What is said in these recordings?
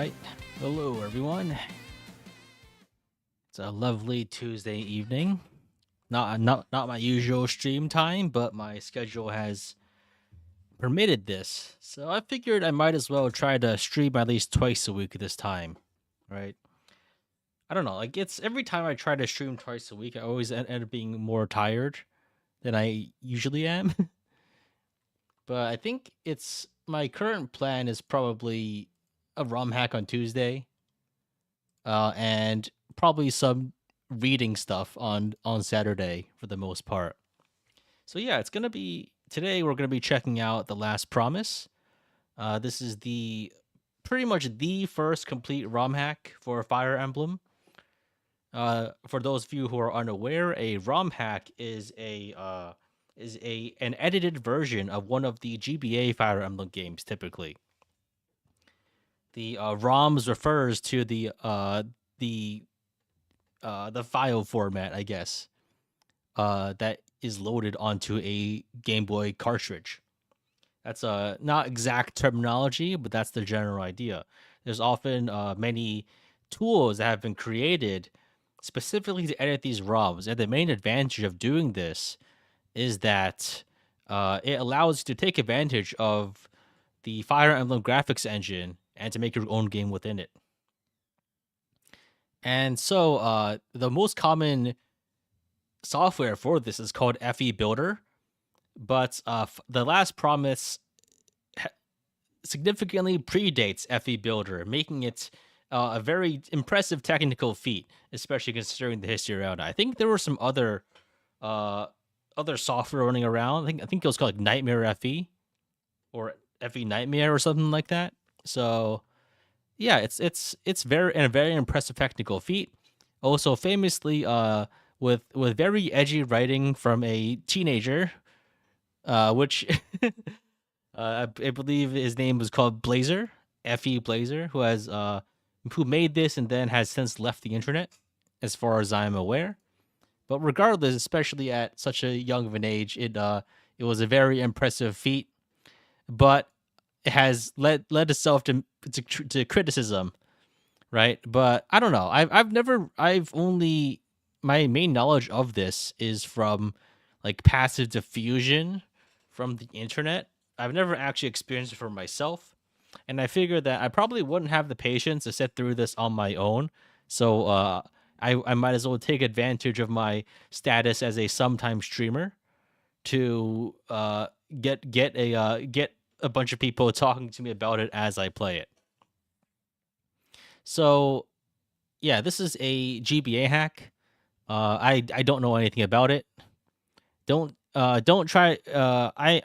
right. Hello, everyone. It's a lovely Tuesday evening. Not my usual stream time, but my schedule has permitted this. So I figured I might as well try to stream at least twice a week this time, right? I don't know. Like it's every time I try to stream twice a week, I always end up being more tired than I usually am. But I think it's my current plan is probably a Romhack on Tuesday, and probably some reading stuff on Saturday for the most part. So yeah, it's gonna be today. We're gonna be checking out The Last Promise. This is the pretty much the first complete ROM hack for Fire Emblem. For those of you who are unaware, a ROM hack is an edited version of one of the GBA Fire Emblem games. Typically, the ROMs refers to the file format, I guess, that is loaded onto a Game Boy cartridge. That's not exact terminology, but that's the general idea. There's often many tools that have been created specifically to edit these ROMs, and the main advantage of doing this is that it allows you to take advantage of the Fire Emblem graphics engine and to make your own game within it. And so the most common software for this is called FE Builder, but The Last Promise significantly predates FE Builder, making it a very impressive technical feat, especially considering the history around it. I think there were some other software running around. I think it was called like Nightmare FE or FE Nightmare or something like that. So yeah, it's a very impressive technical feat. Also famously with very edgy writing from a teenager, which I believe his name was called Blazer, Fe Blazer, who made this and then has since left the internet, as far as I'm aware. But regardless, especially at such a young of an age, it was a very impressive feat. But it has led itself to criticism, right? But I don't know. I've only my main knowledge of this is from like passive diffusion from the internet. I've never actually experienced it for myself, and I figured that I probably wouldn't have the patience to sit through this on my own. So I might as well take advantage of my status as a sometime streamer to get a bunch of people talking to me about it as I play it. So yeah, this is a GBA hack. I don't know anything about it. Don't try.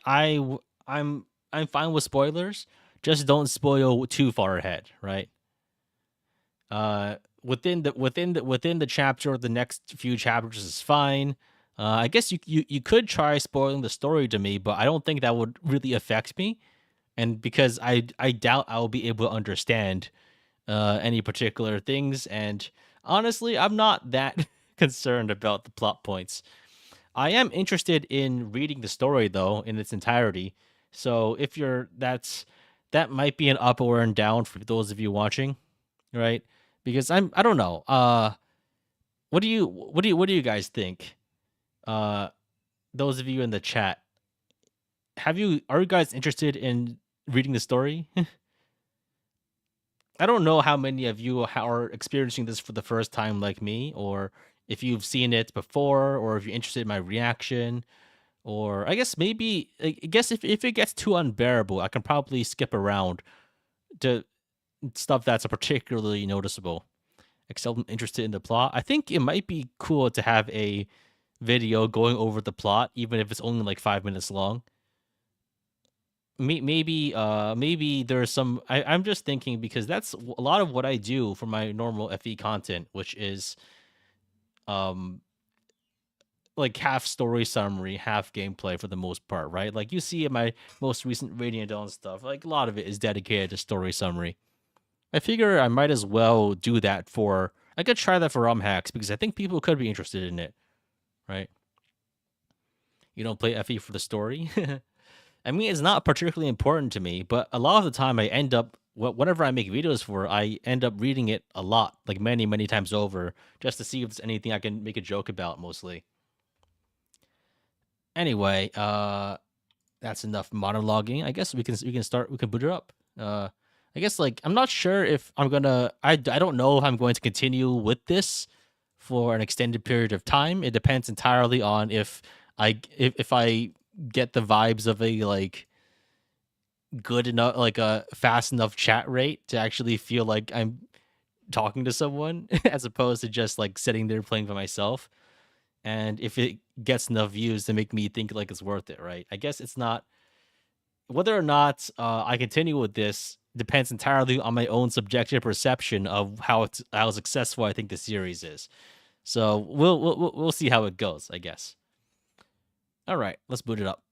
I'm fine with spoilers. Just don't spoil too far ahead, right? Within the chapter or the next few chapters is fine. I guess you could try spoiling the story to me, but I don't think that would really affect me, and because I doubt I'll be able to understand any particular things, and honestly, I'm not that concerned about the plot points. I am interested in reading the story though in its entirety. So if that might be an up or an down for those of you watching, right? Because I don't know. What do you guys think? Uh those of you in the chat, are you guys interested in reading the story? I don't know how many of you are experiencing this for the first time like me, or if you've seen it before, or if you're interested in my reaction, or I guess if it gets too unbearable, I can probably skip around to stuff that's particularly noticeable. Except I'm interested in the plot. I think it might be cool to have a video going over the plot, even if it's only like 5 minutes long. Maybe there's some. I'm just thinking because that's a lot of what I do for my normal FE content, which is like half story summary, half gameplay for the most part, right? Like you see in my most recent Radiant Dawn stuff, like a lot of it is dedicated to story summary. I figure I might as well do that for. I could try that for ROM hacks because I think people could be interested in it, right? You don't play FE for the story. I mean, it's not particularly important to me, but a lot of the time I end up whenever I make videos for it, I end up reading it a lot, like many times over, just to see if there's anything I can make a joke about. Mostly. Anyway, that's enough monologuing. I guess we can start. We can boot it up. I guess like I'm not sure if I'm gonna. I don't know if I'm going to continue with this for an extended period of time. It depends entirely on if I get the vibes of a like good enough, like a fast enough chat rate to actually feel like I'm talking to someone as opposed to just like sitting there playing by myself. And if it gets enough views to make me think like it's worth it, right? I guess it's not whether or not I continue with this depends entirely on my own subjective perception of how successful I think the series is. So we'll see how it goes, I guess. All right, let's boot it up.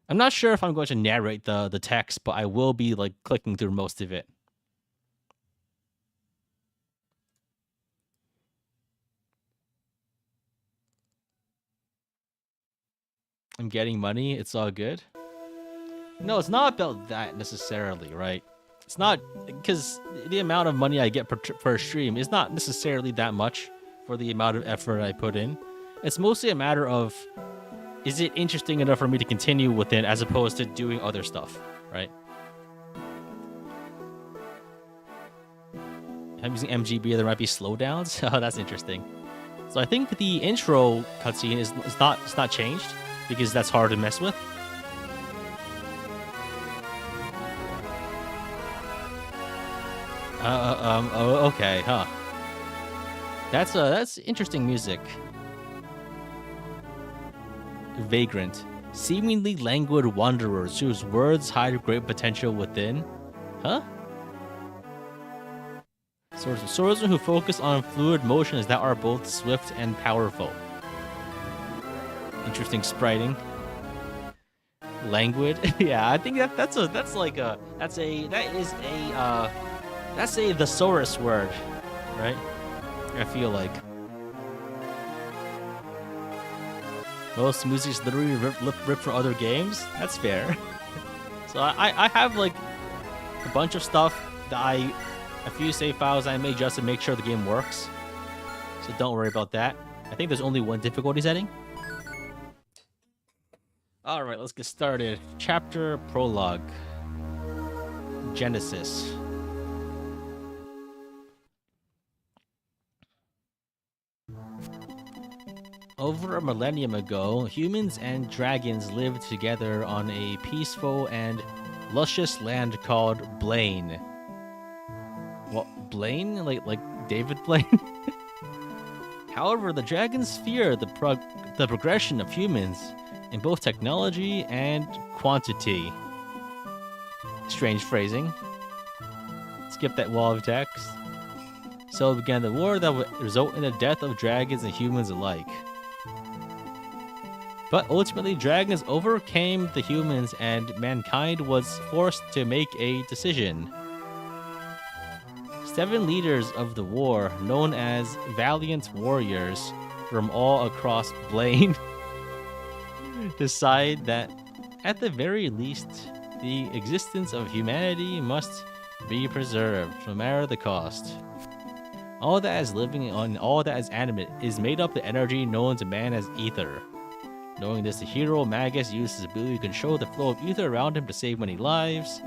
I'm not sure if I'm going to narrate the text, but I will be like clicking through most of it. I'm getting money. It's all good. No, it's not about that necessarily, right? It's not because the amount of money I get per stream is not necessarily that much for the amount of effort I put in. It's mostly a matter of, is it interesting enough for me to continue with it as opposed to doing other stuff, right? I'm using MGB, there might be slowdowns. Oh, that's interesting. So I think the intro cutscene is not changed because that's hard to mess with. Okay, huh. That's interesting music. Vagrant. Seemingly languid wanderers whose words hide great potential within. Huh? Swordsmen who focus on fluid motions that are both swift and powerful. Interesting spriting. Languid. Yeah, I think that's a thesaurus word, right? I feel like most music is literally ripped from other games. That's fair. So I have like a bunch of stuff that a few save files I made just to make sure the game works. So don't worry about that. I think there's only one difficulty setting. All right, let's get started. Chapter Prologue. Genesis. Over a millennium ago, humans and dragons lived together on a peaceful and luscious land called Blaine. What, Blaine? Like David Blaine? However, the dragons fear the progression of humans in both technology and quantity. Strange phrasing. Skip that wall of text. So began the war that would result in the death of dragons and humans alike. But ultimately, dragons overcame the humans and mankind was forced to make a decision. 7 leaders of the war, known as valiant warriors from all across Blaine, decide that, at the very least, the existence of humanity must be preserved, no matter the cost. All that is living and all that is animate is made up of energy known to man as ether. Knowing this, the hero Magus used his ability to control the flow of ether around him to save many lives.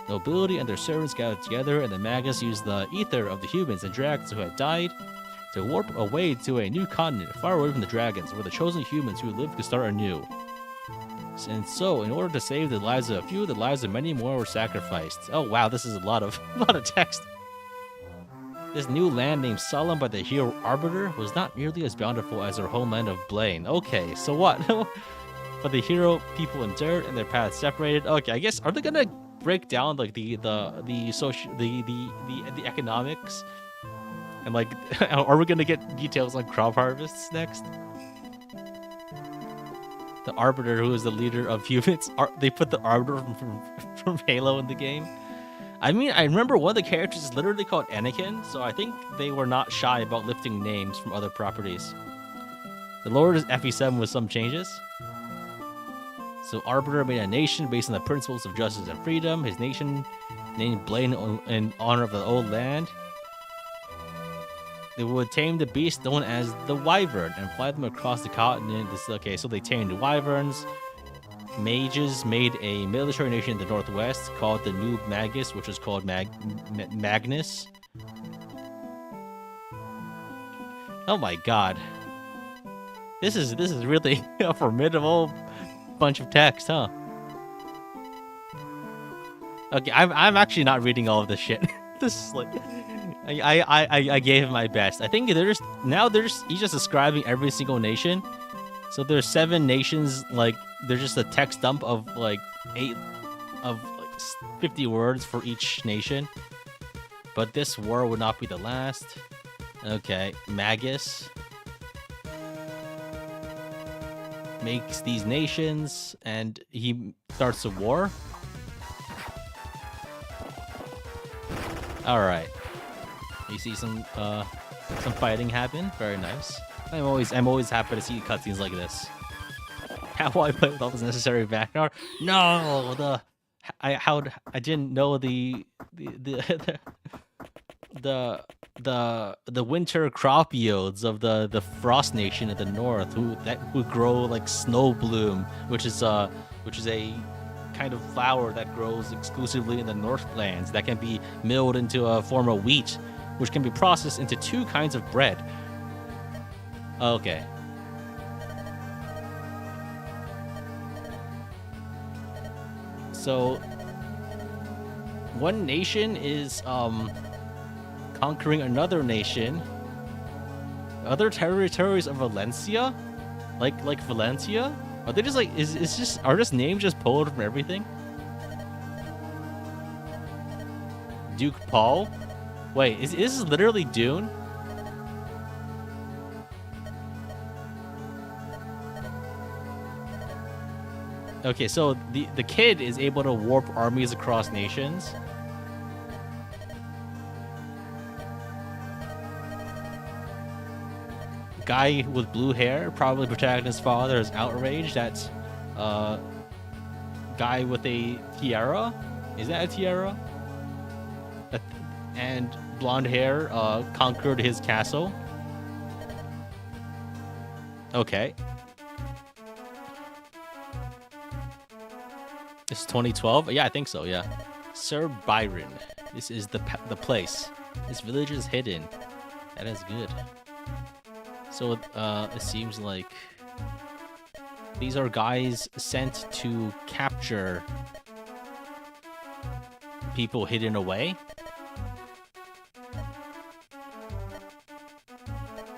The nobility and their servants gathered together, and the Magus used the ether of the humans and dragons who had died to warp away to a new continent far away from the dragons, where the chosen humans who lived could start anew. And so, in order to save the lives of a few, the lives of many more were sacrificed. Oh wow, this is a lot of text. This new land named Solemn by the hero Arbiter was not nearly as bountiful as their homeland of Blaine. Okay, so what? But the hero people endured and their paths separated. Okay, I guess are they gonna break down like the economics and like are we gonna get details on crop harvests next? The Arbiter, who is the leader of humans, they put the Arbiter from Halo in the game. I mean, I remember one of the characters is literally called Anakin, so I think they were not shy about lifting names from other properties. The Lord is FE7 with some changes. So Arbiter made a nation based on the principles of justice and freedom. His nation named Blaine in honor of the old land. They would tame the beast known as the Wyvern and fly them across the continent. Okay, so they tamed the Wyverns. Mages made a military nation in the northwest called the New Magus, which was called Magnus. Oh my god. This is really a formidable bunch of text, huh? Okay, I'm actually not reading all of this shit. This is like I gave him my best. I think he's just describing every single nation. So there's 7 nations, like there's just a text dump of like 50 words for each nation. But this war would not be the last. Okay, Magus makes these nations and he starts a war. All right. You see some fighting happen. Very nice. I'm always happy to see cutscenes like this. How will I play with all this necessary background? No, I didn't know the winter crop yields of the Frost Nation in the north who grow like snow bloom, which is a kind of flower that grows exclusively in the Northlands that can be milled into a form of wheat, which can be processed into 2 kinds of bread. Okay. So one nation is conquering another nation. Other territories of Valencia? Like Valencia? Are they just like are just names just pulled from everything? Duke Paul? Wait, is this literally Dune? Okay, so the kid is able to warp armies across nations. Guy with blue hair, probably protecting his father, is outraged at guy with a tiara. Is that a tiara? And blonde hair conquered his castle. Okay. It's 2012? Yeah, I think so, yeah. Sir Byron. This is the place. This village is hidden. That is good. So it seems like these are guys sent to capture people hidden away.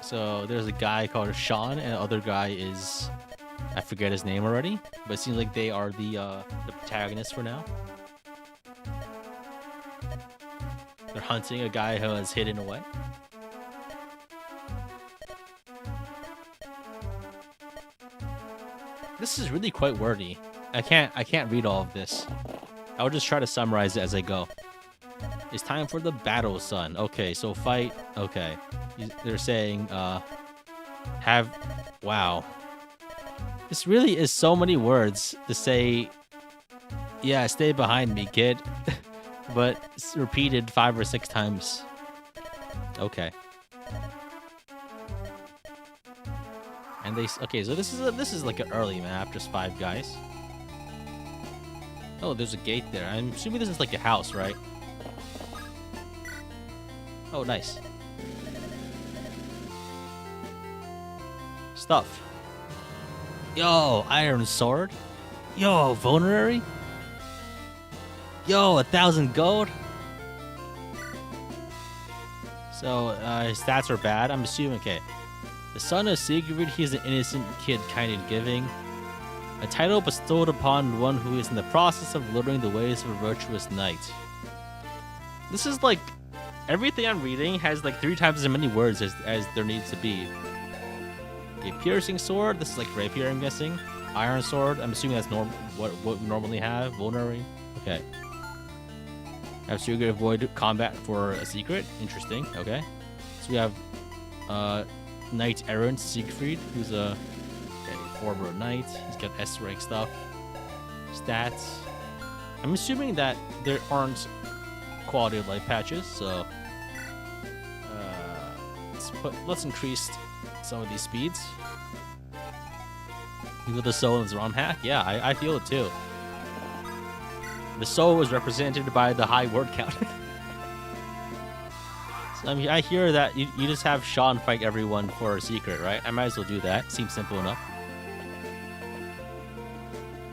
So there's a guy called Shon, and the other guy is, I forget his name already, but it seems like they are the protagonists for now. They're hunting a guy who is hidden away. This is really quite wordy. I can't read all of this. I'll just try to summarize it as I go. It's time for the battle, son. Okay, so fight. Okay. They're saying, wow. This really is so many words to say, yeah, stay behind me, kid. But it's repeated 5 or 6 times. Okay. And okay, so this is like an early map, just 5 guys. Oh, there's a gate there. I'm assuming this is like a house, right? Oh, nice. Stuff. Yo, iron sword. Yo, vulnerary. Yo, 1,000 gold. So, his stats are bad. I'm assuming, okay. The son of Sigrid, he is an innocent kid, kind and giving. A title bestowed upon one who is in the process of learning the ways of a virtuous knight. This is like, everything I'm reading has like 3 times as many words as there needs to be. Okay, piercing sword, this is like rapier, I'm guessing. Iron sword, I'm assuming that's what we normally have. Vulnerary, okay. Have Sigrid avoid combat for a secret, interesting, okay. So we have knight errant Siegfried, who's a former knight. He's got S rank stuff. Stats. I'm assuming that there aren't quality of life patches, so let's increase some of these speeds. You with the soul is Romhack? Yeah, I feel it too. The soul is represented by the high word count. So, I mean, I hear that you just have Shon fight everyone for a secret, right? I might as well do that. Seems simple enough.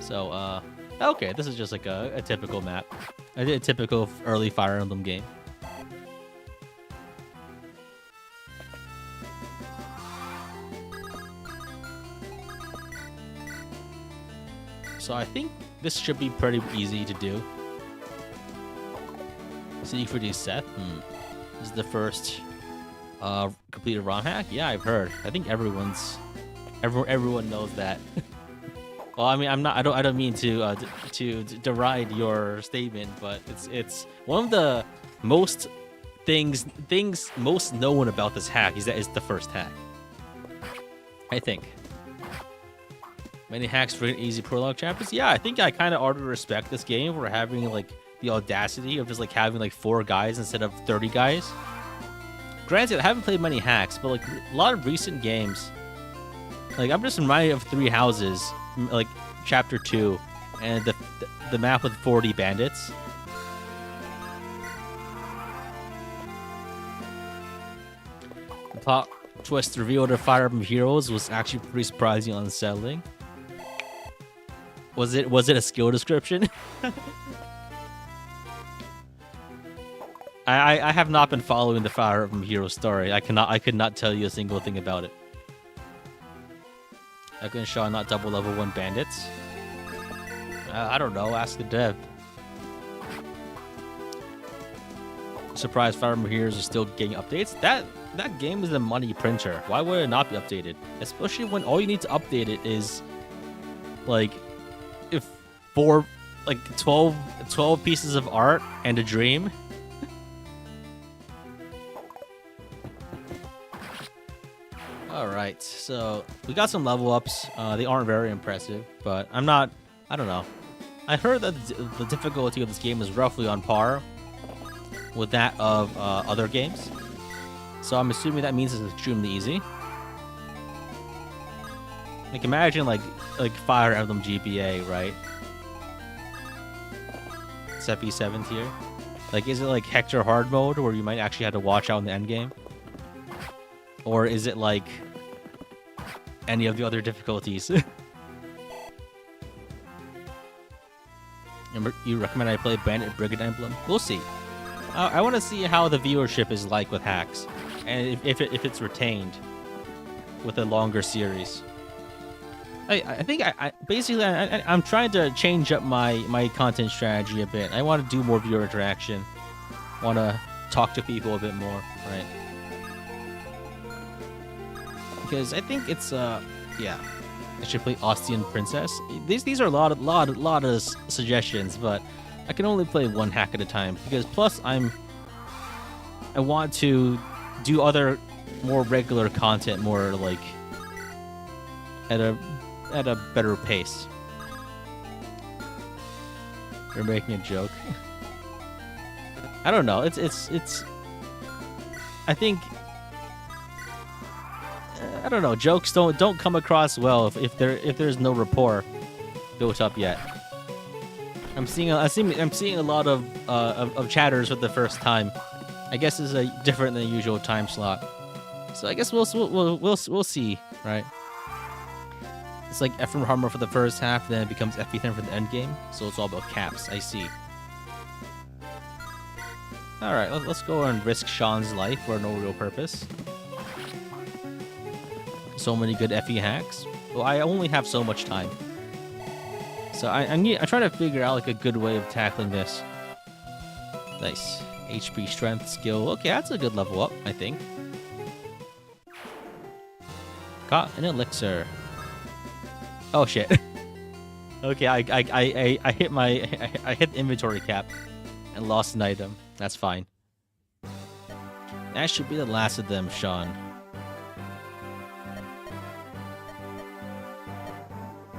So, okay, this is just like a typical map. A typical early Fire Emblem game. So I think this should be pretty easy to do. Secret Seth. This is the first completed Romhack. Yeah, I've heard. I think everyone knows that. Well, I mean, I don't mean to deride your statement, but it's one of the most things most known about this hack is that it's the first hack. I think. Many hacks for easy prologue chapters. Yeah, I think I kind of ought to respect this game for having like the audacity of just like having like 4 guys instead of 30 guys. Granted, I haven't played many hacks, but like a lot of recent games, like I'm just reminded of 3 Houses, like chapter 2, and the map with 40 bandits. The plot twist revealed of Fire Emblem Heroes was actually pretty surprising and unsettling. Was it a skill description? I have not been following the Fire Emblem Heroes story. I could not tell you a single thing about it. How can Shon not double level 1 bandits? I don't know. Ask the dev. Surprised Fire Emblem Heroes are still getting updates. That game is a money printer. Why would it not be updated? Especially when all you need to update it is like if 12 pieces of art and a dream. All right, so we got some level ups. They aren't very impressive, but I don't know. I heard that the difficulty of this game is roughly on par with that of other games. So I'm assuming that means it's extremely easy. Like imagine like Fire Emblem GBA, right? It's FE7 tier. Like is it like Hector hard mode where you might actually have to watch out in the end game? Or is it like any of the other difficulties? You recommend I play Bandit Brigade Emblem? We'll see. I want to see how the viewership is like with hacks, and if it's retained with a longer series. I think basically I'm trying to change up my content strategy a bit. I want to do more viewer interaction. Want to talk to people a bit more, right? Because I think it's yeah, I should play Ostian Princess. These are a lot of suggestions, but I can only play 1 hack at a time because plus I want to do other more regular content more like at a better pace. You're making a joke. I don't know. It's I think I don't know. Jokes don't come across well if there's no rapport built up yet. I'm seeing a lot of chatters for the first time. I guess it's a different than the usual time slot. So I guess we'll see, right? It's like Ephraim Harmer for the first half, then it becomes FE10 for the end game. So it's all about caps. I see. All right, let's go and risk Shon's life for no real purpose. So many good FE hacks. Well, I only have so much time. So I'm trying to figure out like a good way of tackling this. Nice. HP, strength, skill. Okay, that's a good level up, I think. Got an elixir. Oh shit. Okay, I hit I hit the inventory cap and lost an item. That's fine. That should be the last of them, Shon.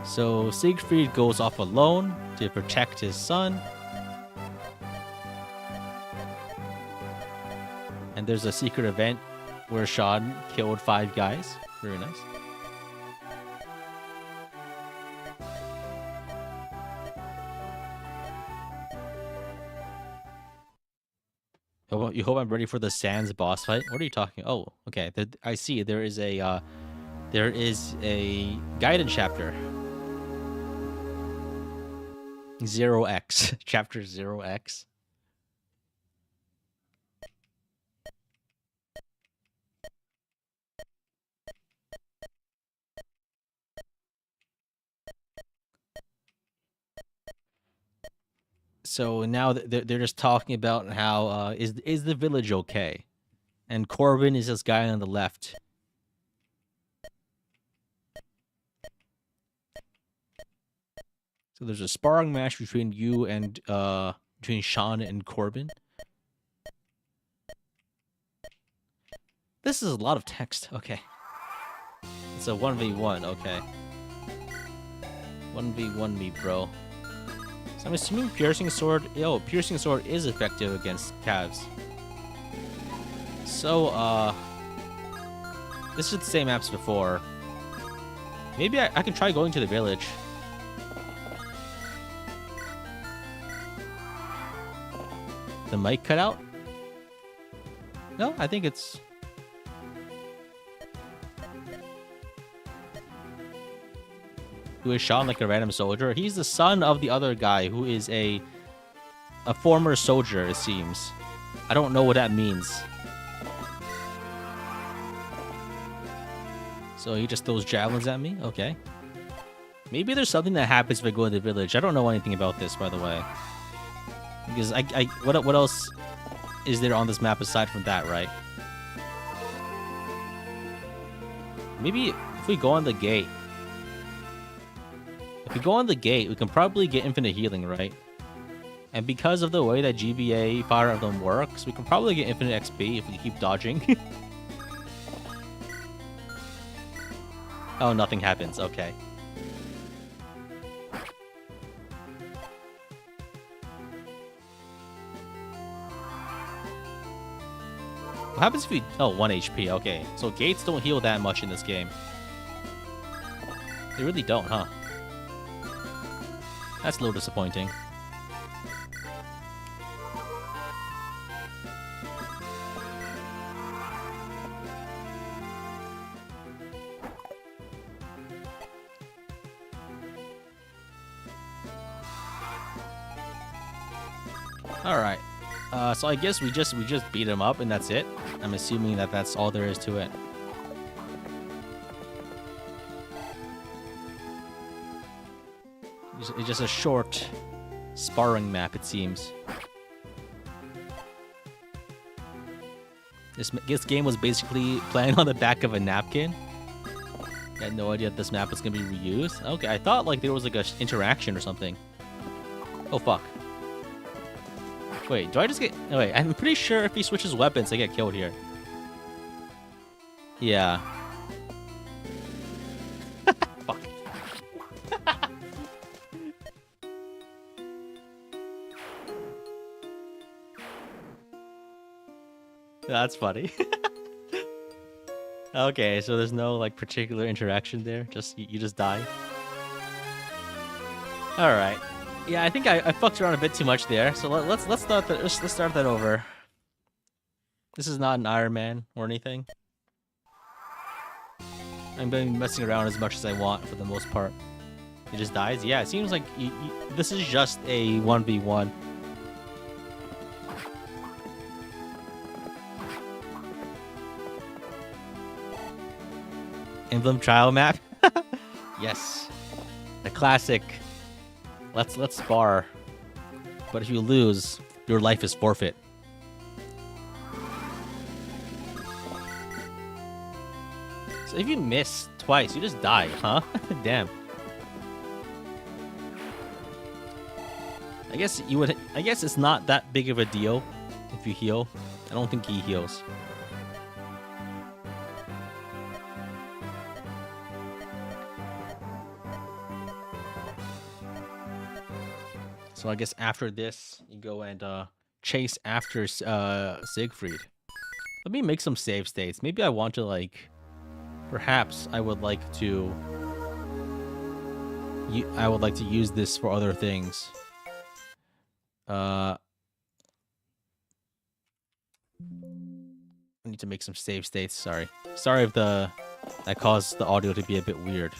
So Siegfried goes off alone to protect his son. And there's a secret event where Shon killed 5 guys. Very nice. You hope I'm ready for the Sans boss fight? What are you talking? Oh, okay. I see. There is a guidance chapter. 0x. Chapter 0x. So now they're just talking about how is the village okay? And Corbin is this guy on the left. So there's a sparring match between you and between Shon and Corbin. This is a lot of text. Okay. It's a 1v1, okay. 1v1 me, bro. So I'm assuming Piercing Sword... Yo, Piercing Sword is effective against calves. So, this is the same maps before. Maybe I can try going to the village. The mic cut out? No, I think it's... Who is Shon like a random soldier? He's the son of the other guy who is a former soldier, it seems. I don't know what that means. So he just throws javelins at me? Okay. Maybe there's something that happens if I go in the village. I don't know anything about this, by the way. Because what else is there on this map aside from that, right? Maybe if we go on the gate. If we go on the gate, we can probably get infinite healing, right? And because of the way that GBA Fire Emblem works, we can probably get infinite XP if we keep dodging. Oh, nothing happens. Okay. What happens if we... Oh, 1 HP. Okay. So gates don't heal that much in this game. They really don't, huh? That's a little disappointing. All right. So I guess we just beat him up and that's it. I'm assuming that that's all there is to it. It's just a short sparring map, it seems. This game was basically playing on the back of a napkin. I had no idea that this map was gonna be reused. Okay, I thought like there was like a interaction or something. Oh fuck. Wait, do I just get... Oh, wait, I'm pretty sure if he switches weapons, I get killed here. Yeah. Fuck. That's funny. Okay, so there's no like particular interaction there. Just you just die. All right. Yeah, I think I fucked around a bit too much there. So let's start that. Let's start that over. This is not an Iron Man or anything. I'm been messing around as much as I want for the most part. He just dies. Yeah, it seems like this is just a 1v1. Emblem trial map. Yes, the classic. Let's spar. But if you lose, your life is forfeit. So if you miss twice, you just die, huh? Damn. I guess you would. I guess it's not that big of a deal if you heal. I don't think he heals. So I guess after this, you go and chase after Siegfried. Let me make some save states. Maybe I want to like, perhaps I would like to. I would like to use this for other things. I need to make some save states. Sorry if that caused the audio to be a bit weird.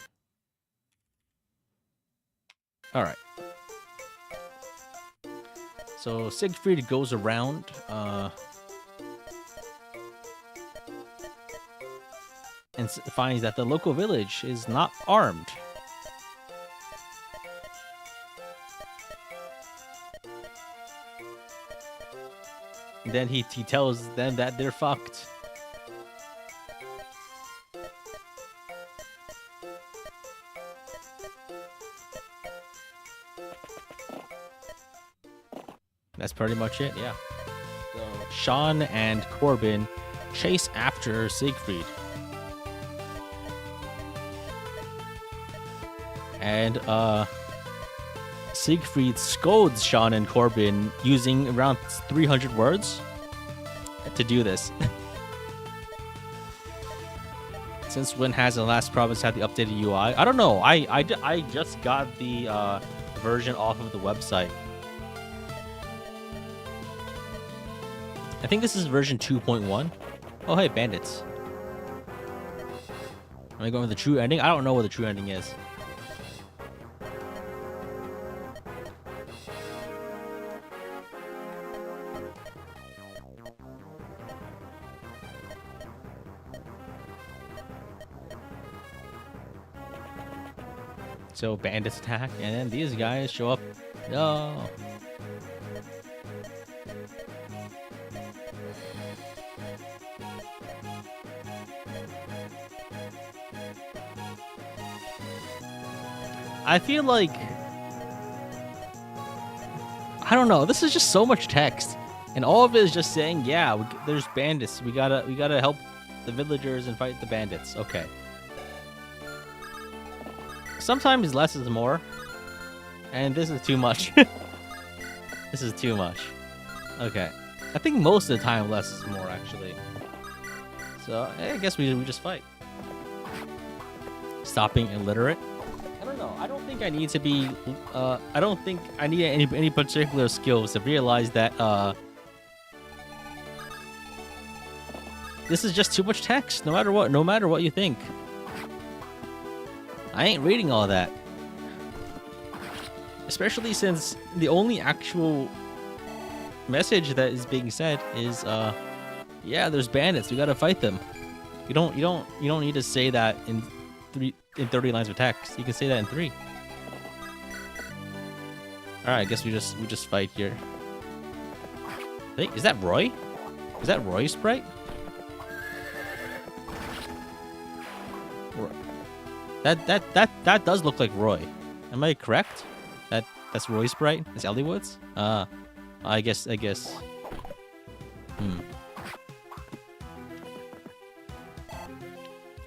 All right. So Siegfried goes around. And finds that the local village is not armed. And then he tells them that they're fucked. That's pretty much it, yeah. So Shon and Corbin chase after Siegfried. And Siegfried scolds Shon and Corbin using around 300 words to do this. Since when has the last province had the updated UI? I don't know. I just got the version off of the website. I think this is version 2.1. Oh, hey, bandits. Am I going with the true ending? I don't know what the true ending is. So bandits attack, and then these guys show up. No. I feel like, I don't know. This is just so much text, and all of it is just saying, "Yeah, there's bandits. We gotta help the villagers and fight the bandits." Okay. Sometimes less is more, and this is too much. This is too much. Okay, I think most of the time less is more actually. So I guess we just fight. Stop being illiterate. I don't know. I don't think I need to be. I don't think I need any particular skills to realize that this is just too much text. No matter what. No matter what you think. I ain't reading all that. Especially since the only actual message that is being said is yeah, there's bandits. We gotta fight them. You don't need to say that in 30 lines of text. You can say that in 3. Alright, I guess we just fight here. Hey, is that Roy? Is that Roy's sprite? That does look like Roy. Am I correct? That's Roy's sprite? It's Eliwood's? I guess. Let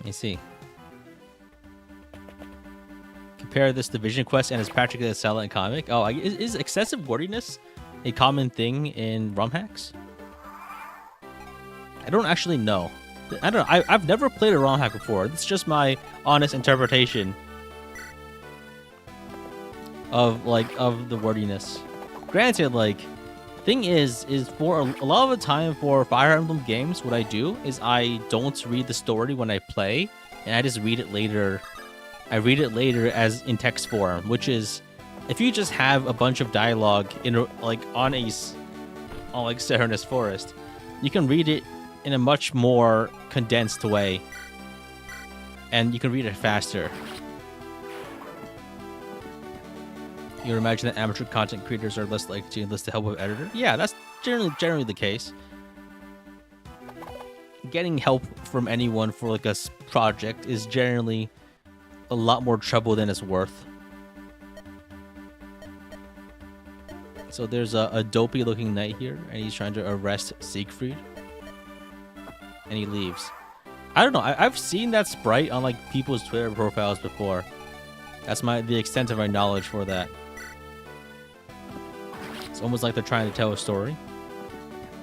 me see. Compare this to Vision Quest and it's practically a silent comic. Oh, is excessive wordiness a common thing in Romhacks? I don't actually know. I don't know. I've never played a Romhack before. It's just my honest interpretation of the wordiness. Granted, thing is for a lot of the time for Fire Emblem games, what I do is I don't read the story when I play, and I just read it later. I read it later as in text form, which is if you just have a bunch of dialogue in on Serenus Forest, you can read it in a much more condensed way, and you can read it faster. You imagine that amateur content creators are less likely to enlist the help of an editor? Yeah, that's generally the case. Getting help from anyone for a project is generally a lot more trouble than it's worth. So there's a dopey looking knight here, and he's trying to arrest Siegfried. And he leaves. I don't know. I've seen that sprite on people's Twitter profiles before. That's the extent of my knowledge for that. almost like they're trying to tell a story.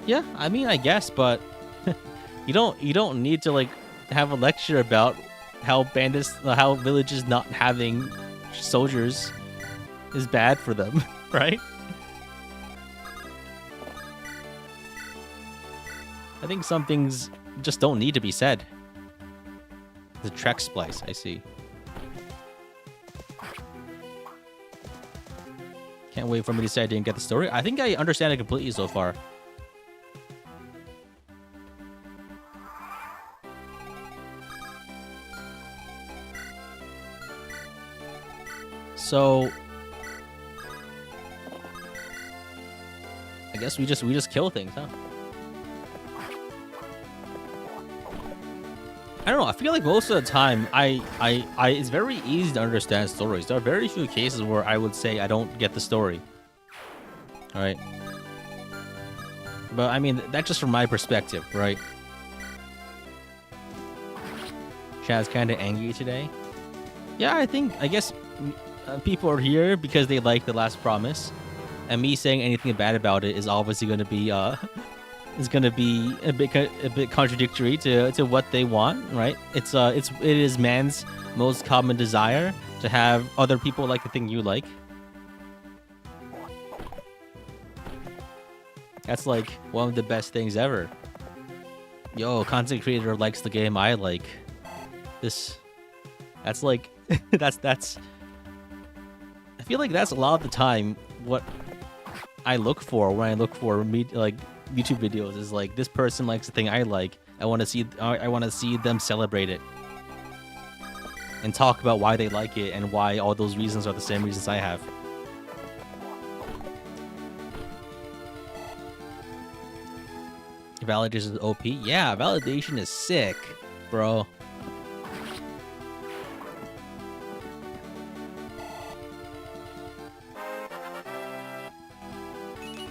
Yeah, I mean, I guess, but you don't need to like have a lecture about how villages not having soldiers is bad for them, right? I think some things just don't need to be said. The Trek splice, I see. Can't wait for me to say I didn't get the story. I think I understand it completely so far. So I guess we just kill things, huh? I don't know. I feel like most of the time, it's very easy to understand stories. There are very few cases where I would say I don't get the story. All right. But I mean, that's just from my perspective, right? Chad's kind of angry today. Yeah, I guess people are here because they like The Last Promise, and me saying anything bad about it is obviously going to be a bit contradictory to what they want, right? It is man's most common desire to have other people like the thing you like. That's like one of the best things ever. Yo, content creator likes the game I like. That's like that's I feel like that's a lot of the time what I look for when I look for like YouTube videos is like, this person likes the thing I like. I want to see them celebrate it and talk about why they like it and why all those reasons are the same reasons I have. Validation is OP. Yeah, validation is sick, bro.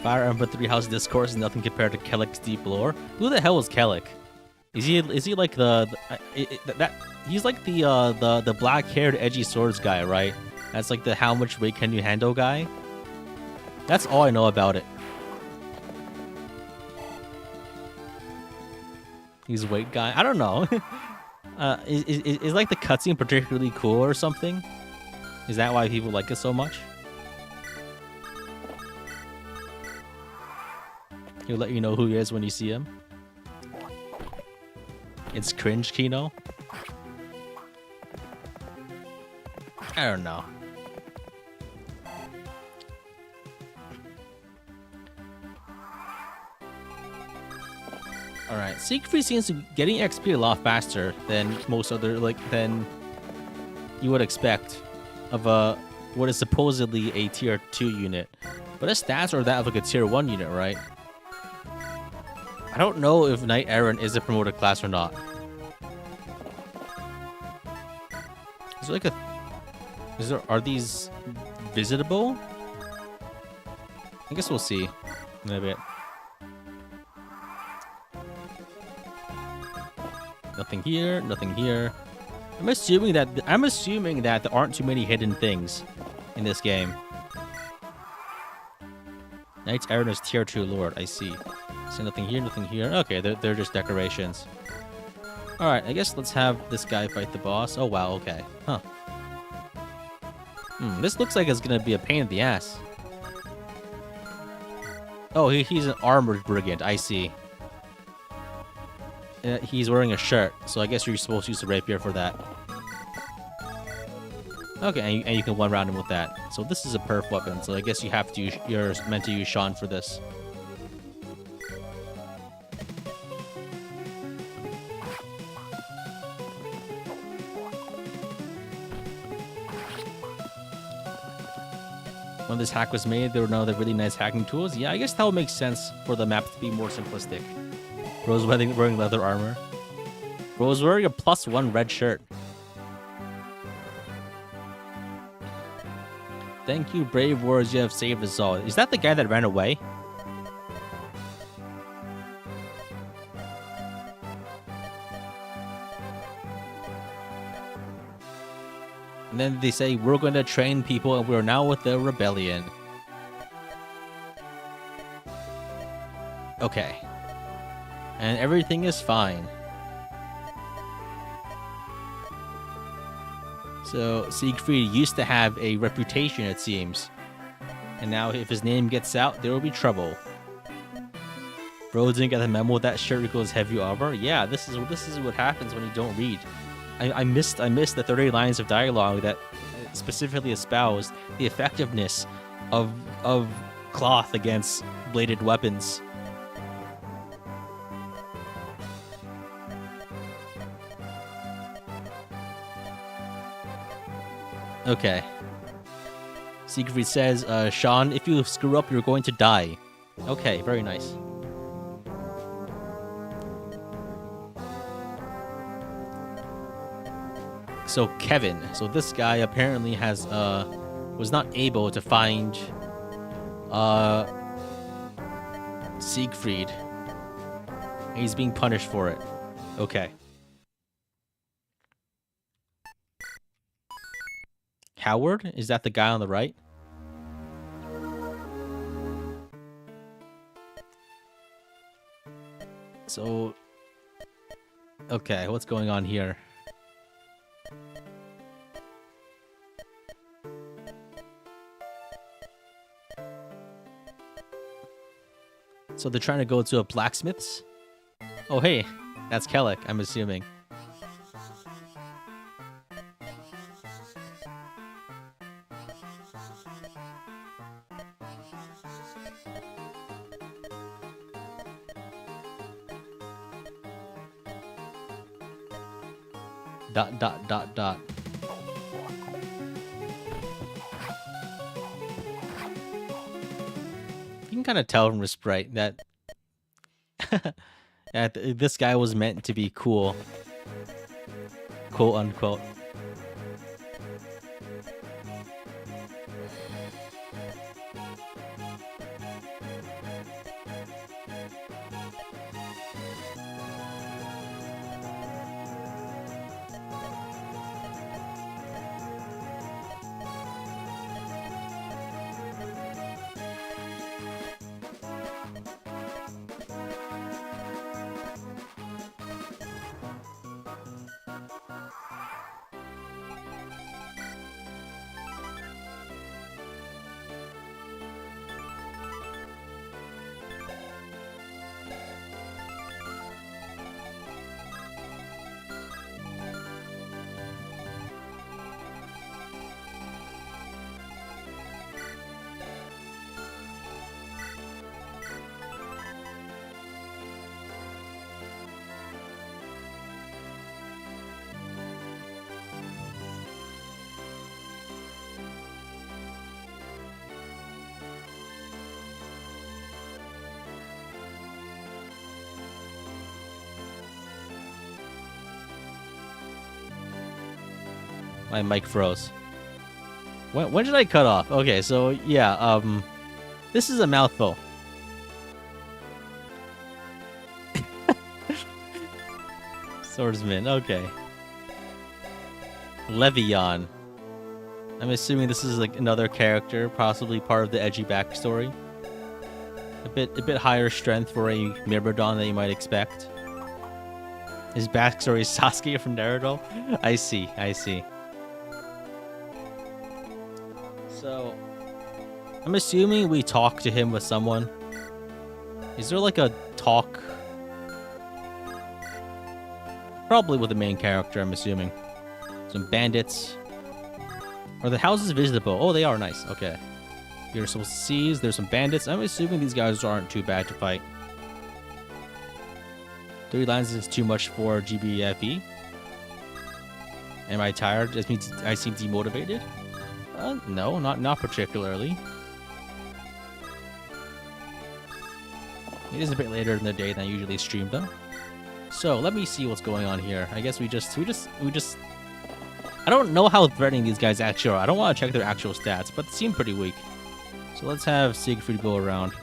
Fire Emblem 3 House Discourse is nothing compared to Kellick's deep lore. Who the hell is Kellick? Is he like he's like the black-haired edgy swords guy, right? That's like the how much weight can you handle guy. That's all I know about it. He's weight guy. I don't know. Is like the cutscene particularly cool or something? Is that why people like it so much? He'll let you know who he is when you see him. It's cringe, Kino. I don't know. Alright, Siegfried seems to be getting XP a lot faster than most other, than you would expect of what is supposedly a tier 2 unit. But his stats are that of like a tier 1 unit, right? I don't know if Knight Errant is a promoted class or not. Is there like are these visitable? I guess we'll see in a bit. Nothing here, nothing here. I'm assuming that there aren't too many hidden things in this game. Knight's Errant is tier 2 lord, I see. So nothing here, nothing here. Okay, they're just decorations. Alright, I guess let's have this guy fight the boss. Oh wow, okay. Huh. This looks like it's gonna be a pain in the ass. Oh, he's an armored brigand, I see. He's wearing a shirt, so I guess you're supposed to use a rapier for that. Okay, and you can one-round him with that. So this is a perf weapon, so I guess you're meant to use Shon for this. When this hack was made, there were no other really nice hacking tools. Yeah, I guess that would make sense for the map to be more simplistic. Rose wearing leather armor. Rose wearing a +1 red shirt. Thank you, brave warriors, you have saved us all. Is that the guy that ran away? And then they say, we're going to train people and we're now with the rebellion. Okay. And everything is fine. So Siegfried used to have a reputation, it seems. And now if his name gets out, there will be trouble. Bro didn't get the memo that shirt equals heavy armor. Yeah, this is what happens when you don't read. I missed the 30 lines of dialogue that specifically espoused the effectiveness of cloth against bladed weapons. Okay. Siegfried says, Shon, if you screw up, you're going to die. Okay, very nice. So Kevin, so this guy apparently has was not able to find Siegfried. He's being punished for it. Okay. Howard, is that the guy on the right? So okay, what's going on here? So they're trying to go to a blacksmith's? Oh, hey, that's Kellic, I'm assuming. ... You can kind of tell from the sprite that this guy was meant to be cool, quote unquote. My mic froze. When did I cut off? Okay, so yeah, this is a mouthful. Swordsman, okay. Levion. I'm assuming this is like another character, possibly part of the Edgy backstory. A bit higher strength for a Myrmidon than you might expect. His backstory is Sasuke from Naruto. I see. So, I'm assuming we talk to him with someone. Is there like a talk? Probably with the main character, I'm assuming. Some bandits. Are the houses visible? Oh, they are nice. Okay. You're supposed to see there's some bandits. I'm assuming these guys aren't too bad to fight. 3 lines is too much for GBFE. Am I tired? This means I seem demotivated? No, not particularly. It is a bit later in the day than I usually stream though. So let me see what's going on here. I guess we just I don't know how threatening these guys actually are. I don't want to check their actual stats, but they seem pretty weak. So let's have Siegfried go around.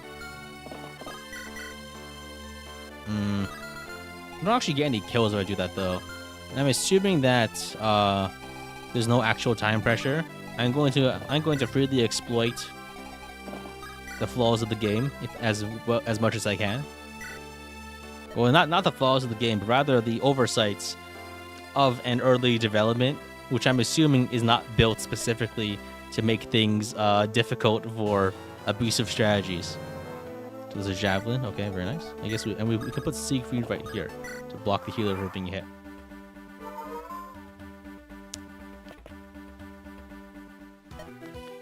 I don't actually get any kills if I do that though. And I'm assuming that there's no actual time pressure. I'm going to freely exploit the flaws of the game as much as I can. Well, not the flaws of the game, but rather the oversights of an early development, which I'm assuming is not built specifically to make things difficult for abusive strategies. So there's a javelin. Okay, very nice. I guess we can put Siegfried right here to block the healer from being hit.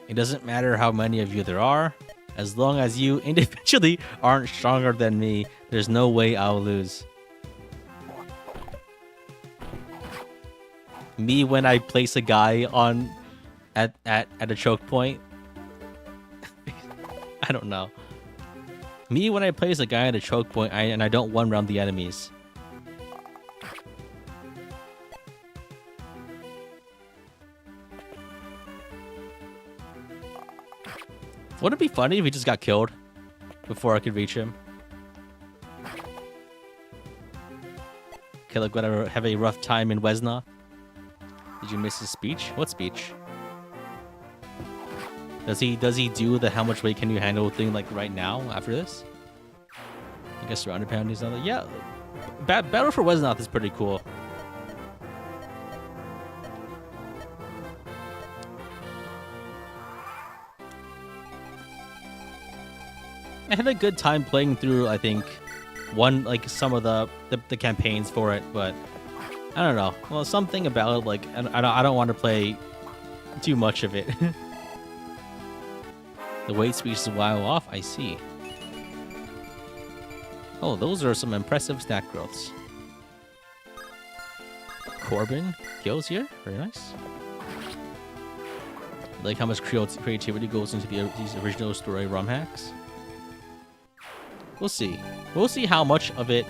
It doesn't matter how many of you there are, as long as you individually aren't stronger than me, there's no way I'll lose. Me when I place a guy on at a choke point. I don't know. Me when I place a guy at a choke point and I don't one round the enemies. Would it be funny if he just got killed before I could reach him? Okay, look, gonna have a rough time in Wesna. Did you miss his speech? What speech? Does he do the how much weight can you handle thing like right now after this? I guess surrounded pounding is another. Yeah, Battle for Wesnoth is pretty cool. I had a good time playing through, I think, some of the campaigns for it, but I don't know. Well, something about it, like, I don't want to play too much of it. The weight speech is a while off, I see. Oh, those are some impressive stat growths. Corbin kills here, very nice. I like how much creativity goes into these original story Romhacks. We'll see. We'll see how much of it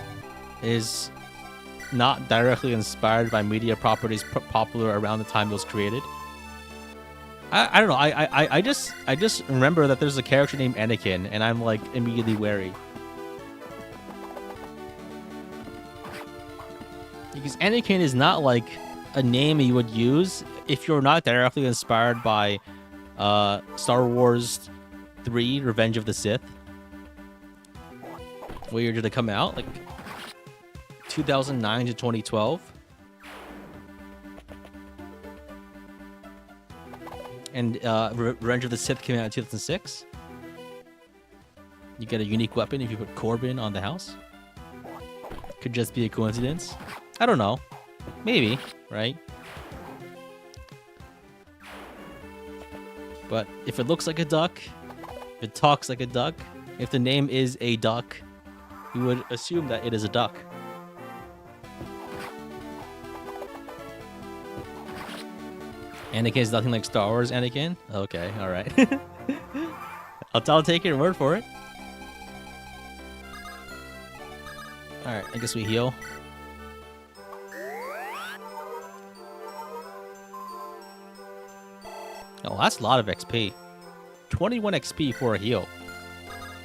is not directly inspired by media properties popular around the time it was created. I don't know. I just remember that there's a character named Anakin, and I'm like immediately wary. Because Anakin is not like a name you would use if you're not directly inspired by Star Wars 3: Revenge of the Sith. What year did it come out? Like 2009 to 2012. And Revenge of the Sith came out in 2006. You get a unique weapon if you put Corbin on the house. Could just be a coincidence. I don't know. Maybe, right? But if it looks like a duck, if it talks like a duck, if the name is a duck, you would assume that it is a duck. Anakin is nothing like Star Wars, Anakin? Okay, alright. I'll take your word for it. Alright, I guess we heal. Oh, that's a lot of XP. 21 XP for a heal.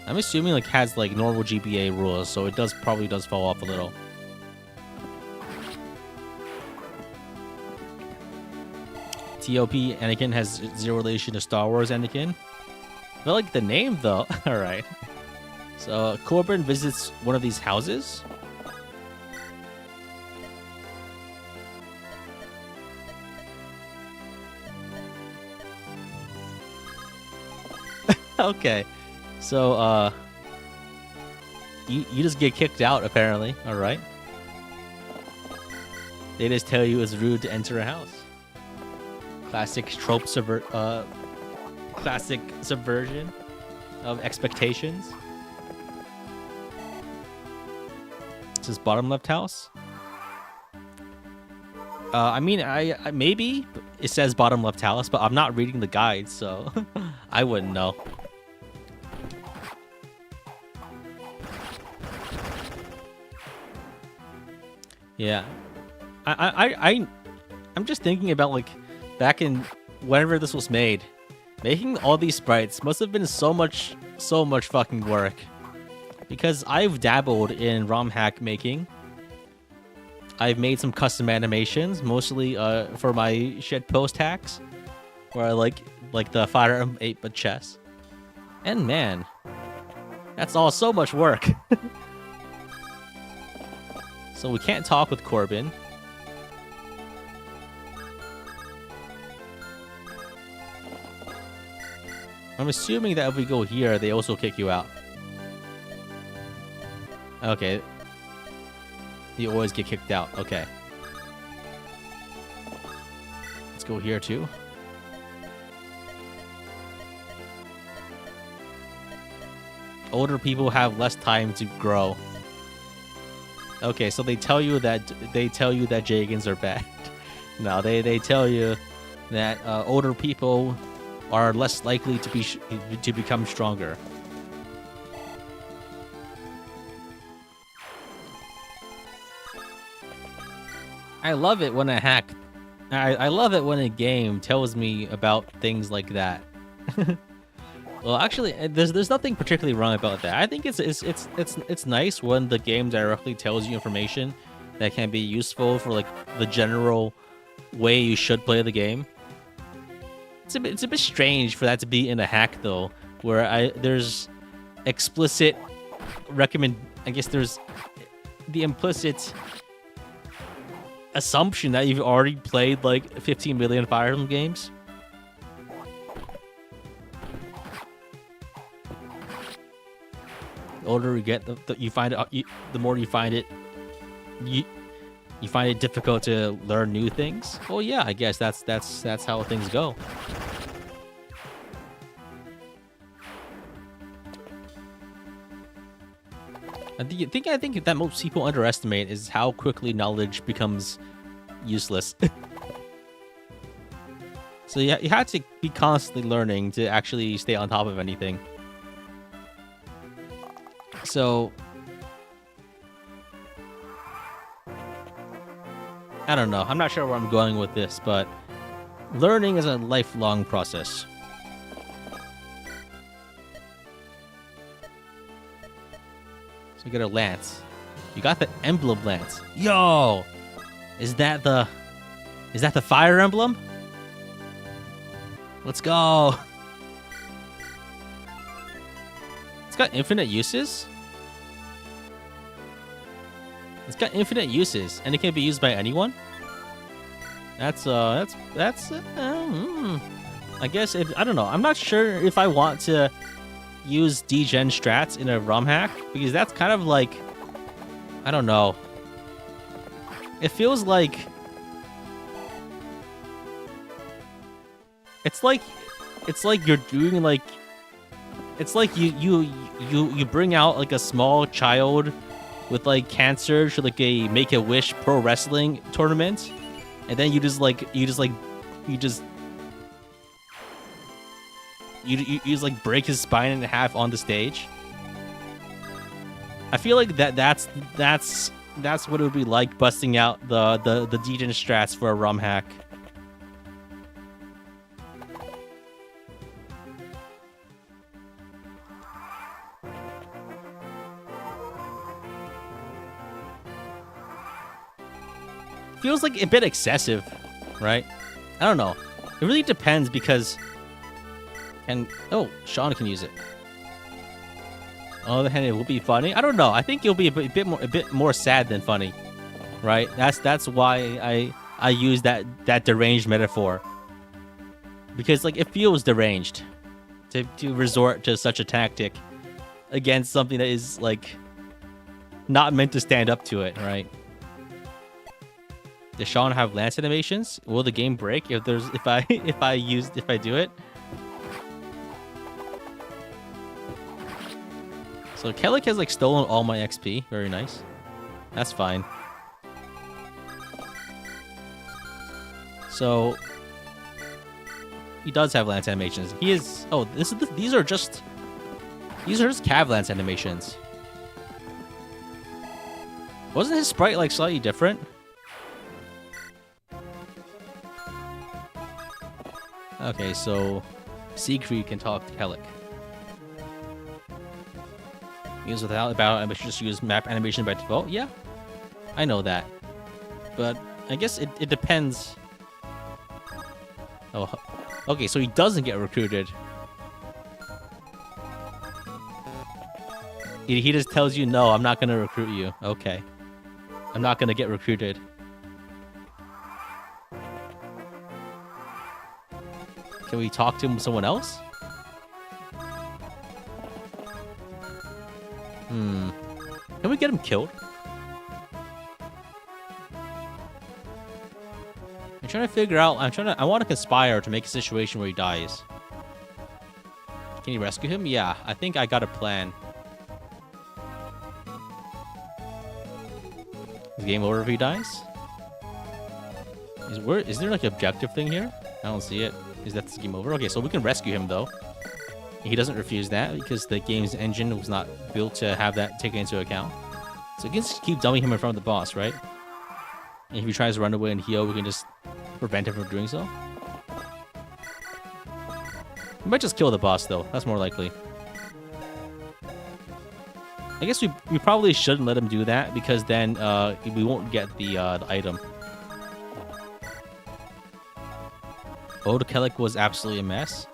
I'm assuming like has like normal GBA rules, so it probably does fall off a little. TOP Anakin has zero relation to Star Wars Anakin. I like the name though. All right. So Corbin visits one of these houses. Okay. So, you just get kicked out, apparently. All right. They just tell you it's rude to enter a house. Classic trope classic subversion of expectations. This is bottom left house. I mean, I maybe it says bottom left house, but I'm not reading the guide, so I wouldn't know. Yeah, I'm just thinking about like back in whenever this was made, making all these sprites must have been so much fucking work. Because I've dabbled in Romhack making. I've made some custom animations, mostly for my shed post hacks, where I like the Fire Emblem 8-bit chess. And man, that's all so much work. So we can't talk with Corbin. I'm assuming that if we go here, they also kick you out. Okay. You always get kicked out. Okay. Let's go here too. Older people have less time to grow. Okay, so they tell you that Jagans are bad. No, they tell you that older people are less likely to become stronger. I love it when a hack. I love it when a game tells me about things like that. Well, actually, there's nothing particularly wrong about that. I think it's nice when the game directly tells you information that can be useful for like the general way you should play the game. It's a bit strange for that to be in a hack though, where there's explicit I guess there's the implicit assumption that you've already played like 15 million Fire Emblem games. The older you get, you find it. The more you find it, you find it difficult to learn new things. Well, yeah, I guess that's how things go. I think that most people underestimate is how quickly knowledge becomes useless. So you have to be constantly learning to actually stay on top of anything. So I don't know. I'm not sure where I'm going with this, but learning is a lifelong process. So we got a lance. You got the emblem lance. Yo! Is that the fire emblem? Let's go. It's got infinite uses. It's got infinite uses, and it can be used by anyone. I guess I don't know. I'm not sure if I want to use degen strats in a Romhack, because that's kind of like, I don't know. It feels like it's like you're doing like, it's like you bring out like a small child with like cancer to like a Make-A-Wish pro wrestling tournament, and then you just break his spine in half on the stage. I feel like that's what it would be like busting out the degen strats for a Romhack. Feels like a bit excessive, right? I don't know. It really depends because, Shon can use it. On the other hand, it will be funny. I don't know. I think it'll be a bit more sad than funny, right? That's why I use that deranged metaphor, because like it feels deranged to resort to such a tactic against something that is like not meant to stand up to it, right? Does Shon have lance animations? Will the game break if I do it? So Kellic has like stolen all my XP. Very nice. That's fine. So he does have lance animations. He is. Oh, these are just Cav lance animations. Wasn't his sprite like slightly different? Okay, so Siegfried can talk to Kellic. Use without about animation, just use map animation by default. Yeah, I know that, but I guess it depends. Oh, okay, so he doesn't get recruited. He just tells you, no, I'm not gonna recruit you. Okay. I'm not gonna get recruited. Can we talk to someone else? Can we get him killed? I'm trying to figure out. I want to conspire to make a situation where he dies. Can you rescue him? Yeah, I think I got a plan. Is game over if he dies? Is there like an objective thing here? I don't see it. Is that the game over? Okay, so we can rescue him though. He doesn't refuse that because the game's engine was not built to have that taken into account. So we can just keep dumping him in front of the boss, right? And if he tries to run away and heal, we can just prevent him from doing so. We might just kill the boss though. That's more likely. I guess we probably shouldn't let him do that because then we won't get the item. Old Kellic was absolutely a mess.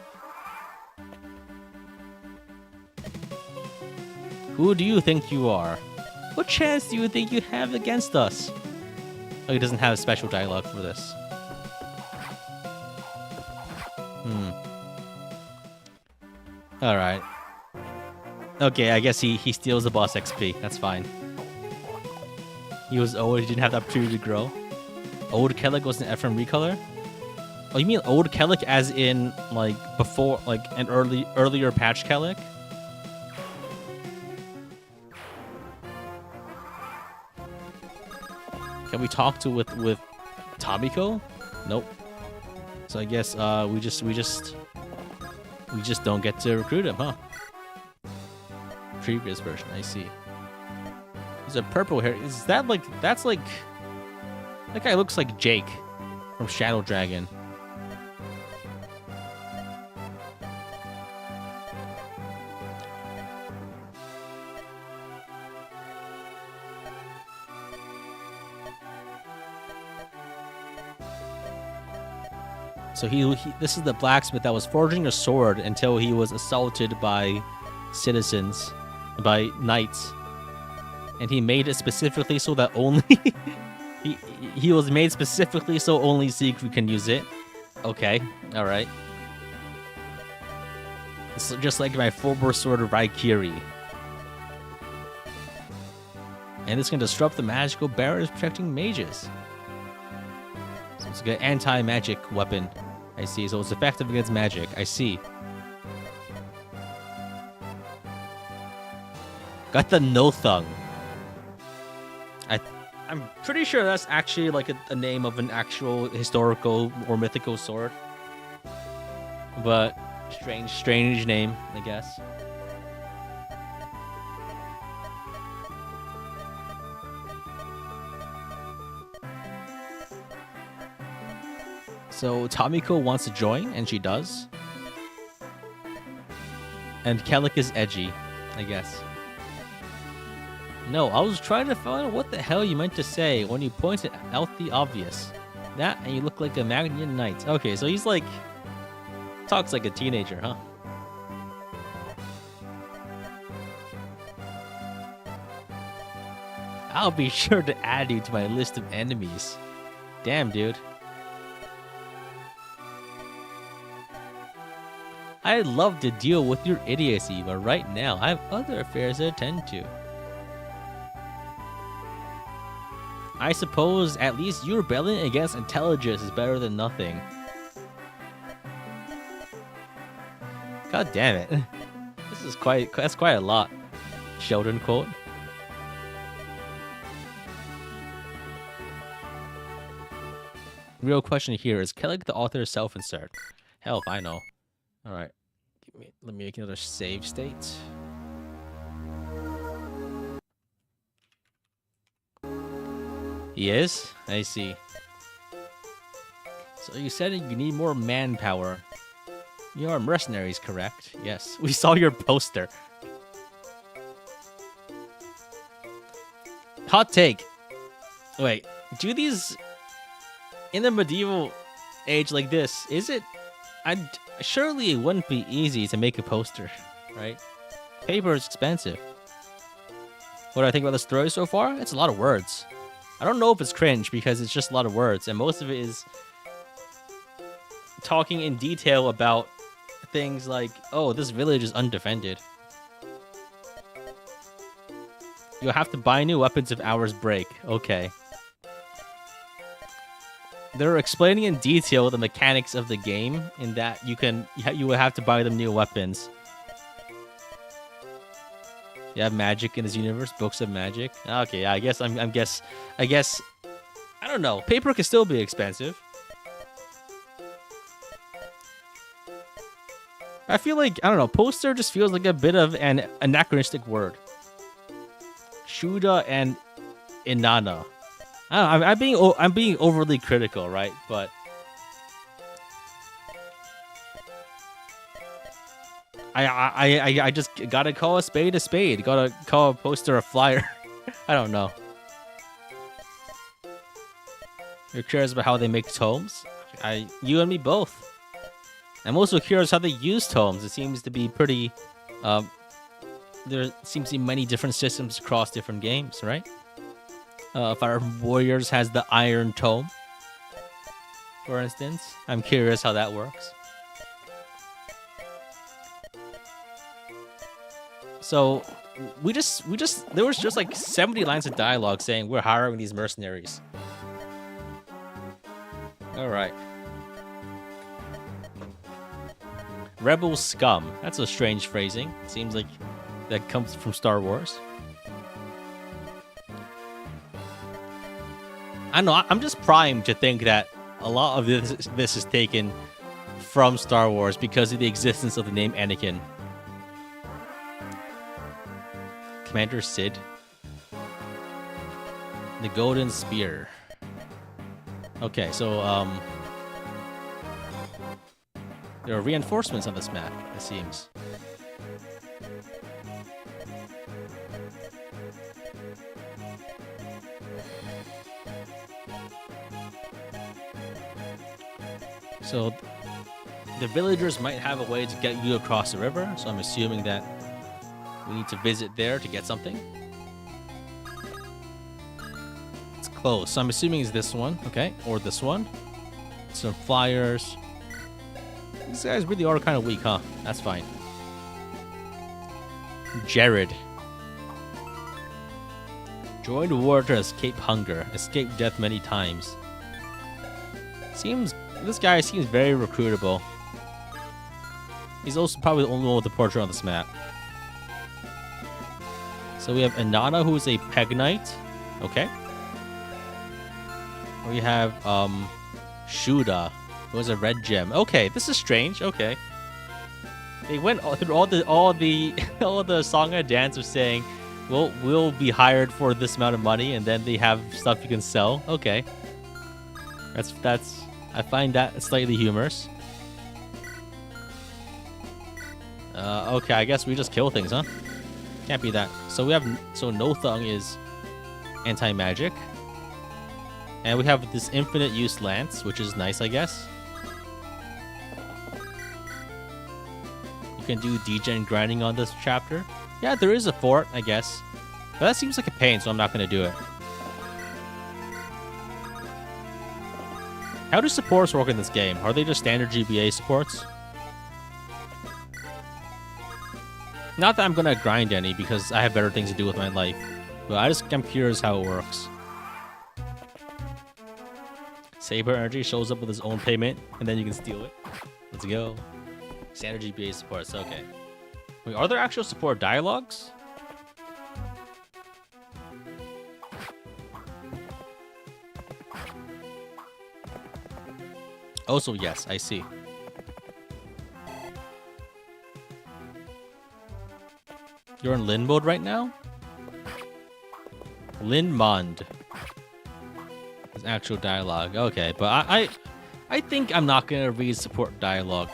Who do you think you are? What chance do you think you have against us? Oh, he doesn't have a special dialogue for this. Alright. Okay, I guess he steals the boss XP. That's fine. He was old, he didn't have the opportunity to grow. Old Kellic was an FM recolor? Oh, you mean old Kellic as in, like, before, like, an earlier patch Kellic? Can we talk to with Tomiko? Nope. So I guess we just don't get to recruit him, huh? Previous version, I see. There's a purple hair. Is that like that guy looks like Jake from Shadow Dragon. So this is the blacksmith that was forging a sword until he was assaulted by citizens, by knights, and he made it specifically so that only he was made specifically so only Siegfried can use it. Okay, all right. It's just like my full-bore sword of Raikiri, and this can disrupt the magical barriers protecting mages. So it's like an anti-magic weapon. I see. So it's effective against magic. I see. Got the no-thung. I'm pretty sure that's actually like a name of an actual historical or mythical sword. But strange name, I guess. So Tomiko wants to join, and she does. And Kellic is edgy, I guess. No, I was trying to find out what the hell you meant to say when you pointed out the obvious. That, and you look like a Magnian Knight. Okay, so he's like... talks like a teenager, huh? I'll be sure to add you to my list of enemies. Damn, dude. I'd love to deal with your idiocy, but right now I have other affairs to attend to. I suppose at least you rebelling against intelligence is better than nothing. God damn it. That's quite a lot. Sheldon quote. Real question here, is Kellic the author's self-insert? Hell if I know. Alright. Let me make another save state. He is? I see. So you said you need more manpower. You are mercenaries, correct? Yes. We saw your poster. Hot take. Wait, do these... in the medieval age like this, is it... surely it wouldn't be easy to make a poster, right? Paper is expensive. What do I think about this story so far? It's a lot of words. I don't know if it's cringe because it's just a lot of words, and most of it is talking in detail about things like, oh, this village is undefended. You'll have to buy new weapons if hours break. Okay. They're explaining in detail the mechanics of the game in that you will have to buy them new weapons. You have magic in this universe, books of magic. Okay, I guess I don't know. Paper can still be expensive. I feel like, I don't know, poster just feels like a bit of an anachronistic word. Shuda and Inanna. I don't know, I'm being overly critical, right? But I just gotta call a spade a spade. Gotta call a poster a flyer. I don't know. You're curious about how they make tomes? You and me both. I'm also curious how they use tomes. It seems to be pretty. There seems to be many different systems across different games, right? Fire Warriors has the Iron Tome, for instance. I'm curious how that works. So there was just like 70 lines of dialogue saying we're hiring these mercenaries. All right. Rebel scum. That's a strange phrasing. Seems like that comes from Star Wars. I know, I'm just primed to think that a lot of this is taken from Star Wars because of the existence of the name Anakin. Commander Sid. The Golden Spear. Okay, so, there are reinforcements on this map, it seems. So, the villagers might have a way to get you across the river, so I'm assuming that we need to visit there to get something. It's close, so I'm assuming it's this one, okay, or this one. Some flyers. These guys really are kind of weak, huh? That's fine. Jared. Joined war to escape hunger. Escaped death many times. This guy seems very recruitable. He's also probably the only one with a portrait on this map. So we have Inanna, who is a Peg Knight. Okay. We have Shuda, who is a red gem. Okay, this is strange. Okay. They went through all the song and dance of saying, well, we'll be hired for this amount of money, and then they have stuff you can sell. Okay. That's I find that slightly humorous. Okay, I guess we just kill things, huh? Can't be that. So No Thung is anti-magic. And we have this infinite use lance, which is nice, I guess. You can do degen grinding on this chapter. Yeah, there is a fort, I guess. But that seems like a pain, so I'm not going to do it. How do supports work in this game? Are they just standard GBA supports? Not that I'm going to grind any, because I have better things to do with my life. But I'm curious how it works. Saber Energy shows up with his own payment, and then you can steal it. Let's go. Standard GBA supports, okay. Wait, are there actual support dialogues? Also, yes, I see. You're in Lin mode right now? Lin Mond. There's actual dialogue. Okay, but I think I'm not gonna read support dialogue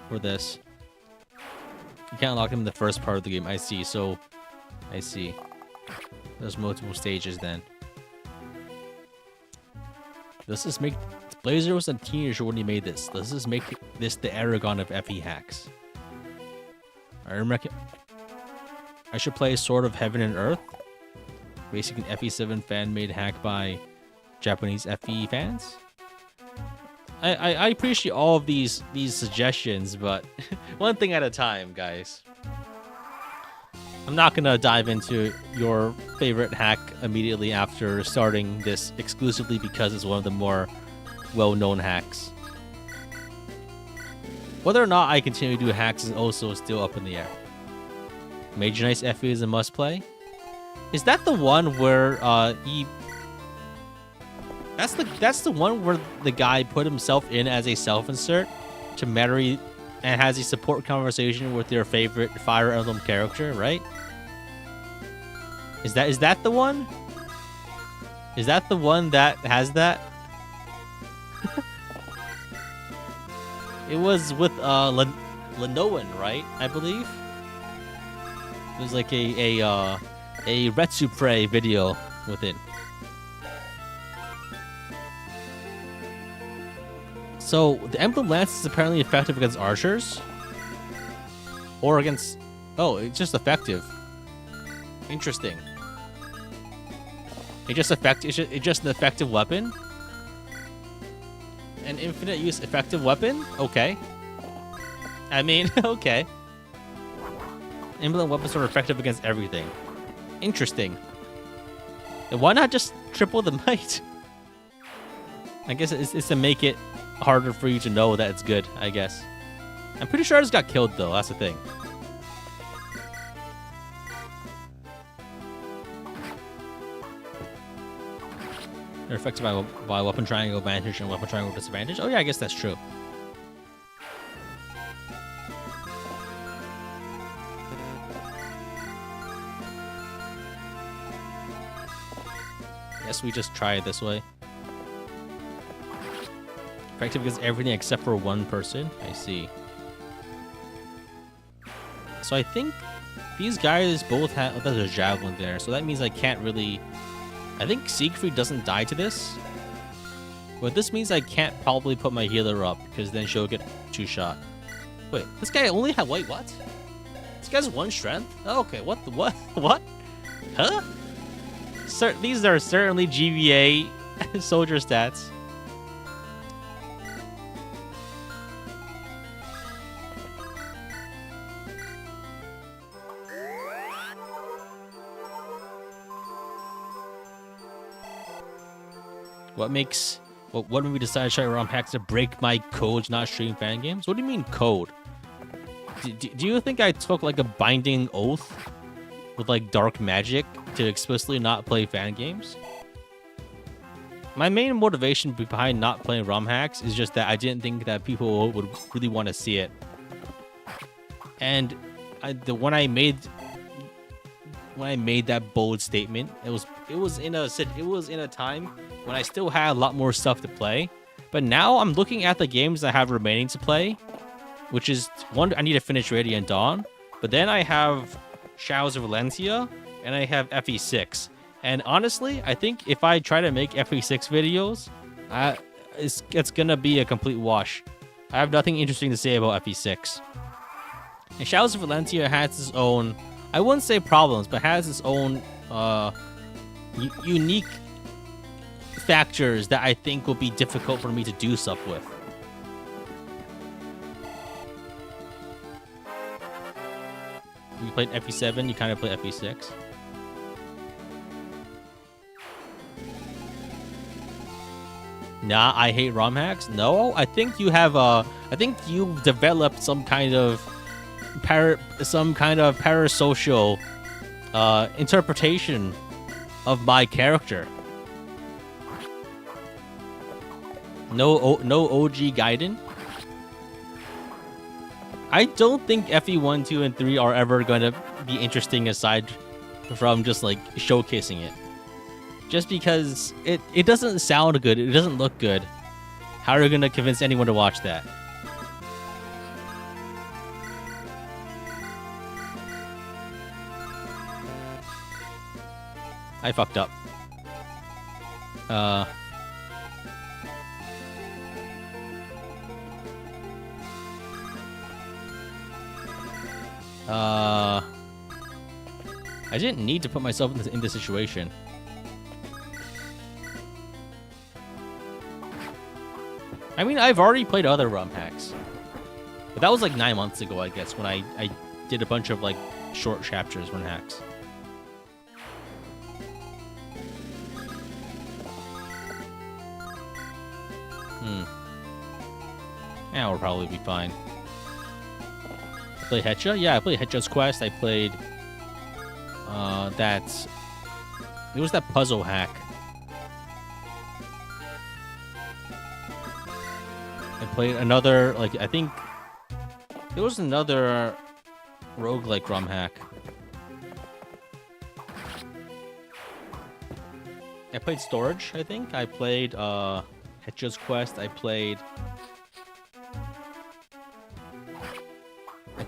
for this. You can't unlock them in the first part of the game. I see. So, I see. There's multiple stages then. Let's just make... Blazer was a teenager when he made this. Let's just make this the Aragon of FE hacks. I should play Sword of Heaven and Earth. Basically, an FE7 fan-made hack by Japanese FE fans. I appreciate all of these suggestions, but one thing at a time, guys. I'm not gonna dive into your favorite hack immediately after starting this exclusively because it's one of the more well-known hacks. Whether or not I continue to do hacks is also still up in the air. Major Nice FE is a must-play. Is that the one where he? That's the one where the guy put himself in as a self-insert to marry and has a support conversation with your favorite Fire Emblem character, right? Is that the one? Is that the one that has that? It was with Lenoan, right? I believe. It was like a Retsupre video with it. So the Emblem Lance is apparently effective against archers, or against. Oh, it's just effective. Interesting. It's just an effective weapon. An infinite use effective weapon? Okay. I mean, okay. Emblem weapons are effective against everything. Interesting. And why not just triple the might? I guess it's to make it harder for you to know that it's good, I guess. I'm pretty sure I just got killed, though. That's the thing. They're affected by weapon triangle advantage and weapon triangle disadvantage. Oh, yeah, I guess that's true. Guess we just try it this way. Effective against everything except for one person. I see. So I think these guys both have... Oh, there's a javelin there. So that means I can't really... I think Siegfried doesn't die to this. But this means I can't probably put my healer up, because then she'll get 2-shot. Wait, this guy only had... Wait, what? This guy's 1 strength? Oh, okay, what? What? Huh? These are certainly GVA soldier stats. What made me decide to try Romhack to break my code to not stream fan games? What do you mean code? Do you think I took like a binding oath with like dark magic to explicitly not play fan games? My main motivation behind not playing Romhacks is just that I didn't think that people would really want to see it. And when I made that bold statement, it was in a time when I still had a lot more stuff to play. But now I'm looking at the games I have remaining to play, which is one, I need to finish Radiant Dawn, but then I have Shadows of Valencia and I have FE6. And honestly, I think if I try to make FE6 videos, it's gonna be a complete wash. I have nothing interesting to say about FE6. And Shadows of Valencia has its own, I wouldn't say problems, but has its own unique factors that I think will be difficult for me to do stuff with. You played FE7, you kind of play FE6. Nah, I hate ROM hacks. No, I think you have I think you've developed some kind of parasocial interpretation of my character. No OG Gaiden. I don't think FE1, 2, and 3 are ever going to be interesting aside from just like showcasing it. Just because it doesn't sound good, it doesn't look good. How are you going to convince anyone to watch that? I fucked up. I didn't need to put myself in this situation. I mean, I've already played other Romhacks. But that was like 9 months ago, I guess, when I did a bunch of like short chapters Romhacks. Yeah, we'll probably be fine. I played Hetcha? Yeah, I played Hetcha's Quest. I played it was that puzzle hack. I played another, like, I think there was another roguelike Romhack. I played Storage, I think. I played Hetcha's Quest. I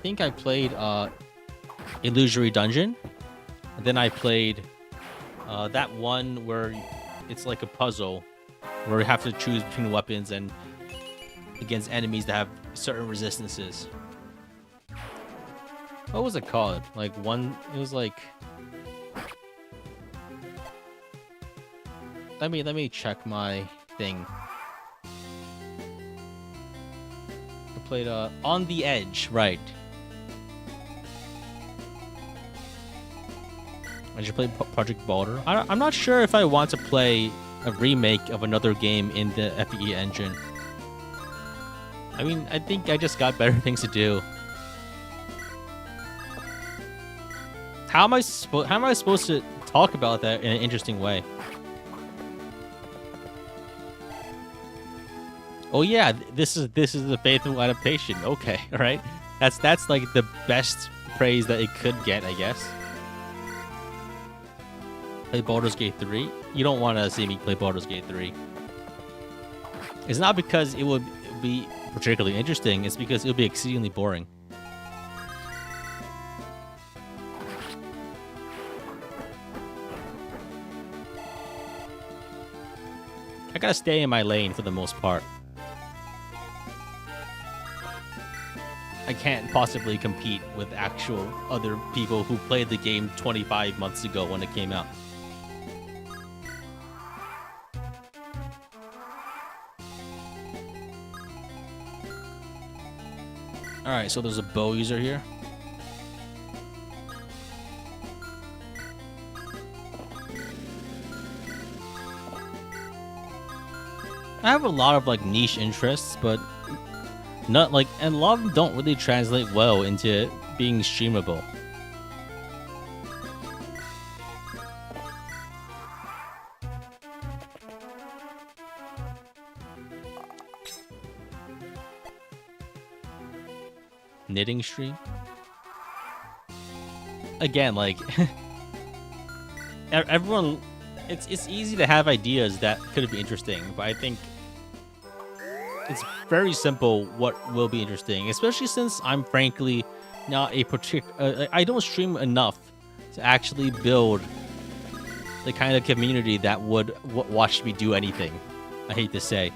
think I played Illusory Dungeon. And then I played that one where it's like a puzzle where you have to choose between weapons and against enemies that have certain resistances. What was it called? Like one, it was like, let me check my thing. I played On the Edge, right? I should play Project Baldur. I'm not sure if I want to play a remake of another game in the FE engine. I mean, I think I just got better things to do. How am I supposed to talk about that in an interesting way? Oh yeah, this is the faithful adaptation. Okay, all right. That's like the best praise that it could get, I guess. Play Baldur's Gate 3. You don't want to see me play Baldur's Gate 3. It's not because it would be particularly interesting. It's because it would be exceedingly boring. I gotta stay in my lane for the most part. I can't possibly compete with actual other people who played the game 25 months ago when it came out. Alright, so there's a bow user here. I have a lot of like niche interests, but not like, and a lot of them don't really translate well into being streamable. Knitting stream? Again, like everyone, it's easy to have ideas that could be interesting, but I think it's very simple what will be interesting, especially since I'm frankly not a particular... I don't stream enough to actually build the kind of community that would watch me do anything. I hate to say.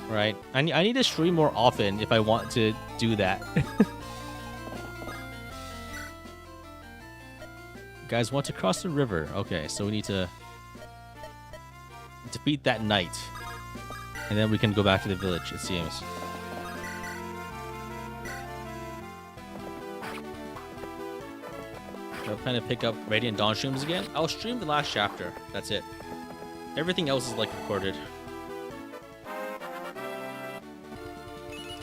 Right? I need to stream more often if I want to do that. Guys want to cross the river. Okay, so we need to defeat that knight, and then we can go back to the village, it seems. I'll kind of pick up Radiant Dawn streams again. I'll stream the last chapter. That's it. Everything else is like recorded.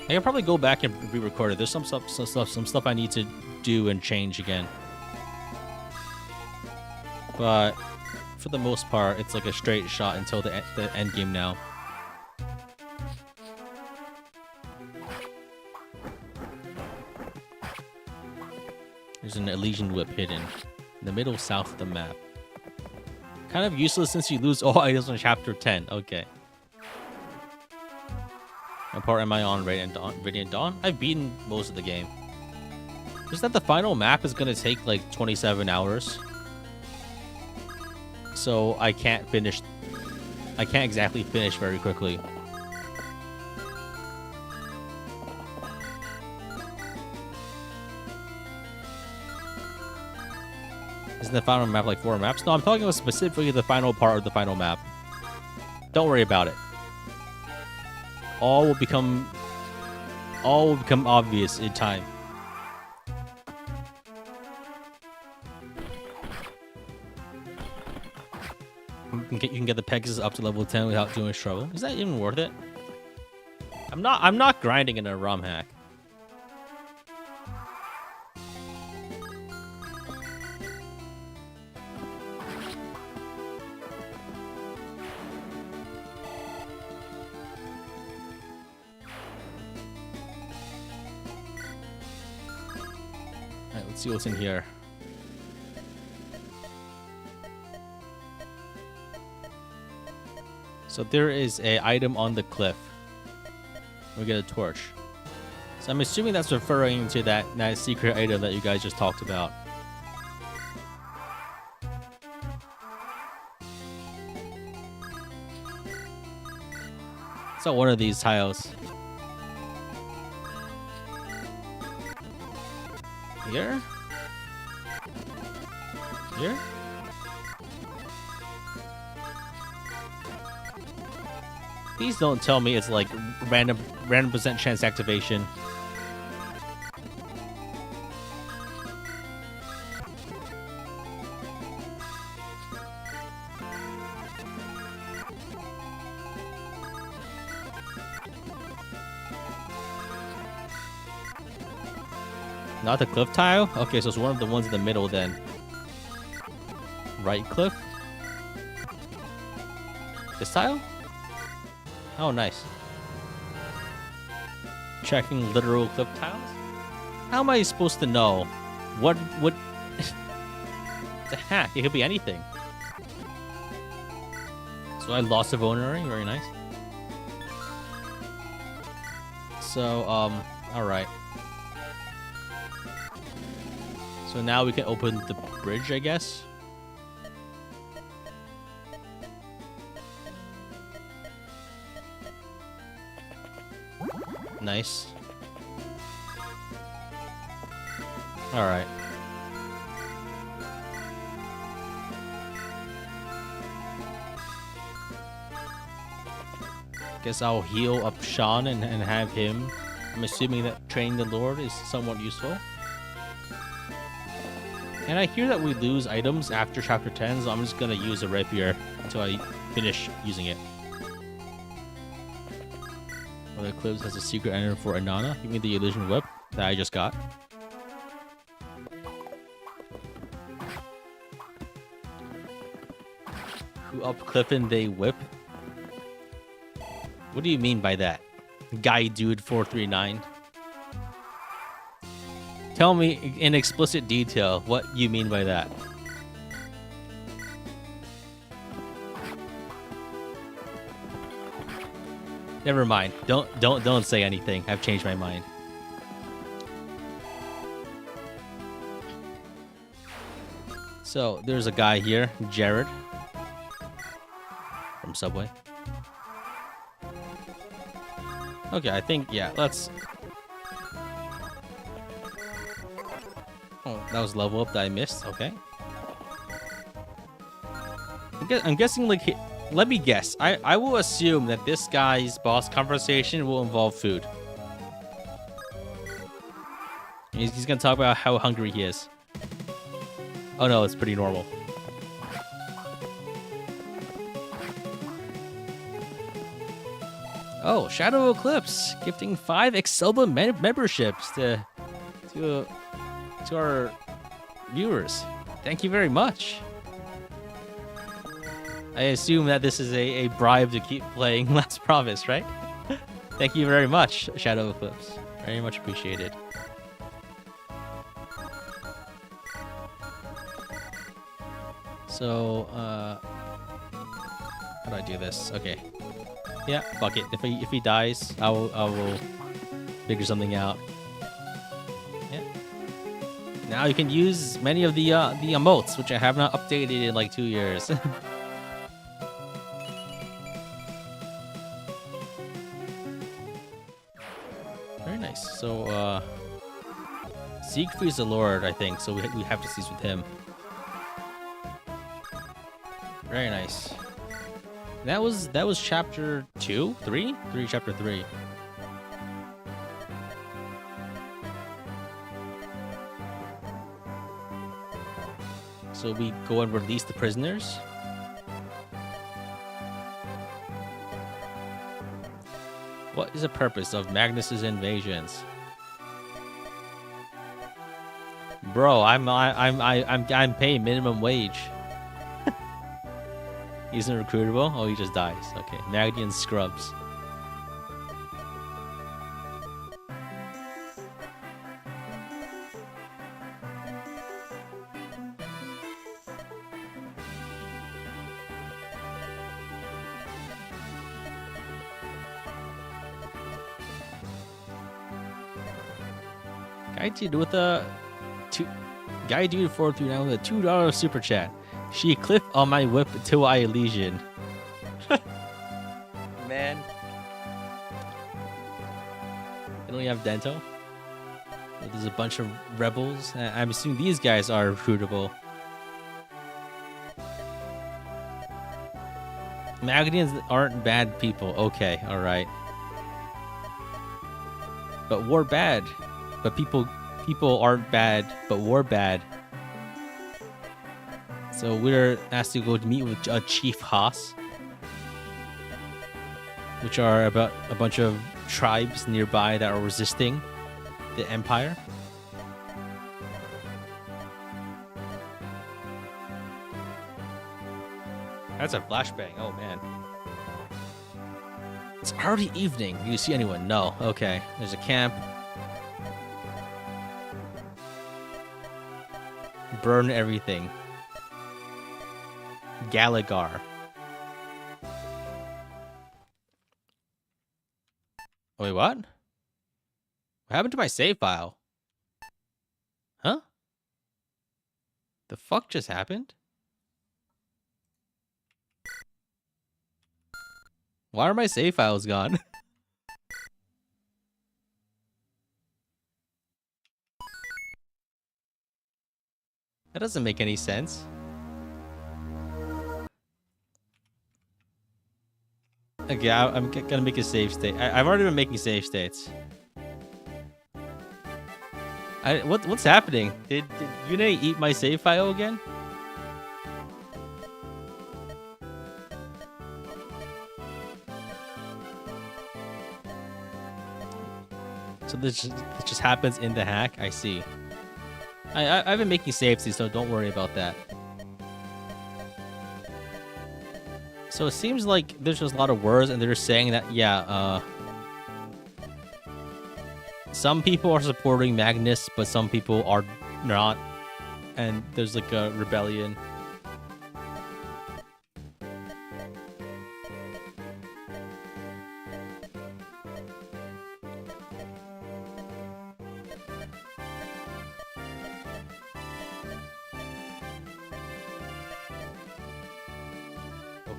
I can probably go back and re-record it. There's some stuff I need to do and change again. But for the most part, it's like a straight shot until the end game now. There's an Elysian Whip hidden in the middle south of the map. Kind of useless since you lose all items on chapter 10. Okay. What part am I on? Radiant Dawn? I've beaten most of the game. Just that the final map is going to take like 27 hours. So I can't exactly finish very quickly. Isn't the final map like 4 maps? No, I'm talking about specifically the final part of the final map. Don't worry about it. All will become obvious in time. You can get the Pegasus up to level 10 without too much trouble. Is that even worth it? I'm not grinding in a Romhack. Alright, let's see what's in here. So there is a item on the cliff. We get a torch. So I'm assuming that's referring to that secret item that you guys just talked about. It's not one of these tiles. Here? Here? Please don't tell me it's like random percent chance activation. Not the cliff tile? Okay, so it's one of the ones in the middle then. Right cliff? This tile? Oh, nice. Checking literal cliff tiles? How am I supposed to know? What the heck? It could be anything. So I lost a vulnerary, very nice. So, alright. So now we can open the bridge, I guess. Nice. Alright. Guess I'll heal up Shon and have him. I'm assuming that training the Lord is somewhat useful. And I hear that we lose items after chapter 10, so I'm just gonna use a rapier until I finish using it. One of the clips has a secret item for Inanna. You mean the illusion whip that I just got? Who up Cliffin they whip? What do you mean by that? Guy dude 439. Tell me in explicit detail what you mean by that. Never mind. Don't say anything. I've changed my mind. So there's a guy here, Jared, from Subway. Okay, I think let's. Oh, that was level up that I missed. Okay. I'm guessing like. Let me guess. I will assume that this guy's boss conversation will involve food. He's gonna talk about how hungry he is. Oh no, it's pretty normal. Oh, Shadow Eclipse gifting 5 Excelblem memberships to our viewers. Thank you very much. I assume that this is a bribe to keep playing Last Promise, right? Thank you very much, Shadow Eclipse. Very much appreciated. So, how do I do this? Okay. Yeah, fuck it. If he dies, I will figure something out. Yeah. Now you can use many of the emotes, which I have not updated in like 2 years. Very nice. So, Siegfried's the Lord, I think. So we have to cease with him. Very nice. That was chapter 2, 3, chapter 3. So we go and release the prisoners. What is the purpose of Magnus's invasions? Bro, I'm paying minimum wage. He isn't recruitable? Oh, he just dies. Okay, Magnian scrubs. Guy dude with a Guy dude 439 with a $2 super chat. She clip on my whip till I lesion. Man. They don't have Dento. There's a bunch of rebels. I'm assuming these guys are recruitable. Magnians aren't bad people. Okay, alright. But we're bad. But people aren't bad, but we're bad. So we're asked to go to meet with Chief Haas, which are about a bunch of tribes nearby that are resisting the Empire. That's a flashbang. Oh man. It's already evening. Do you see anyone? No. Okay. There's a camp. Burn everything. Gallagher. Wait, what? What happened to my save file? Huh? The fuck just happened? Why are my save files gone? That doesn't make any sense. Okay, I'm gonna make a save state. I've already been making save states. What's happening? Did Yune eat my save file again? So this just happens in the hack. I see. I've been making saves, so don't worry about that. So it seems like there's just a lot of words, and they're saying that, yeah, some people are supporting Magnus, but some people are not. And there's like a rebellion.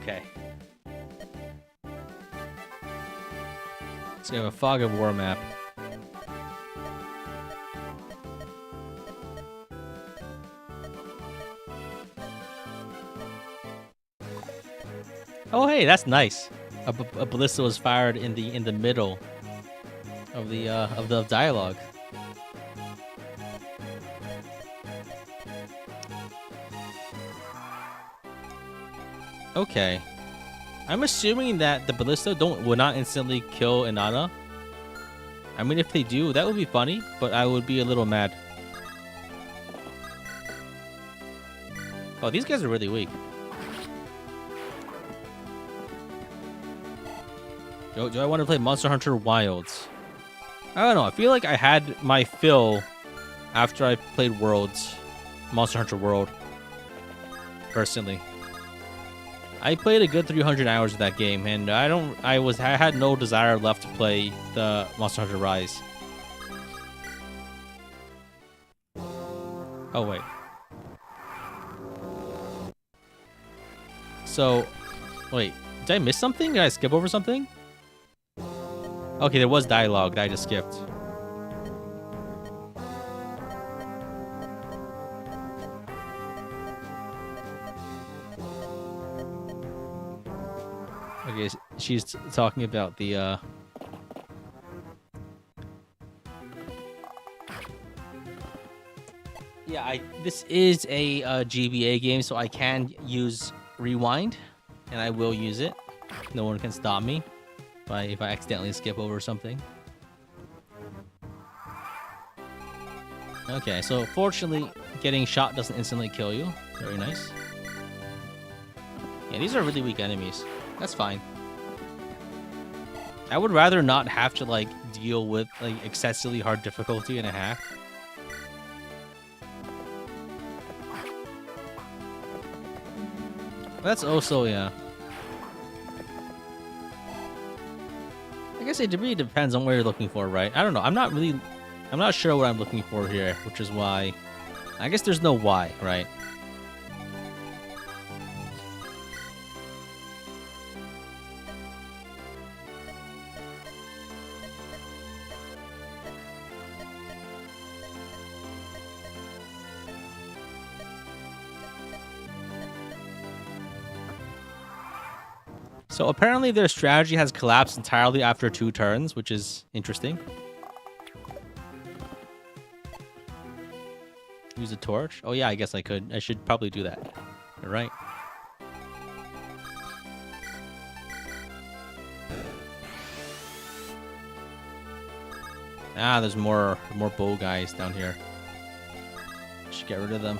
Okay. So we have a Fog of War map. Oh, hey, that's nice. A ballista was fired in the middle of the dialogue. Okay. I'm assuming that the ballista will not instantly kill Inanna. I mean, if they do, that would be funny, but I would be a little mad. Oh, these guys are really weak. Do I want to play Monster Hunter Wilds? I don't know. I feel like I had my fill after I played Worlds. Monster Hunter World. Personally. I played a good 300 hours of that game, and I had no desire left to play the Monster Hunter Rise. Oh, wait. So, wait. Did I miss something? Did I skip over something? Okay, there was dialogue that I just skipped. Okay, she's talking about the yeah, this is a GBA game, so I can use rewind, and I will use it. No one can stop me if I accidentally skip over something. Okay, so fortunately, getting shot doesn't instantly kill you. Very nice. Yeah, these are really weak enemies. That's fine. I would rather not have to like deal with like excessively hard difficulty in a hack. That's also, yeah. I guess it really depends on what you're looking for, right? I don't know. I'm not sure what I'm looking for here, which is why. I guess there's no why, right? So apparently their strategy has collapsed entirely after 2 turns, which is interesting. Use a torch? Oh yeah, I guess I could. I should probably do that. You're right. Ah, there's more bow guys down here. Should get rid of them.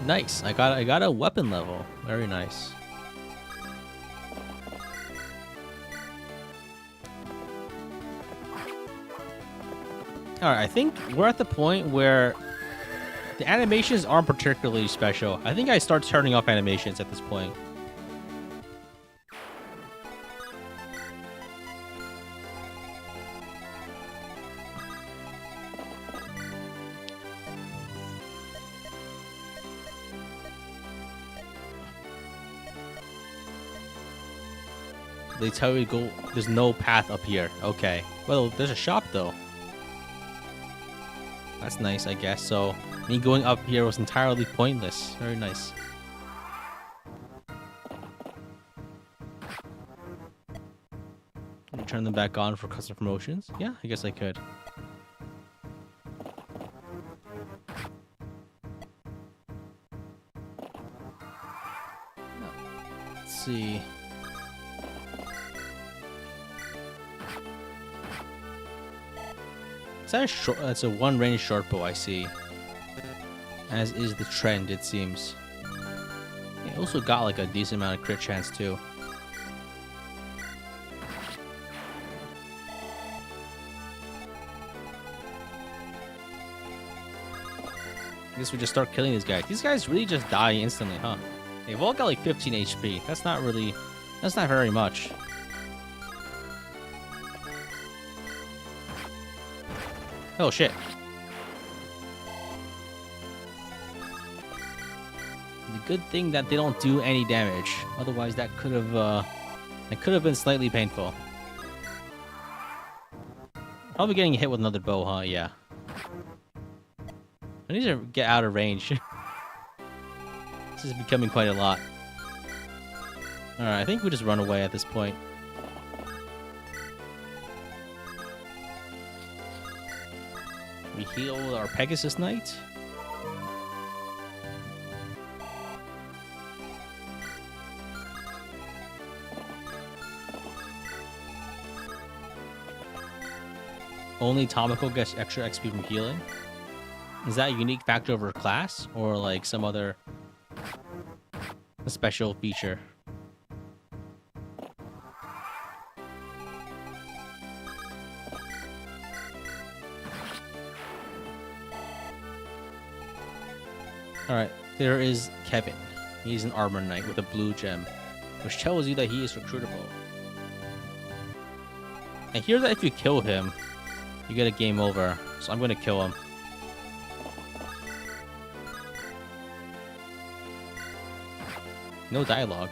Nice. I got a weapon level. Very nice. All right, I think we're at the point where the animations aren't particularly special. I think I start turning off animations at this point. They tell you to go. There's no path up here. Okay. Well, there's a shop though. That's nice, I guess. So me going up here was entirely pointless. Very nice. Can you turn them back on for custom promotions? Yeah, I guess I could. Let's see. That's a one-range short bow, I see. As is the trend, it seems. It also got like a decent amount of crit chance too. I guess we just start killing these guys. These guys really just die instantly, huh? They've all got like 15 HP. That's not very much. Oh shit. The good thing that they don't do any damage. Otherwise that could have been slightly painful. Probably getting hit with another bow, huh? Yeah. I need to get out of range. This is becoming quite a lot. Alright, I think we just run away at this point. We heal our Pegasus Knight. Only Tomoko gets extra XP from healing. Is that a unique factor of her class or like some other special feature? Alright, there is Kevin. He's an armor knight with a blue gem, which tells you that he is recruitable. I hear that if you kill him, you get a game over, so I'm gonna kill him. No dialogue.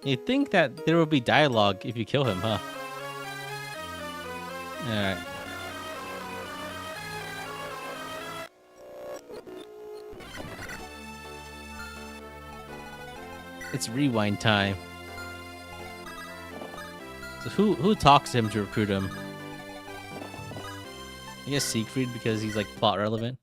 You'd think that there would be dialogue if you kill him, huh? Alright. It's rewind time. So who talks to him to recruit him? I guess Siegfried, because he's like plot relevant.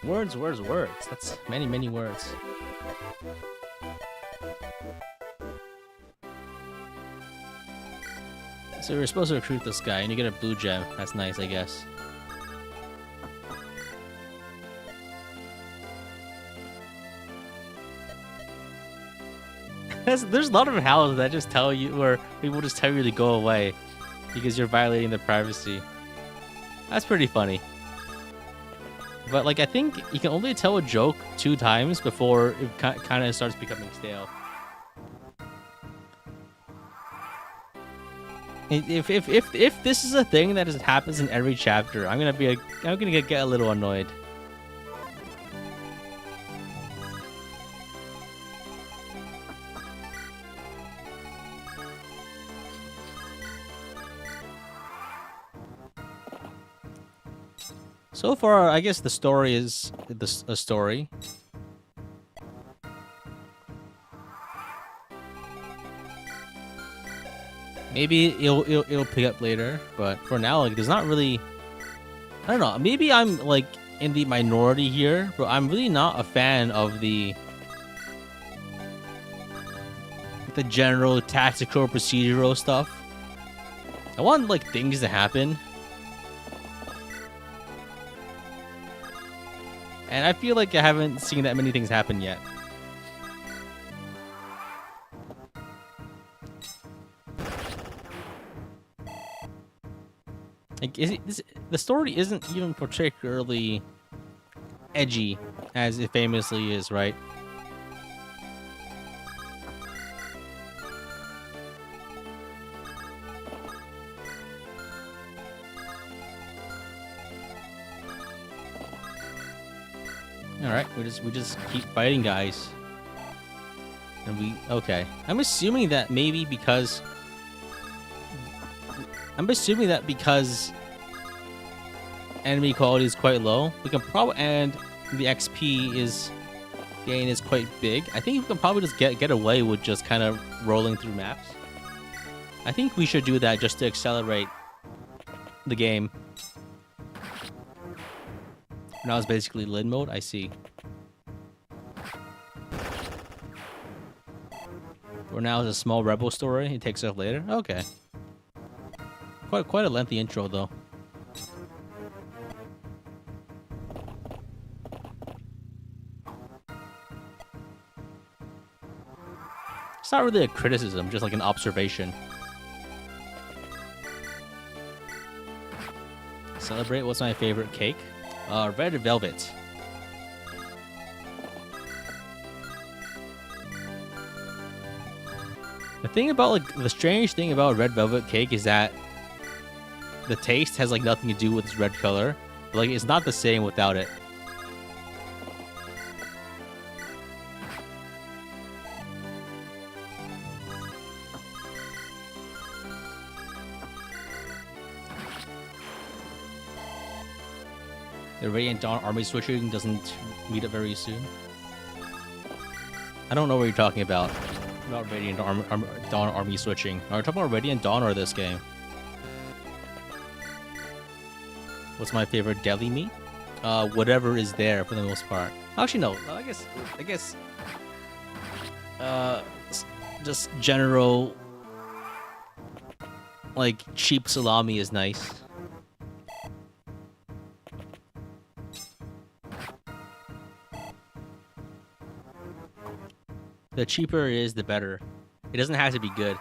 Words, words, words. That's many, many words. So you're supposed to recruit this guy, and you get a blue gem. That's nice, I guess. There's a lot of houses that just tell you, or people just tell you to go away because you're violating their privacy. That's pretty funny. But, like, I think you can only tell a joke 2 times before it kind of starts becoming stale. If this is a thing that just happens in every chapter, I'm gonna get a little annoyed. So far, I guess the story is a story. Maybe it'll pick up later, but for now, like, there's not really. I don't know. Maybe I'm like in the minority here, but I'm really not a fan of the general tactical procedural stuff. I want like things to happen. And I feel like I haven't seen that many things happen yet. Like, the story isn't even particularly edgy, as it famously is, right? All right, we just keep fighting guys, and okay. I'm assuming that because enemy quality is quite low, we can probably, and the XP gain is quite big. I think we can probably just get away with just kind of rolling through maps. I think we should do that just to accelerate the game. Now it's basically Lin mode. I see. Or now it's a small rebel story. It takes off later. Okay. Quite a lengthy intro though. It's not really a criticism, just like an observation. Celebrate. What's my favorite cake? Red velvet. The strange thing about red velvet cake is that the taste has like nothing to do with its red color. But, like, it's not the same without it. The Radiant Dawn army switching doesn't meet up very soon. I don't know what you're talking about Radiant Dawn army switching. Are you talking about Radiant Dawn or this game? What's my favorite deli meat? Whatever is there for the most part. Actually, no. I guess. Just general, like, cheap salami is nice. The cheaper it is, the better. It doesn't have to be good.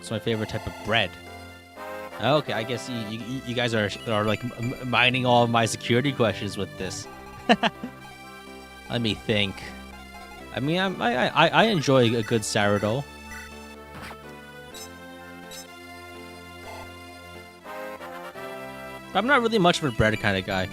It's my favorite type of bread. Okay, I guess you guys are like mining all of my security questions with this. Let me think. I mean, I enjoy a good sourdough. I'm not really much of a bread kind of guy.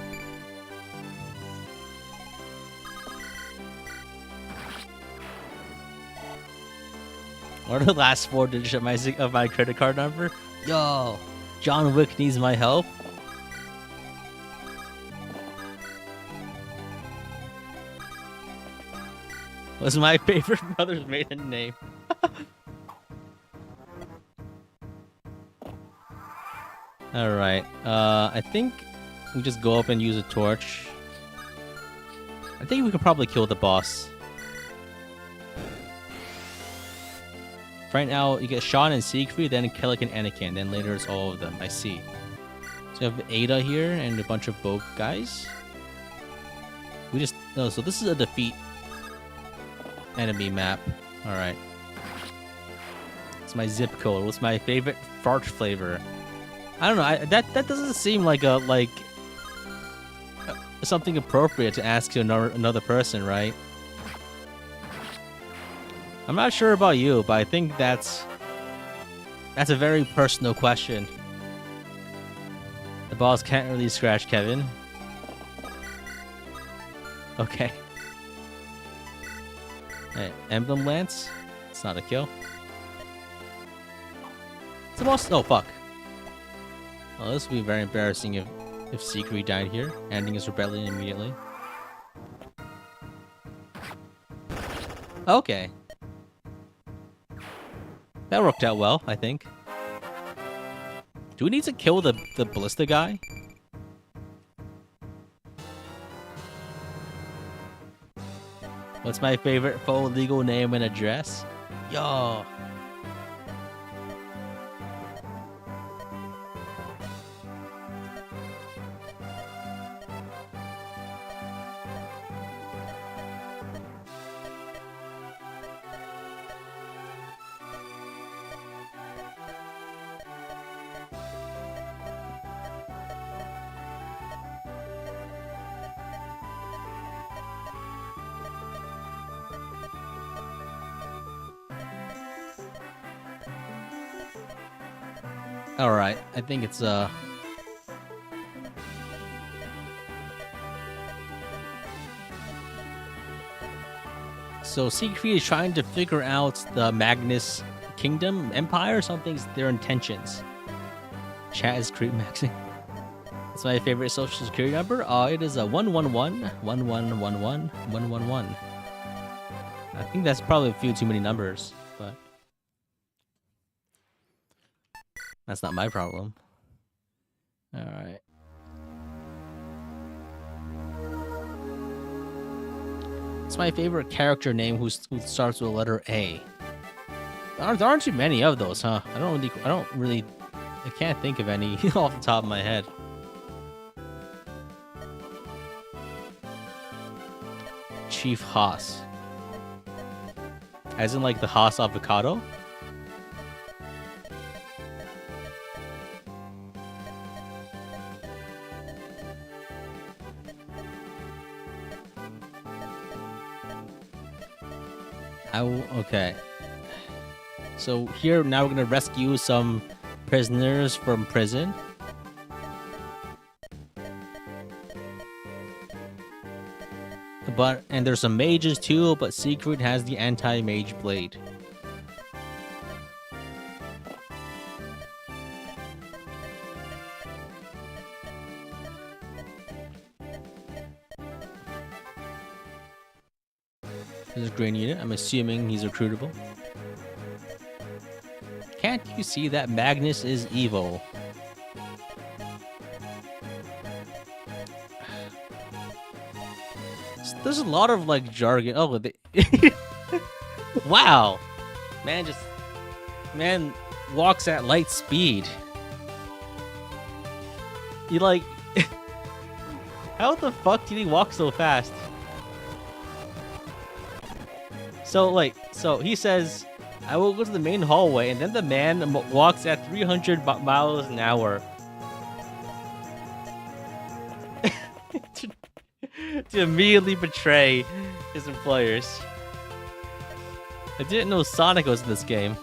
What are the last 4 digits of my credit card number? Yo, John Wick needs my help. What's my favorite mother's maiden name? Alright, I think we just go up and use a torch. I think we can probably kill the boss. Right now, you get Shon and Siegfried, then Kellic and Anakin, then later it's all of them. I see. So we have Ada here and a bunch of Bogue guys. We just... No, so this is a defeat enemy map. Alright. It's my zip code. What's my favorite fart flavor? I don't know. That doesn't seem like something appropriate to ask to another person, right? I'm not sure about you, but I think that's a very personal question. The boss can't really scratch Kevin. Okay. Hey, Emblem Lance? It's not a kill. It's the boss. Oh, fuck. Well, this would be very embarrassing if Siegfried died here, ending his rebellion immediately. Okay. That worked out well, I think. Do we need to kill the ballista guy? What's my favorite full legal name and address? Yo. Alright, I think it's So Siegfried is trying to figure out the Magnus Kingdom, Empire, something's their intentions. Chat is creep maxing. That's my favorite social security number. It is a 111-1111-111. I think that's probably a few too many numbers, but that's not my problem. Alright. It's my favorite character name who starts with the letter A. There aren't too many of those, huh? I can't think of any off the top of my head. Chief Haas. As in like the Haas avocado? Okay. So here now we're gonna rescue some prisoners from prison. And there's some mages too, but Siegfried has the anti-mage blade. There's a green unit. I'm assuming he's recruitable. Can't you see that Magnus is evil? There's a lot of like jargon. Oh, wow, man walks at light speed. He like, how the fuck did he walk so fast? So he says I will go to the main hallway, and then the man walks at 300 miles an hour to immediately betray his employers. I didn't know Sonic was in this game.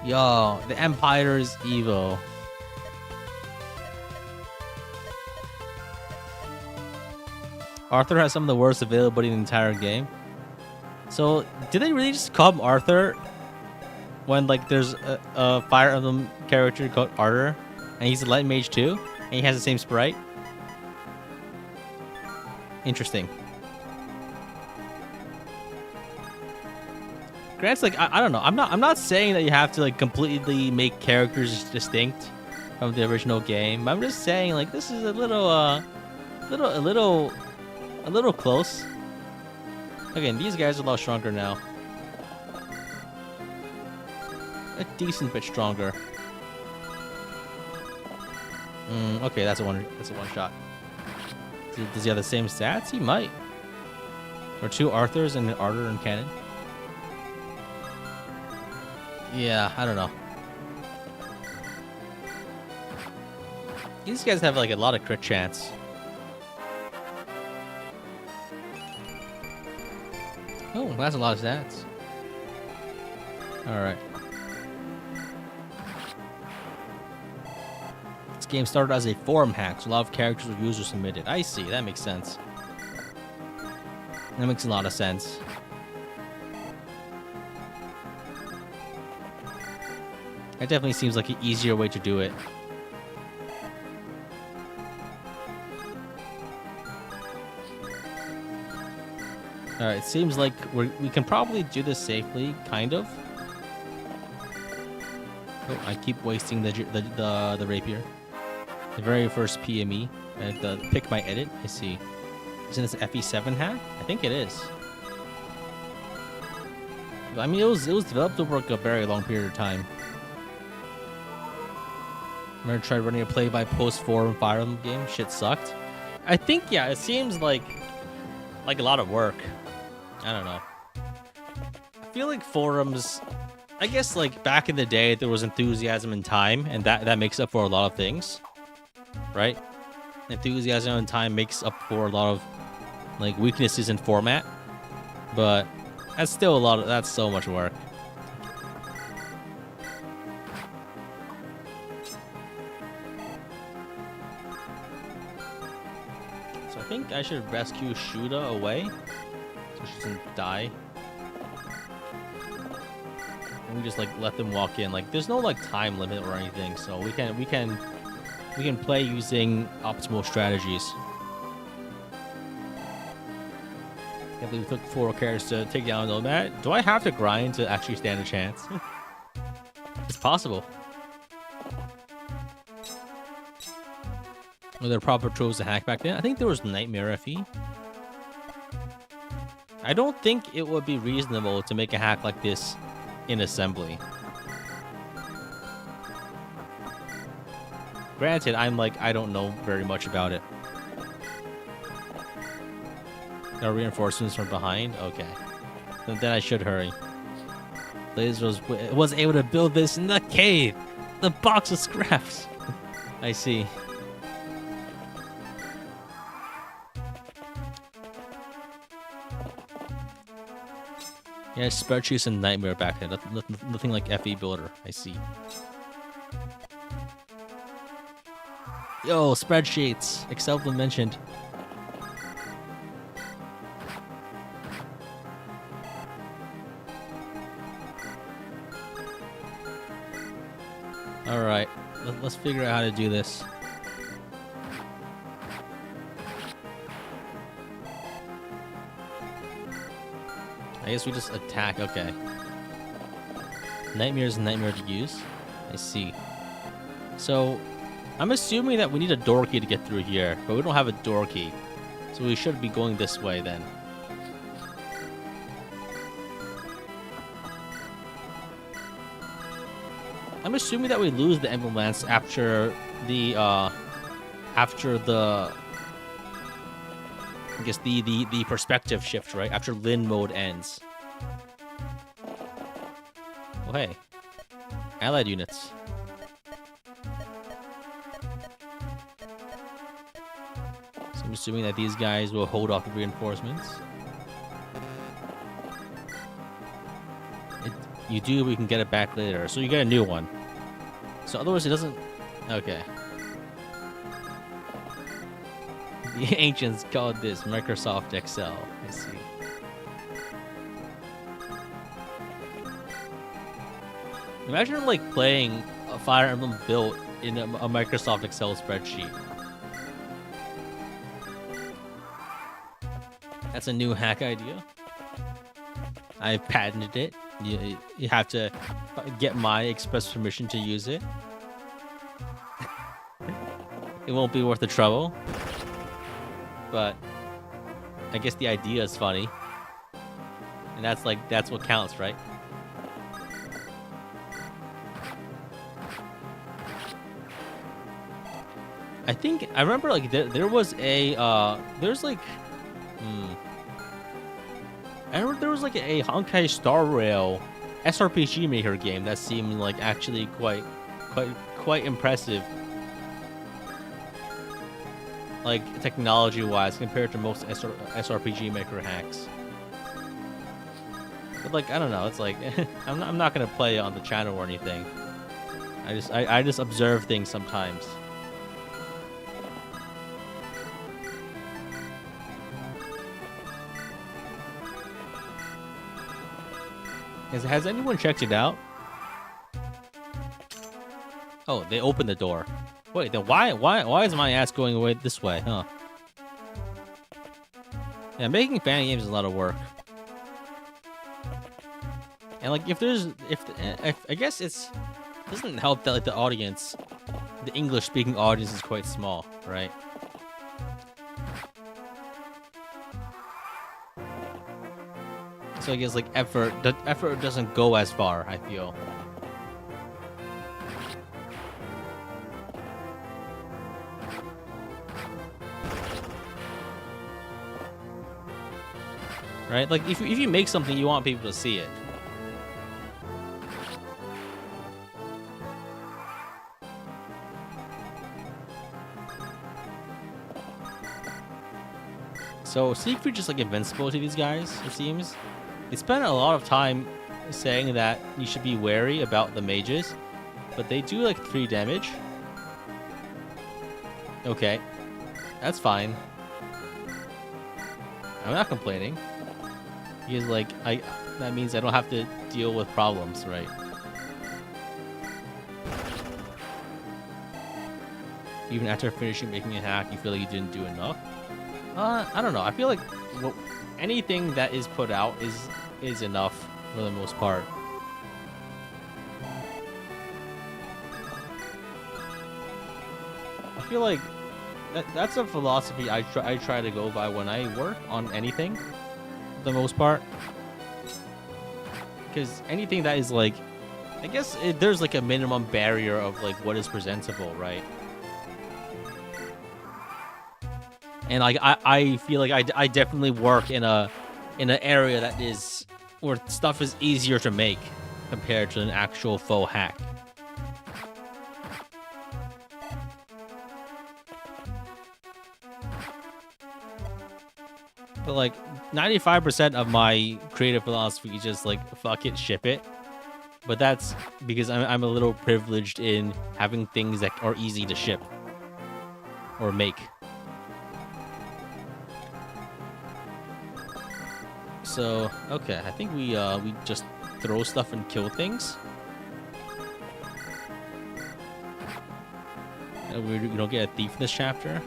Yo, the Empire's evil. Arthur has some of the worst availability in the entire game. So, did they really just call him Arthur when like there's a Fire Emblem character called Arthur, and he's a light mage too, and he has the same sprite? Interesting. Grant's like I don't know. I'm not saying that you have to like completely make characters distinct from the original game. I'm just saying like this is a little close. Again, these guys are a lot stronger now. A decent bit stronger. Okay, that's a one shot. Does he have the same stats? He might. Or two Arthurs and an Arthur and cannon. Yeah, I don't know. These guys have like a lot of crit chance. Oh, that's a lot of stats. Alright. This game started as a forum hack, so a lot of characters were user submitted. I see, that makes sense. That makes a lot of sense. That definitely seems like an easier way to do it. Alright, it seems like we can probably do this safely, kind of. Oh, I keep wasting the rapier. The very first PME. Pick my edit. I see. Isn't this FE7 hack? I think it is. I mean, it was developed over like a very long period of time. I'm gonna try running a play-by-post forum Fire Emblem game. Shit sucked. I think, yeah, it seems like a lot of work. I don't know. I feel like forums, I guess like back in the day there was enthusiasm and time, and that makes up for a lot of things, right? Enthusiasm and time makes up for a lot of like weaknesses in format, but that's still that's so much work. So I think I should rescue Shuda away so she doesn't die. And we just like let them walk in. Like there's no like time limit or anything, so we can play using optimal strategies. I believe it took 4 characters to take down Nomad. Do I have to grind to actually stand a chance? It's possible. Were there proper tropes to hack back then? I think there was Nightmare FE. I don't think it would be reasonable to make a hack like this in assembly. Granted, I don't know very much about it. There are reinforcements from behind? Okay. Then I should hurry. Blaze was able to build this in the cave! The box of scraps! I see. Yeah, spreadsheets and Nightmare back then. Nothing like FE Builder. I see. Yo, spreadsheets. Excelblem mentioned. Alright, let's figure out how to do this. I guess we just attack, okay. Nightmare is a nightmare to use. I see. So, I'm assuming that we need a door key to get through here, but we don't have a door key. So we should be going this way then. I'm assuming that we lose the Emblem Lance after the I guess the perspective shift, right? After Lin mode ends. Oh, hey. Allied units. So I'm assuming that these guys will hold off the reinforcements. You do, we can get it back later. So you get a new one. So otherwise it doesn't... Okay. The ancients called this Microsoft Excel. I see. Imagine like playing a Fire Emblem built in a Microsoft Excel spreadsheet. That's a new hack idea. I patented it. You have to get my express permission to use it. It won't be worth the trouble. But I guess the idea is funny. And that's what counts, right? I think I remember like there was a there's like I remember there was like a Honkai Star Rail SRPG Maker game that seemed like actually quite impressive, like technology-wise compared to most SRPG Maker hacks. But like I don't know, it's like I'm not gonna play it on the channel or anything. I just observe things sometimes. Has anyone checked it out? Oh, they opened the door. Wait, then why is my ass going away this way, huh? Yeah, making fan games is a lot of work. And like if I guess it doesn't help that like the audience, the English speaking audience is quite small, right? So I guess like the effort doesn't go as far, I feel. Right? Like if you make something, you want people to see it. So Siegfried just like invincible to these guys, it seems. They spent a lot of time saying that you should be wary about the mages, but they do like 3 damage. Okay, that's fine. I'm not complaining. Because like that means I don't have to deal with problems, right? Even after finishing making a hack, you feel like you didn't do enough. I don't know. I feel like anything that is put out is enough for the most part. I feel like that's a philosophy I try to go by when I work on anything, for the most part. Because anything that is like, I guess there's like a minimum barrier of like what is presentable, right? And like I feel like I definitely work in an area that is where stuff is easier to make compared to an actual faux hack. But like 95% of my creative philosophy is just like fuck it, ship it. But that's because I'm a little privileged in having things that are easy to ship or make. So, okay, I think we just throw stuff and kill things. We don't get a thief in this chapter.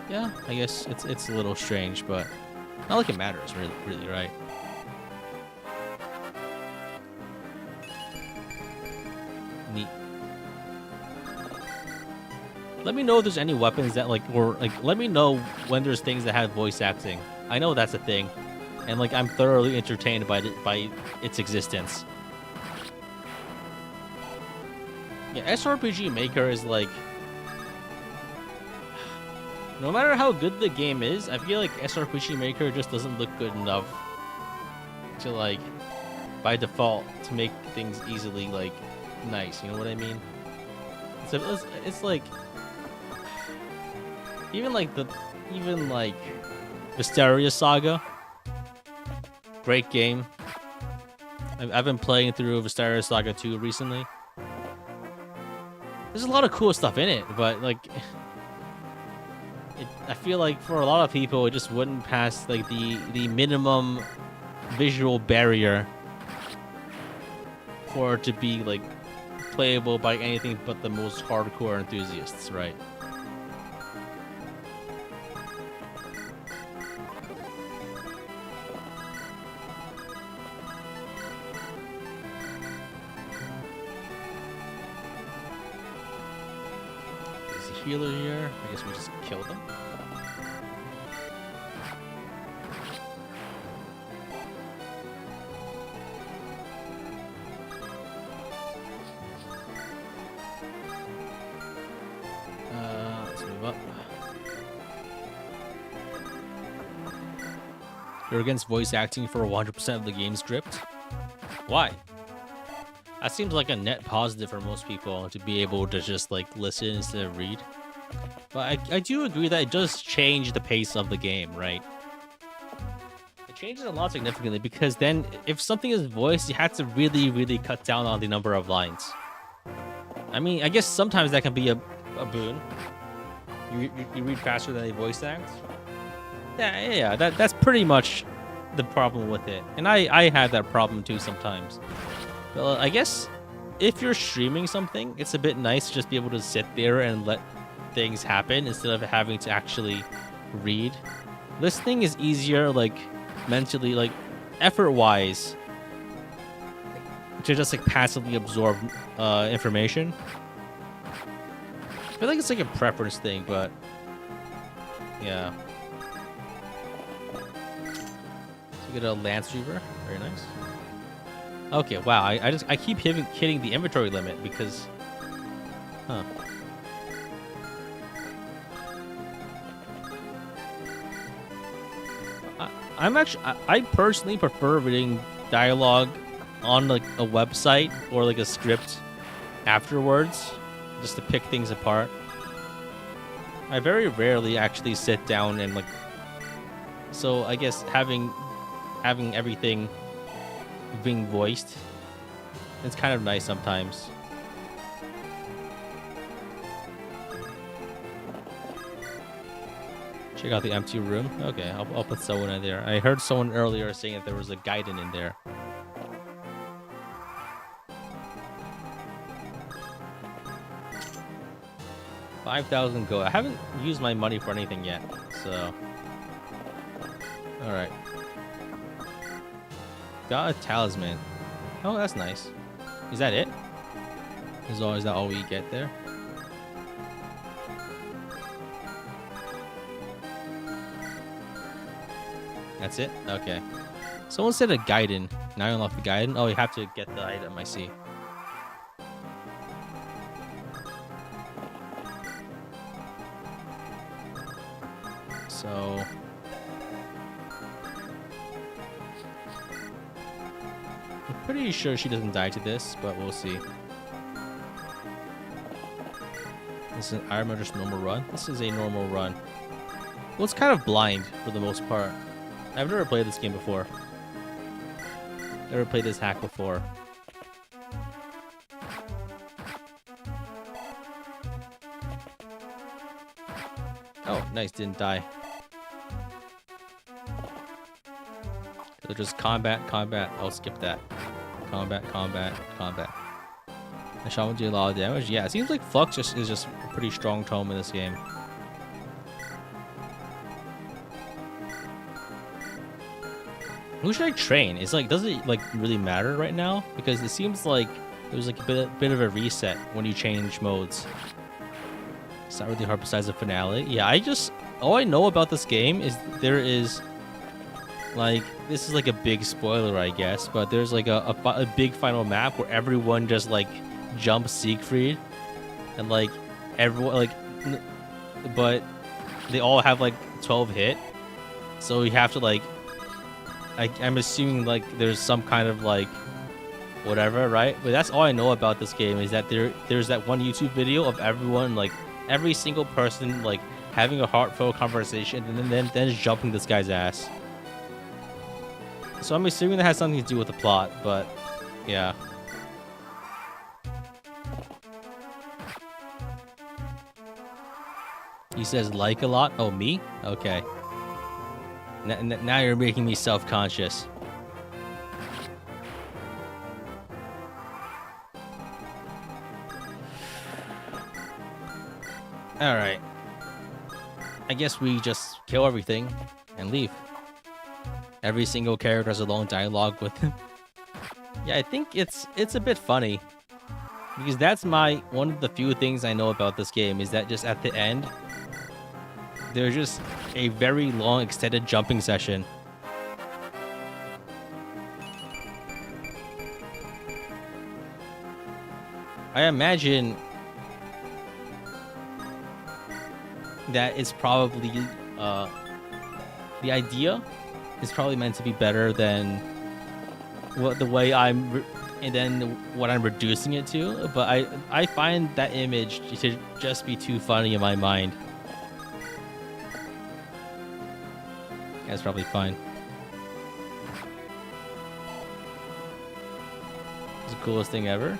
Yeah, I guess it's a little strange, but not like it matters, really, right? Neat. Let me know if there's any weapons that let me know when there's things that have voice acting. I know that's a thing, and like I'm thoroughly entertained by its existence. Yeah, SRPG Maker is like no matter how good the game is, I feel like SRPG Maker just doesn't look good enough to, like, by default, to make things easily, like, nice. You know what I mean? It's like, even like Mysteria Saga, great game. I've been playing through Mysteria Saga 2 recently. There's a lot of cool stuff in it, but like, I feel like for a lot of people, it just wouldn't pass like the minimum visual barrier for it to be like playable by anything but the most hardcore enthusiasts, right? There's a healer here. I guess we just kill them. Let's move up. You're against voice acting for 100% of the game script? Why? That seems like a net positive for most people to be able to just like listen instead of read. But I do agree that it does change the pace of the game, right? It changes a lot significantly because then if something is voiced, you have to really cut down on the number of lines. I mean, I guess sometimes that can be a boon. You read faster than a voice act. Yeah, that's pretty much the problem with it. And I had that problem too sometimes. But I guess if you're streaming something, it's a bit nice to just be able to sit there and let things happen instead of having to actually read. Listening is easier, like mentally, like effort-wise, to just like passively absorb information. I feel like it's like a preference thing, but yeah. So we get a Lance Reaver, very nice. Okay, wow. I keep hitting the inventory limit because, huh? I personally prefer reading dialogue on like a website or like a script afterwards, just to pick things apart. I very rarely actually sit down and like. So I guess having everything being voiced, it's kind of nice sometimes. Check out the empty room. Okay, I'll put someone in there. I heard someone earlier saying that there was a Gaiden in there. $5,000 gold. I haven't used my money for anything yet, so. All right. Got a talisman. Oh, that's nice. Is that it? Is that all we get there? That's it? Okay. Someone said a Gaiden. Now I unlock the Gaiden. Oh, you have to get the item, I see. So... I'm pretty sure she doesn't die to this, but we'll see. This is an Iron just normal run. This is a normal run. Well, it's kind of blind for the most part. I've never played this game before. Never played this hack before. Oh, nice, didn't die. So just combat. I'll skip that. Combat. And Shon will do a lot of damage. Yeah, it seems like Flux is just a pretty strong tome in this game. Who should I train? It's like, does it like really matter right now? Because it seems like there's like a bit of a reset when you change modes. It's not really hard besides the finale. Yeah, all I know about this game is there is like, this is like a big spoiler, I guess, but there's like a big final map where everyone just like jumps Siegfried, and like everyone like, but they all have like 12 hit. So you have to like, I'm assuming like there's some kind of like whatever, right? But that's all I know about this game is that there's that one YouTube video of everyone, like every single person like having a heartfelt conversation and then just jumping this guy's ass. So I'm assuming that has something to do with the plot, but yeah. He says like a lot. Oh, me? Okay. Now you're making me self-conscious. Alright. I guess we just kill everything and leave. Every single character has a long dialogue with him. Yeah, I think it's a bit funny. Because that's one of the few things I know about this game is that just at the end, there's just a very long extended jumping session. I imagine that it's probably the idea is probably meant to be better than what the way and then what I'm reducing it to, but I find that image to just be too funny in my mind. That's probably fine. It's the coolest thing ever.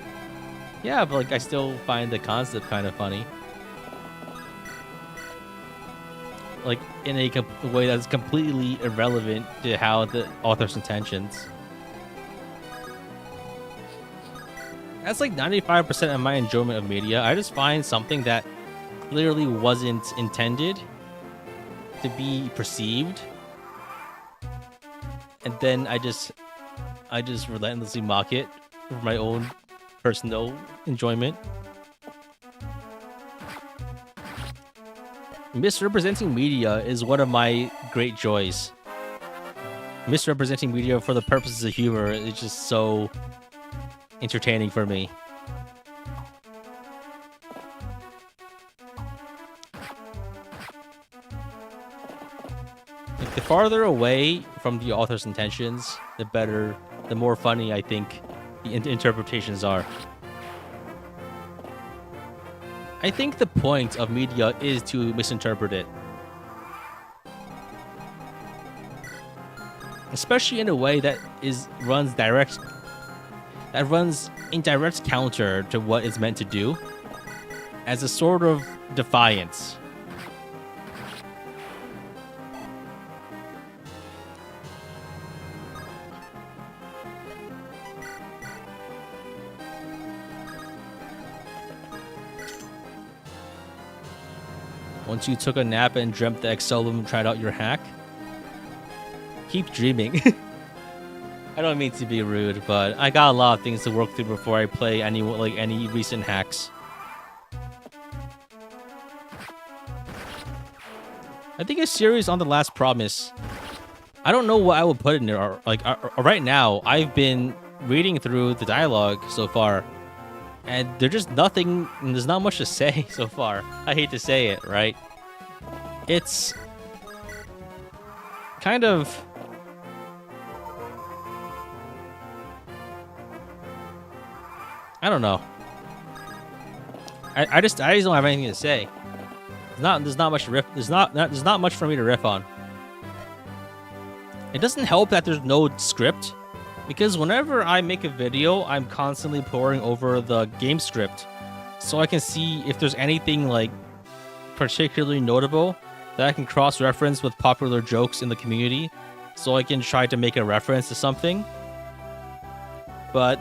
Yeah, but like I still find the concept kind of funny. Like in a way that's completely irrelevant to how the author's intentions. That's like 95% of my enjoyment of media. I just find something that literally wasn't intended to be perceived, and then I just relentlessly mock it for my own personal enjoyment. Misrepresenting media is one of my great joys. Misrepresenting media for the purposes of humor is just so entertaining for me. Like, the farther away from the author's intentions, the better, the more funny I think the interpretations are. I think the point of media is to misinterpret it. Especially in a way that runs in direct counter to what it's meant to do, as a sort of defiance. Once you took a nap and dreamt the Excelblem and tried out your hack, keep dreaming. I don't mean to be rude, but I got a lot of things to work through before I play any recent hacks. I think a series on The Last Promise. I don't know what I would put in there. Right now, I've been reading through the dialogue so far, and there's just nothing. There's not much to say so far. I hate to say it, right? It's kind of. I don't know. I just don't have anything to say. There's not much riff. There's not much for me to riff on. It doesn't help that there's no script, because whenever I make a video, I'm constantly poring over the game script, so I can see if there's anything like particularly notable that I can cross-reference with popular jokes in the community, so I can try to make a reference to something. But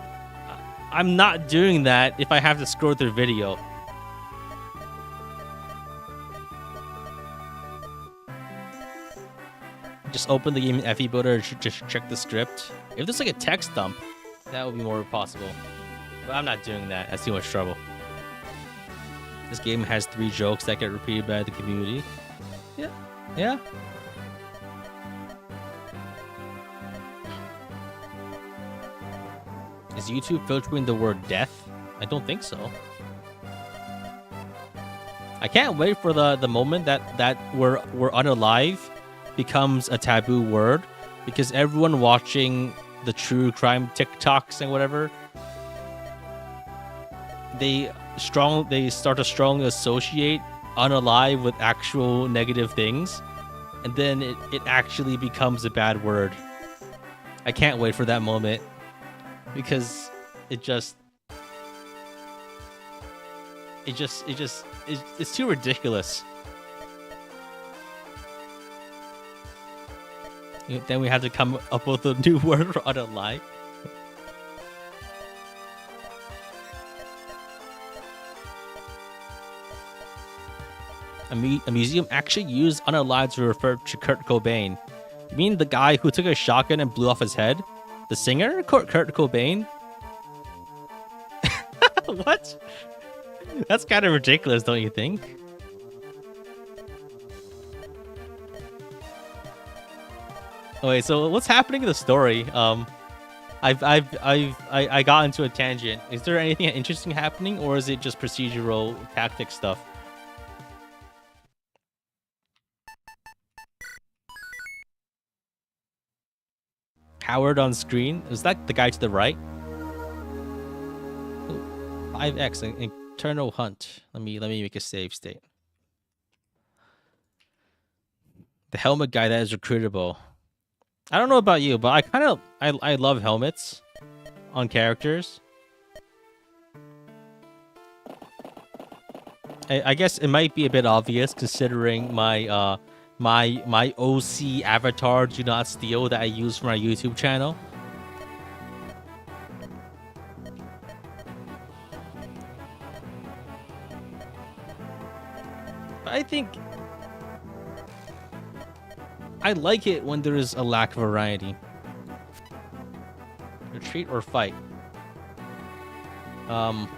I'm not doing that if I have to scroll through video. Just open the game in FE Builder and just check the script. If there's like a text dump, that would be more possible. But I'm not doing that. That's too much trouble. This game has 3 jokes that get repeated by the community. Yeah. Yeah. Is YouTube filtering the word death? I don't think so. I can't wait for the moment that we're unalive becomes a taboo word, because everyone watching the true crime TikToks and whatever, they start to strongly associate unalive with actual negative things, and then it actually becomes a bad word. I can't wait for that moment, because it's too ridiculous. Then we have to come up with a new word for unalive. A museum actually used unalive to refer to Kurt Cobain. You mean the guy who took a shotgun and blew off his head? The singer? Kurt Cobain? What? That's kind of ridiculous, don't you think? Oh, wait, so what's happening in the story? I got into a tangent. Is there anything interesting happening, or is it just procedural tactic stuff? Howard on screen. Is that the guy to the right? Ooh, 5x, an eternal hunt. Let me make a save state. The helmet guy that is recruitable. I don't know about you, but I love helmets on characters. I guess it might be a bit obvious considering my my OC avatar do not steal that I use for my YouTube channel. I think I like it when there is a lack of variety. Retreat or fight?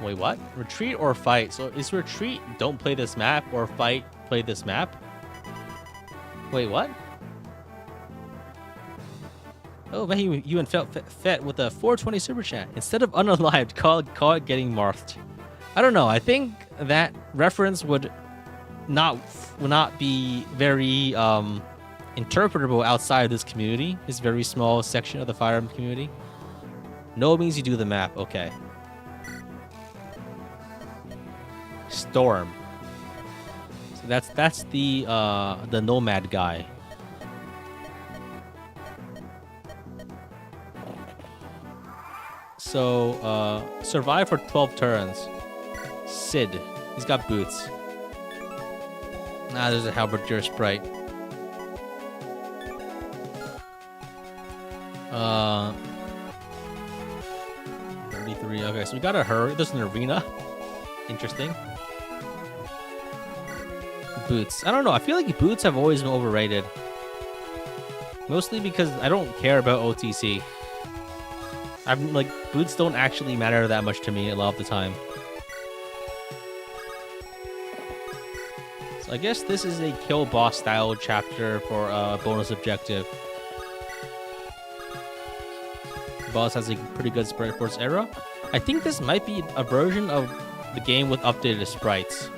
Wait, what? Retreat or fight? So is retreat don't play this map, or fight play this map? Wait, what? Oh, man, you and Fet with a 420 super chat. Instead of unalived, call it getting marthed. I don't know. I think that reference would not be very interpretable outside of this community. This very small section of the Fire Emblem community. No means you do the map. Okay. Storm. So that's the nomad guy. So survive for 12 turns. Sid. He's got boots. There's a halberdier sprite. 33. Okay, so we gotta hurry. There's an arena. Interesting. Boots. I don't know. I feel like boots have always been overrated. Mostly because I don't care about OTC. I'm like, boots don't actually matter that much to me a lot of the time. So I guess this is a kill boss style chapter for a bonus objective. The boss has a pretty good sprite for its era. I think this might be a version of the game with updated sprites.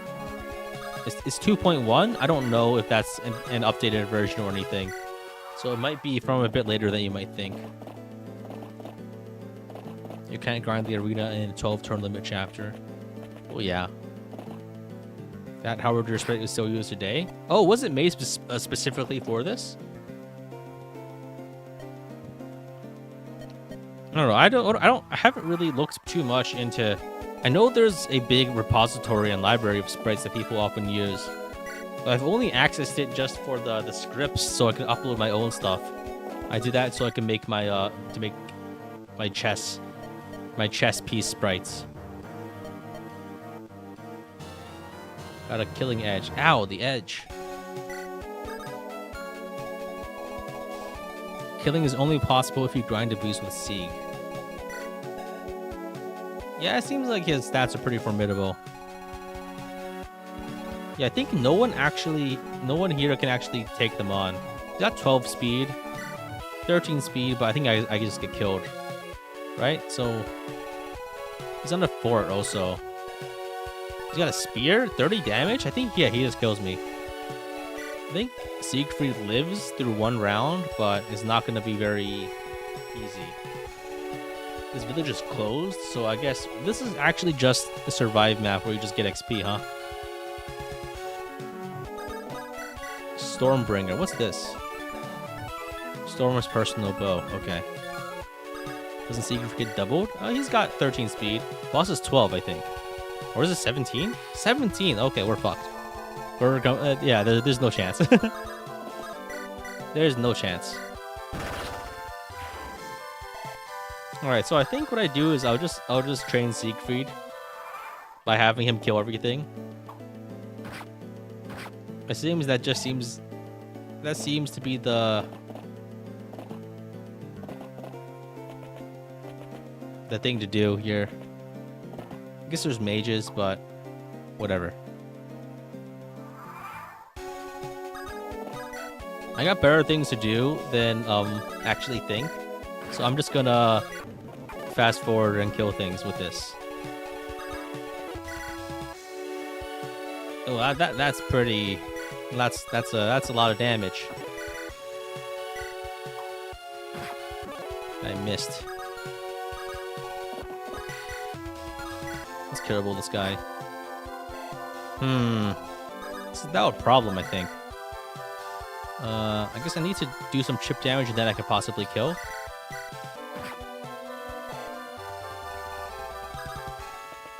It's 2.1. I don't know if that's an updated version or anything. So it might be from a bit later than you might think. You can't grind the arena in a 12-turn limit chapter. Oh, yeah. That Howard sprite is still used today. Oh, was it made specifically for this? I don't know. I haven't really looked too much into. I know there's a big repository and library of sprites that people often use. But I've only accessed it just for the scripts, so I can upload my own stuff. I do that so I can make my my chess piece sprites. Got a killing edge. Ow, the edge. Killing is only possible if you grind a boost with Sieg. Yeah, it seems like his stats are pretty formidable. Yeah, I think no one here can actually take them on. He's got 12 speed, 13 speed, but I think I just get killed. Right? So he's on the fort also. He's got a spear, 30 damage? I think, yeah, he just kills me. I think Siegfried lives through one round, but it's not going to be very easy. This village is closed, so I guess this is actually just a survive map where you just get XP, huh? Stormbringer, what's this? Stormer's personal bow, okay. Doesn't Siegfried get doubled? Oh, he's got 13 speed. Boss is 12, I think. Or is it 17? 17, okay, we're fucked. We're going, yeah, there's no chance. There's no chance. Alright, so I think what I do is I'll just train Siegfried by having him kill everything. It seems that seems to be the thing to do here. I guess there's mages, but whatever. I got better things to do than actually think. So I'm just gonna fast forward and kill things with this. Oh, that's pretty. That's a lot of damage. I missed. Let's killable this guy. This is that a problem, I think. I guess I need to do some chip damage and then I could possibly kill.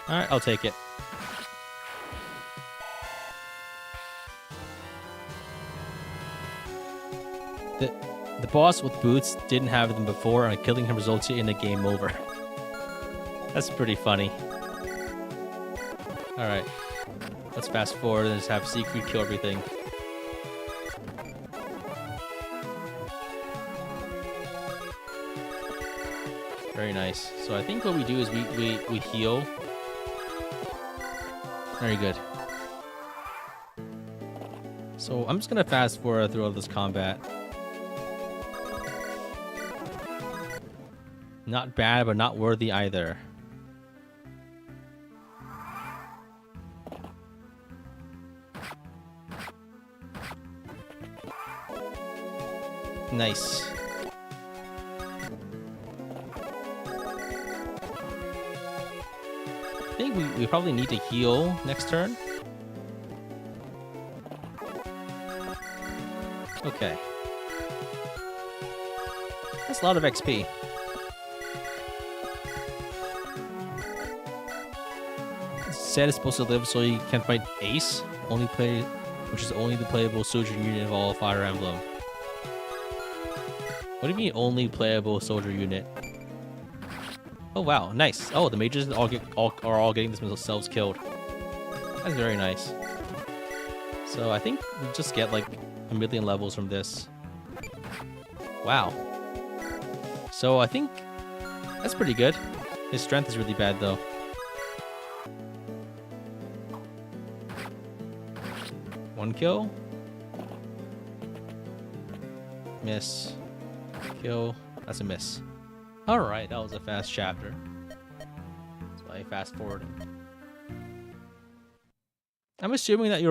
Alright, I'll take it. The boss with boots didn't have them before, and killing him results in a game over. That's pretty funny. Alright. Let's fast forward and just have Siegfried kill everything. Very nice. So I think what we do is we heal. Very good. So I'm just gonna fast forward through all this combat. Not bad, but not worthy either. Nice. I think we probably need to heal next turn. Okay. That's a lot of XP. Zed is supposed to live so he can fight Ace, which is only the playable soldier unit of all Fire Emblem. What do you mean only playable soldier unit? Oh wow, nice. Oh, the mages are all getting themselves killed. That's very nice. So I think we just get like 1,000,000 levels from this. Wow. So I think that's pretty good. His strength is really bad though. One kill. Miss. Kill. That's a miss. Alright, that was a fast chapter. So I fast forwarded. I'm assuming that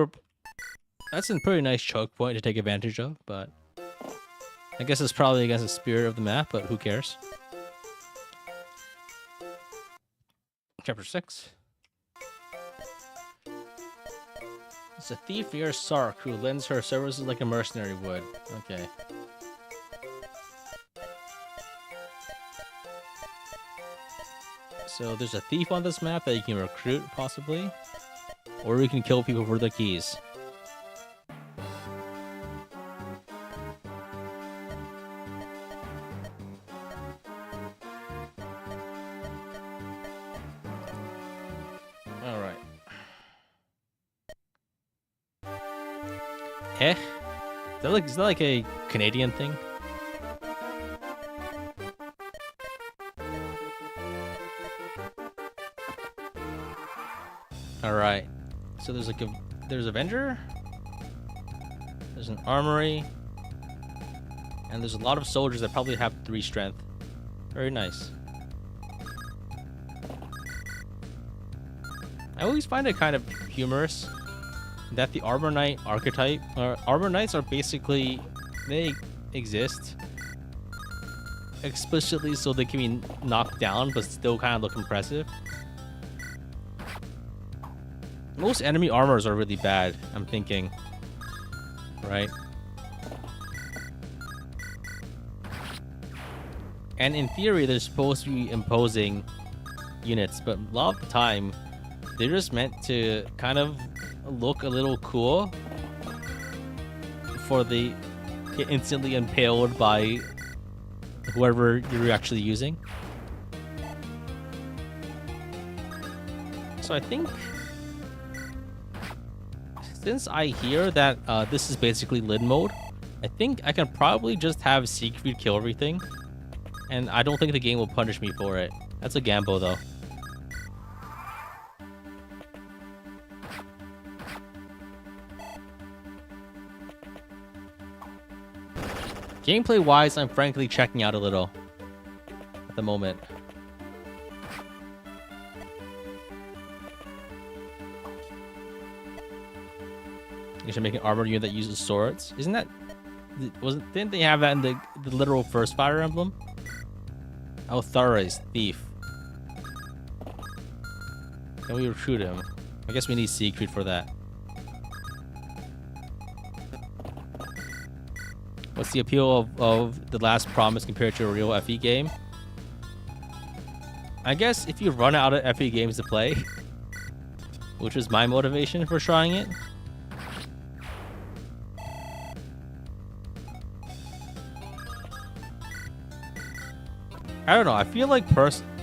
that's a pretty nice choke point to take advantage of, but I guess it's probably against the spirit of the map, but who cares? Chapter 6. It's a thief near Sark who lends her services like a mercenary would. Okay. So there's a thief on this map that you can recruit, possibly. Or you can kill people for the keys. Alright. Is that like a Canadian thing? Alright. So there's Avenger. There's an armory. And there's a lot of soldiers that probably have 3 strength. Very nice. I always find it kind of humorous that the Armor Knight archetype, or Armor Knights are basically, they exist explicitly so they can be knocked down but still kind of look impressive. Most enemy armors are really bad, I'm thinking. Right? And in theory, they're supposed to be imposing units, but a lot of the time, they're just meant to kind of look a little cool before they get instantly impaled by whoever you're actually using. So I think, since I hear that this is basically Lid mode, I think I can probably just have Siegfried kill everything, and I don't think the game will punish me for it. That's a gamble, though. Gameplay-wise, I'm frankly checking out a little at the moment. You should make an armored unit that uses swords. Isn't that... Didn't they have that in the literal first Fire Emblem? Oh, Thurais, thief. Can we recruit him? I guess we need Siegfried for that. What's the appeal of The Last Promise compared to a real FE game? I guess if you run out of FE games to play, which was my motivation for trying it. I don't know. I feel like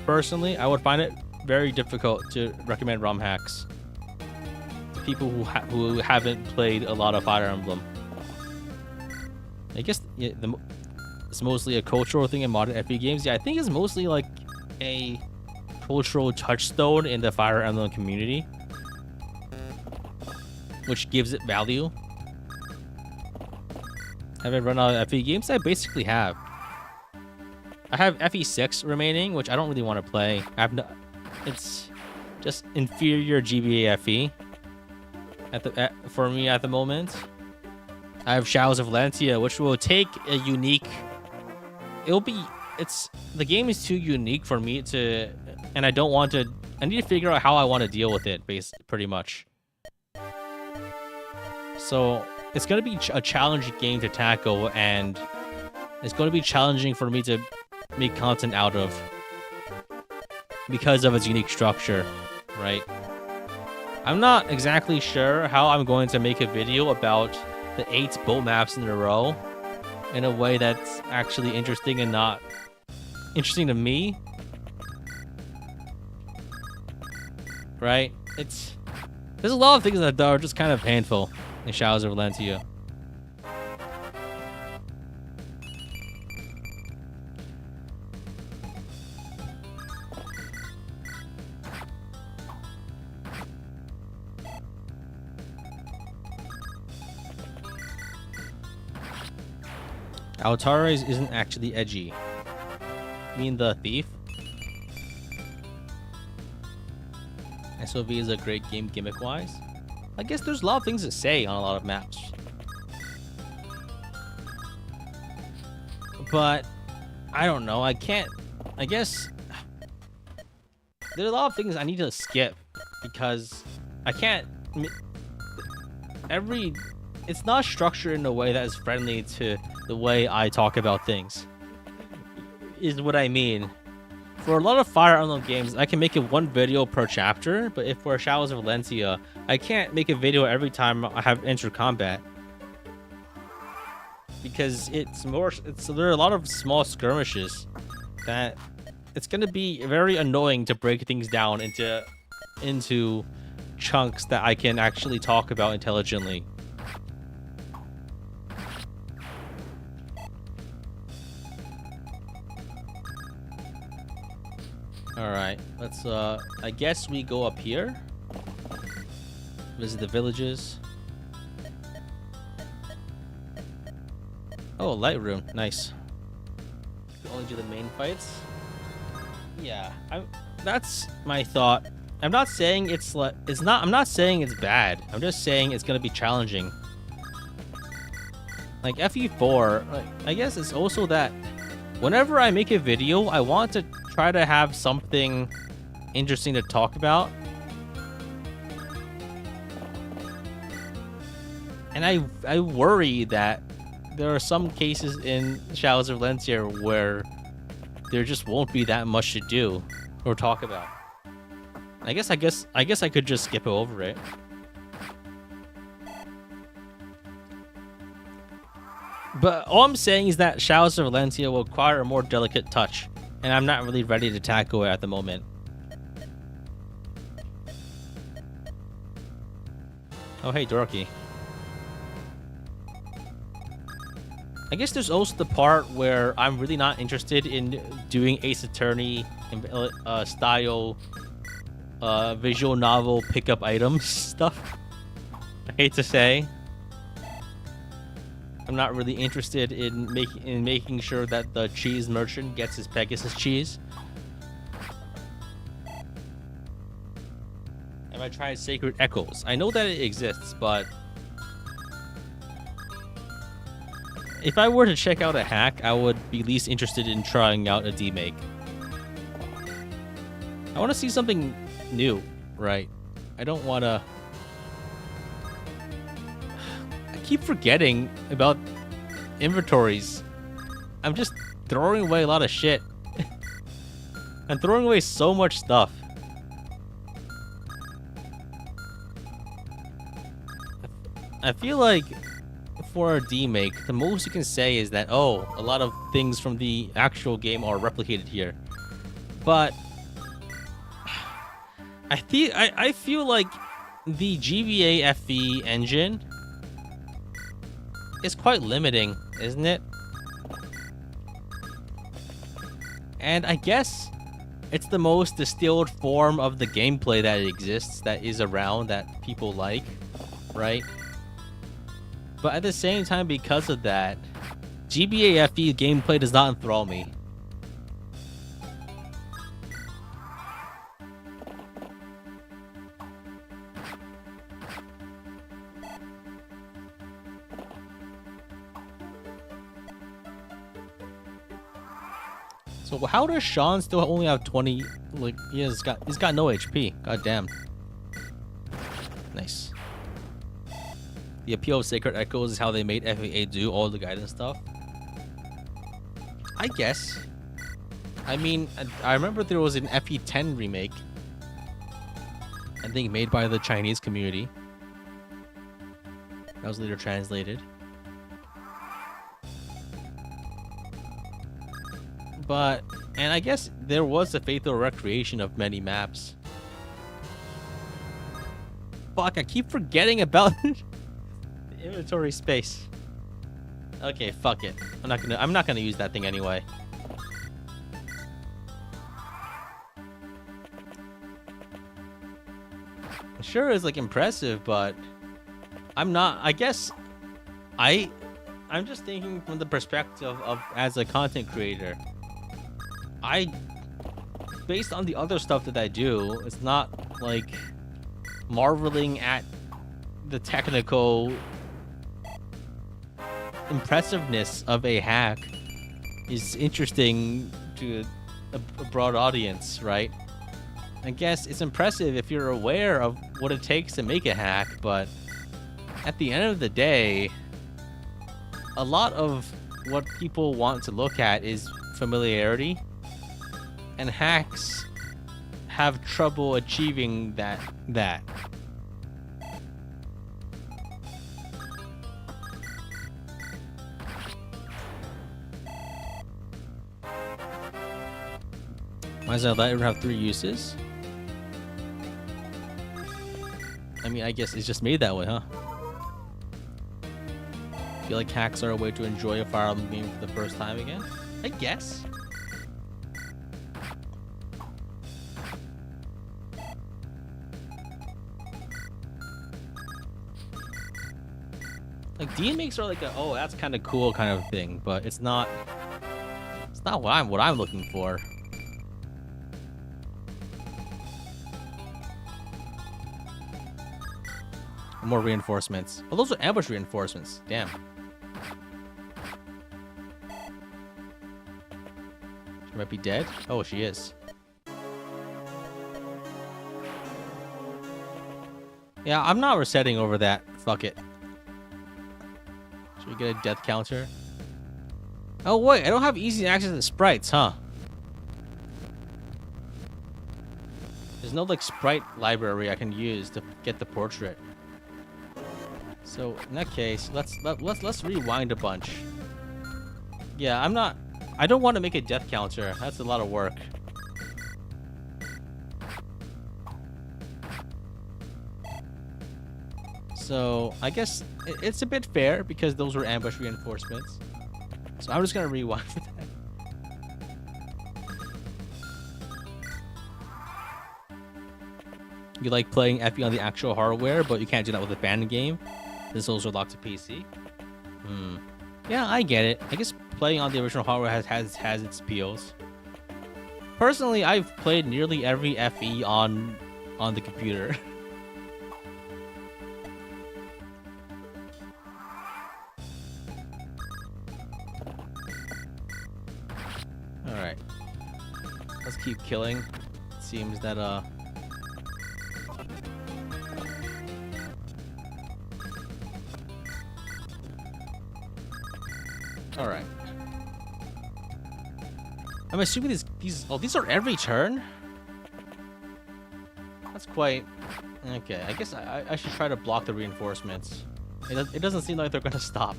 personally, I would find it very difficult to recommend Romhacks to people who haven't played a lot of Fire Emblem. I guess it's mostly a cultural thing in modern FE games. Yeah, I think it's mostly like a cultural touchstone in the Fire Emblem community, which gives it value. Have I run out of FE games? I basically have. I have FE6 remaining, which I don't really want to play. It's just inferior GBA FE for me at the moment. I have Shadows of Valentia, which will take a unique... the game is too unique for me to... And I don't want to... I need to figure out how I want to deal with it, pretty much. So, it's going to be a challenging game to tackle, and it's going to be challenging for me to make content out of because of its unique structure, right? I'm not exactly sure how I'm going to make a video about the 8 boat maps in a row in a way that's actually interesting and not interesting to me, right? There's a lot of things that are just kind of painful in Shadows of Valentia. Altares isn't actually edgy. You mean the thief? SOV is a great game gimmick-wise. I guess there's a lot of things to say on a lot of maps. But, I don't know, I guess... There are a lot of things I need to skip, because I can't... It's not structured in a way that is friendly to the way I talk about things, is what I mean. For a lot of Fire Emblem games, I can make it one video per chapter, but if for Shadows of Valentia, I can't make a video every time I have enter combat. Because there are a lot of small skirmishes that it's going to be very annoying to break things down into chunks that I can actually talk about intelligently. Alright, let's, I guess we go up here. Visit the villages. Oh, light room. Nice. Only do the main fights? Yeah, that's my thought I'm not saying it's like I'm not saying it's bad. I'm just saying it's gonna be challenging. Like FE4, like, I guess it's also that whenever I make a video, I want to try to have something interesting to talk about. And I worry that there are some cases in Shadows of Valencia where there just won't be that much to do or talk about. I guess I could just skip over it. But all I'm saying is that Shadows of Valencia will require a more delicate touch, and I'm not really ready to tackle it at the moment. Oh, hey, Dorky. I guess there's also the part where I'm really not interested in doing Ace Attorney style visual novel pickup items stuff. I hate to say. I'm not really interested in making sure that the cheese merchant gets his Pegasus cheese. Have I tried Sacred Echoes? I know that it exists, but if I were to check out a hack, I would be least interested in trying out a demake. I want to see something new, right? I don't want to... I keep forgetting about inventories. I'm just throwing away a lot of shit. I'm throwing away so much stuff. I feel like for a demake, the most you can say is that, oh, a lot of things from the actual game are replicated here. But I feel like the GBA FE engine is quite limiting, isn't it? And I guess it's the most distilled form of the gameplay that exists, that is around, that people like, right? But at the same time, because of that, GBA FE gameplay does not enthrall me. So how does Shon still only have 20? Like, he's got no HP. God damn. Nice. The appeal of Sacred Echoes is how they made FE8 do all the guidance stuff. I guess. I mean, I remember there was an FE10 remake. I think made by the Chinese community. That was later translated. But, and I guess there was a faithful recreation of many maps. Fuck, I keep forgetting about the inventory space. Okay, fuck it. I'm not gonna use that thing anyway. Sure is like impressive, but I'm not. I guess I'm just thinking from the perspective of as a content creator. Based on the other stuff that I do, it's not like marveling at the technical impressiveness of a hack is interesting to a broad audience, right? I guess it's impressive if you're aware of what it takes to make a hack, but at the end of the day, a lot of what people want to look at is familiarity, and hacks have trouble achieving that. Why does that letter have 3 uses? I mean, I guess it's just made that way, huh? I feel like hacks are a way to enjoy a Fire Emblem game for the first time again. I guess. Like DMX are like a, oh, that's kind of cool kind of thing, but it's not what I'm looking for. More reinforcements. Oh, those are ambush reinforcements. Damn. She might be dead. Oh, she is. Yeah, I'm not resetting over that. Fuck it. Should we get a death counter? Oh, wait. I don't have easy access to the sprites, huh? There's no, like, sprite library I can use to get the portrait. So, in that case, let's rewind a bunch. Yeah, I don't want to make a death counter. That's a lot of work. So, I guess it's a bit fair because those were ambush reinforcements. So, I'm just going to rewind that. You like playing FE on the actual hardware, but you can't do that with a fan game. This also locked to PC. Yeah, I get it. I guess playing on the original hardware has its appeals. Personally, I've played nearly every FE on the computer. Alright. Let's keep killing. It seems that Alright. I'm assuming these are every turn? That's quite... Okay, I guess I should try to block the reinforcements. It doesn't seem like they're gonna stop.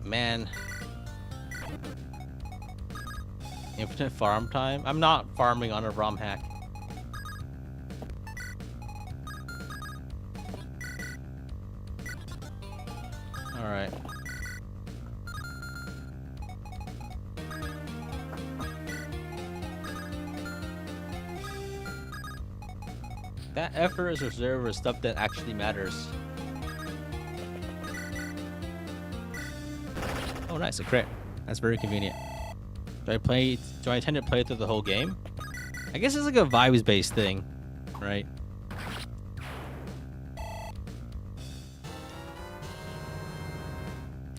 Man. Infinite farm time? I'm not farming on a Romhack. Alright. That effort is reserved for stuff that actually matters. Oh, nice, a crit. That's very convenient. Do I intend to play through the whole game? I guess it's like a vibes-based thing, right?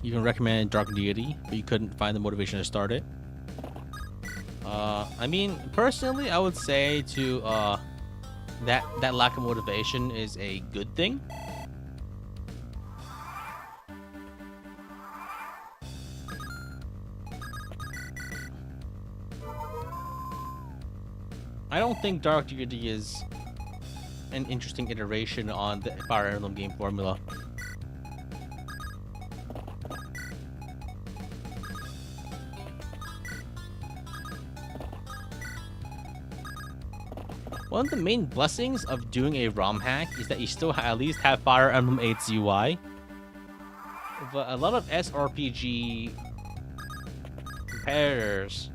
You can recommend Dark Deity, but you couldn't find the motivation to start it. I mean, personally, I would say to that lack of motivation is a good thing. I don't think Dark Deity is an interesting iteration on the Fire Emblem game formula. One of the main blessings of doing a ROM hack is that you still at least have Fire Emblem 8's UI. But a lot of SRPG competitors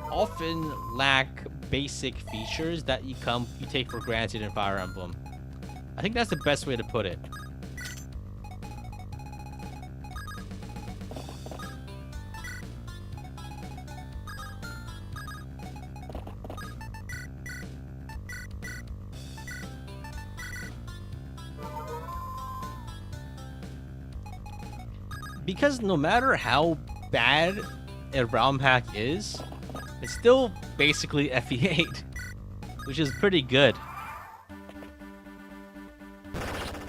often lack basic features that you take for granted in Fire Emblem. I think that's the best way to put it. Because no matter how bad a ROM hack is, it's still basically FE8, which is pretty good.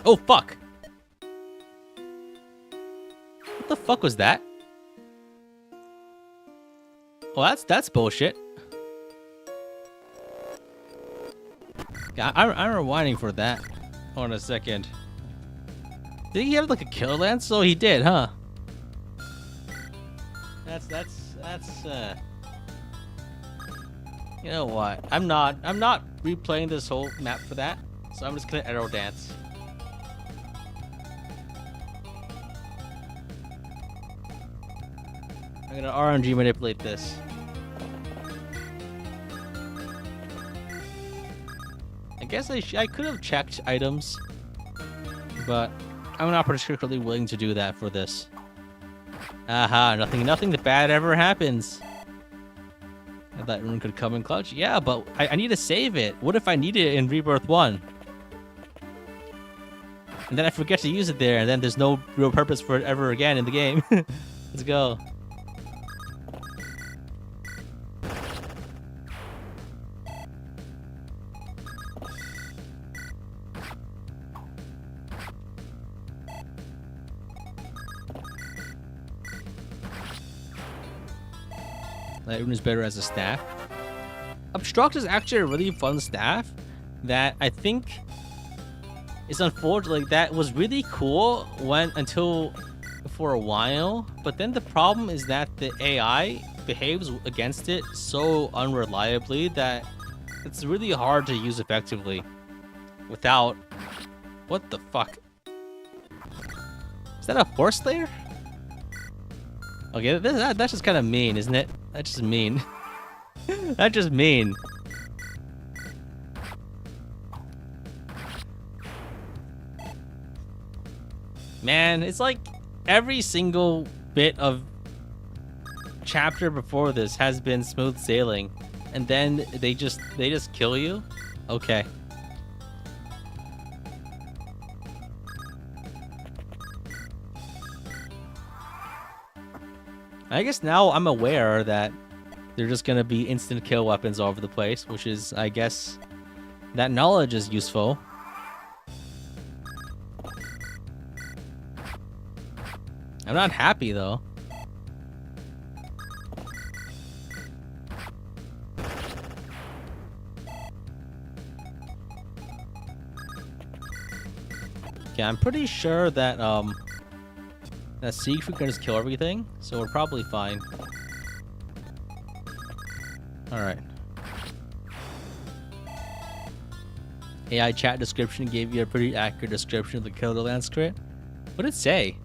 Oh, fuck! What the fuck was that? Well, that's bullshit. Yeah, I'm rewinding for that. Hold on a second. Did he have like a killer lance? Oh, he did, huh? That's you know what? I'm not replaying this whole map for that, so I'm just gonna arrow dance. I'm gonna RNG manipulate this. I guess I could have checked items, but I'm not particularly willing to do that for this. Aha, nothing bad ever happens. I thought Rune could come in clutch. Yeah, but I need to save it. What if I need it in Rebirth 1? And then I forget to use it there, and then there's no real purpose for it ever again in the game. Let's go. Lightroom is better as a staff. Obstruct is actually a really fun staff that I think is unfortunate. Like, that was really cool until for a while, but then the problem is that the AI behaves against it so unreliably that it's really hard to use effectively without... What the fuck? Is that a Force Slayer? Okay, that's just kind of mean, isn't it? That's just mean. That's just mean. Man, it's like every single bit of chapter before this has been smooth sailing, and then they just kill you? Okay. I guess now I'm aware that they're just gonna be instant kill weapons all over the place, which is, I guess, that knowledge is useful. I'm not happy though. Okay, I'm pretty sure that that Siegfried can just kill everything, so we're probably fine. Alright. AI chat description gave you a pretty accurate description of the Kilderland script. What did it say?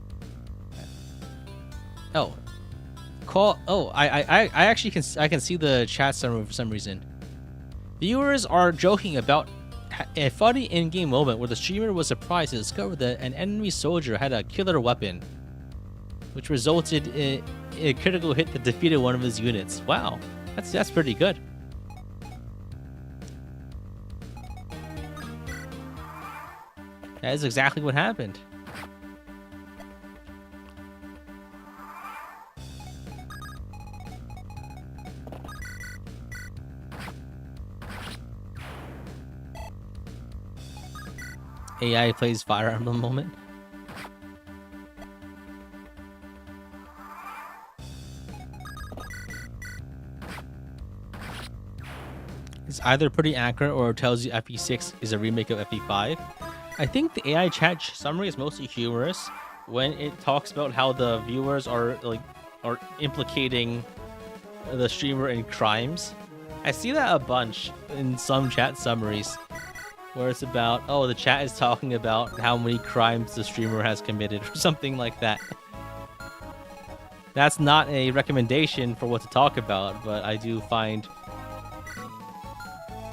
Oh. I actually can see the chat summary for some reason. Viewers are joking about a funny in-game moment where the streamer was surprised to discover that an enemy soldier had a killer weapon, which resulted in a critical hit that defeated one of his units. Wow, that's pretty good. That is exactly what happened. AI plays Fire Emblem moment. It's either pretty accurate or it tells you FE6 is a remake of FE5. I think the AI chat summary is mostly humorous when it talks about how the viewers are implicating the streamer in crimes. I see that a bunch in some chat summaries, where it's about, oh, the chat is talking about how many crimes the streamer has committed or something like that. That's not a recommendation for what to talk about, but I do find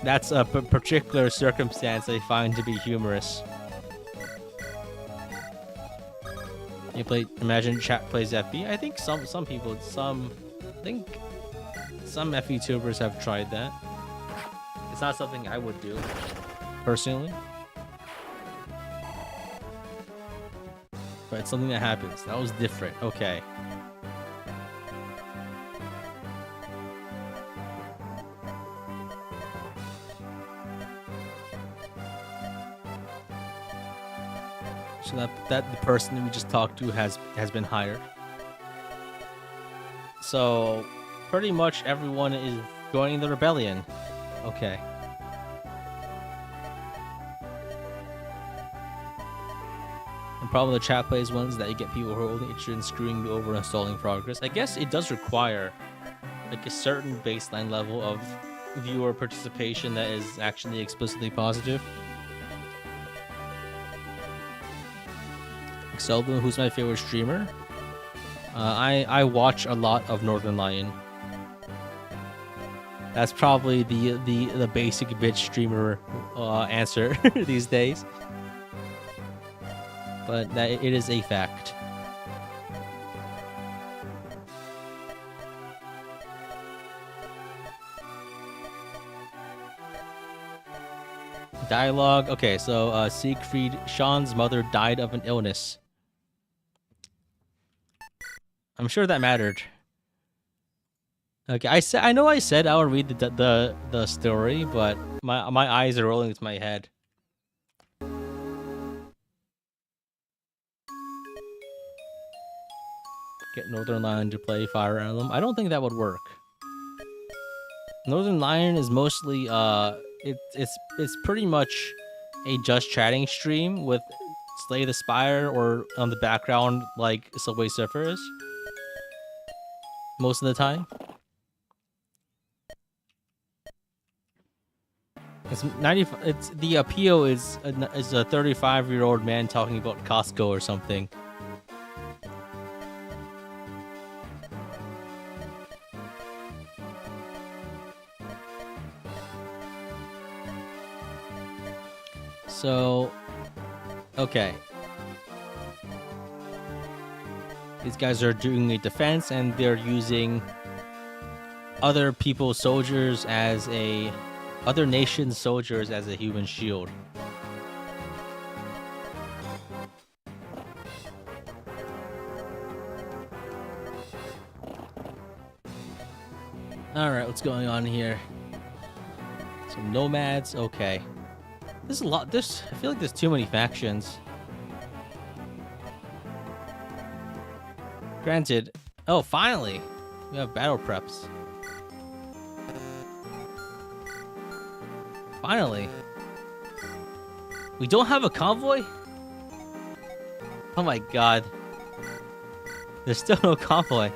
that's a particular circumstance I find to be humorous. You play, imagine chat plays FE. I think some people, I think some FE tubers have tried that. It's not something I would do personally, but it's something that happens. That was different. Okay. So that the person that we just talked to has been hired. So pretty much everyone is joining the rebellion. Okay. And probably the chat plays ones that you get people who are only interested in screwing you over and stalling progress. I guess it does require like a certain baseline level of viewer participation that is actually explicitly positive. Excelblem, who's my favorite streamer? I watch a lot of Northern Lion. That's probably the basic bitch streamer answer these days. But that it is a fact. Dialogue. Okay, so Siegfried, Shon's mother died of an illness. I'm sure that mattered. Okay, I know I said I would read the story, but my eyes are rolling into my head. Get Northern Lion to play Fire Emblem. I don't think that would work. Northern Lion is mostly it's pretty much a just chatting stream with Slay the Spire or on the background like Subway Surfers most of the time. It's 90. It's the appeal is a 35-year-old man talking about Costco or something. So, okay. These guys are doing a defense, and they're using other people's soldiers as other nations' soldiers as a human shield. Alright, what's going on here? Some nomads, okay. There's a lot, I feel like there's too many factions. Granted, oh, finally! We have battle preps. Finally. We don't have a convoy? Oh my god. There's still no convoy.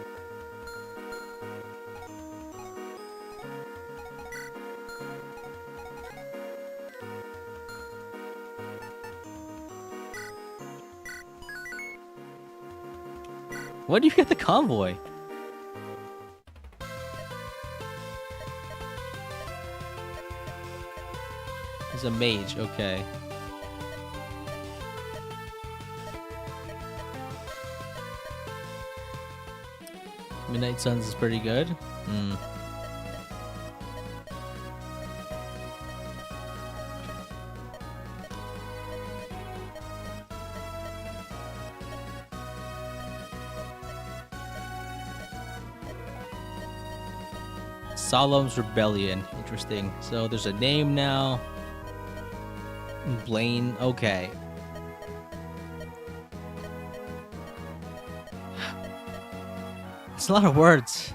When do you get the convoy? He's a mage, okay. Midnight Suns is pretty good. Solemn's Rebellion. Interesting. So there's a name now. Blaine. Okay. It's a lot of words.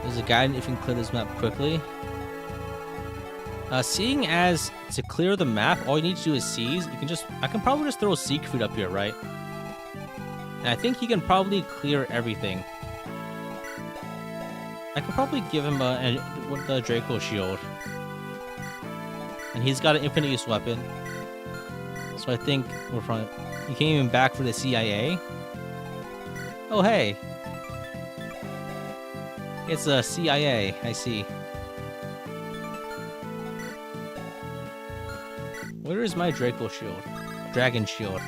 There's a guide if you can clear this map quickly. Seeing as to clear the map, all you need to do is seize. I can probably just throw Siegfried up here, right? And I think he can probably clear everything. I could probably give him the Draco shield. And he's got an infinite use weapon. So I think we're fine. He came even back for the CIA. Oh, hey. It's a CIA, I see. Where is my Draco shield? Dragon shield.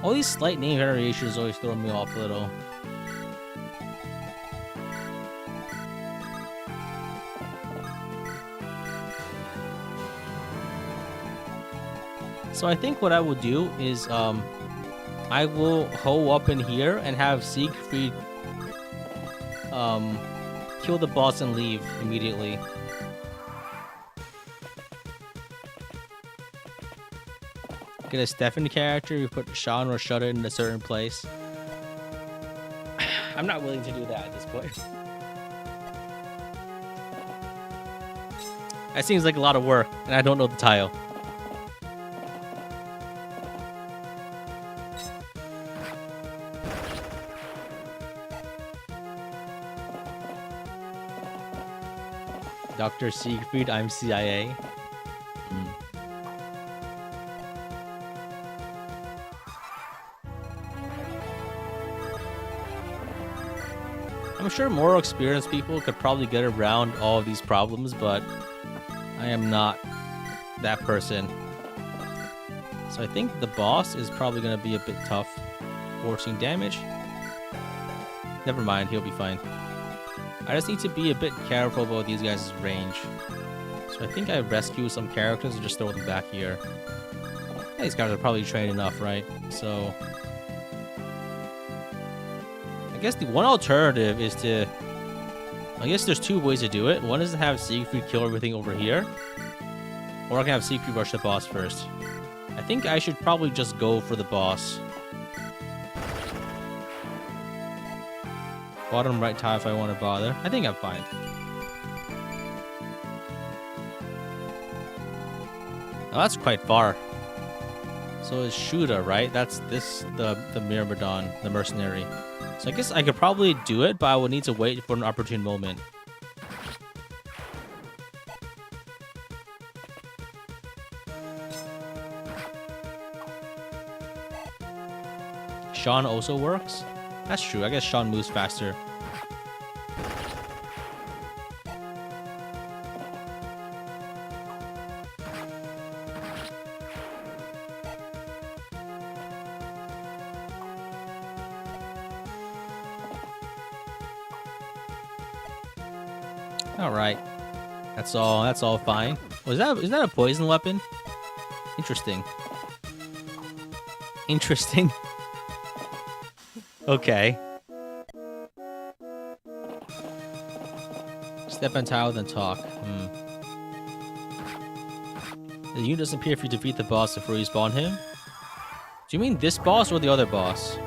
All these slight name variations always throw me off a little. So I think what I will do is I will hoe up in here and have Siegfried kill the boss and leave immediately. Get a Stefan character, we put Shon or Shudder in a certain place. I'm not willing to do that at this point. That seems like a lot of work, and I don't know the tile. Dr. Siegfried, I'm CIA. I'm sure more experienced people could probably get around all of these problems, but I am not that person. So I think the boss is probably going to be a bit tough, forcing damage. Never mind, he'll be fine. I just need to be a bit careful about these guys' range. So I think I rescue some characters and just throw them back here. These guys are probably trained enough, right? So I guess the one alternative is to... I guess there's two ways to do it. One is to have Siegfried kill everything over here. Or I can have Siegfried rush the boss first. I think I should probably just go for the boss. Bottom right tile if I want to bother. I think I'm fine. Now that's quite far. So it's Shuda, right? That's this, the Myrmidon, the mercenary. So I guess I could probably do it, but I would need to wait for an opportune moment. Shon also works? That's true. I guess Shon moves faster. All right. That's all fine. Is that a poison weapon? Interesting. Interesting. Okay. Step on tile, then talk. The unit doesn't appear if you defeat the boss before you spawn him. Do you mean this boss or the other boss?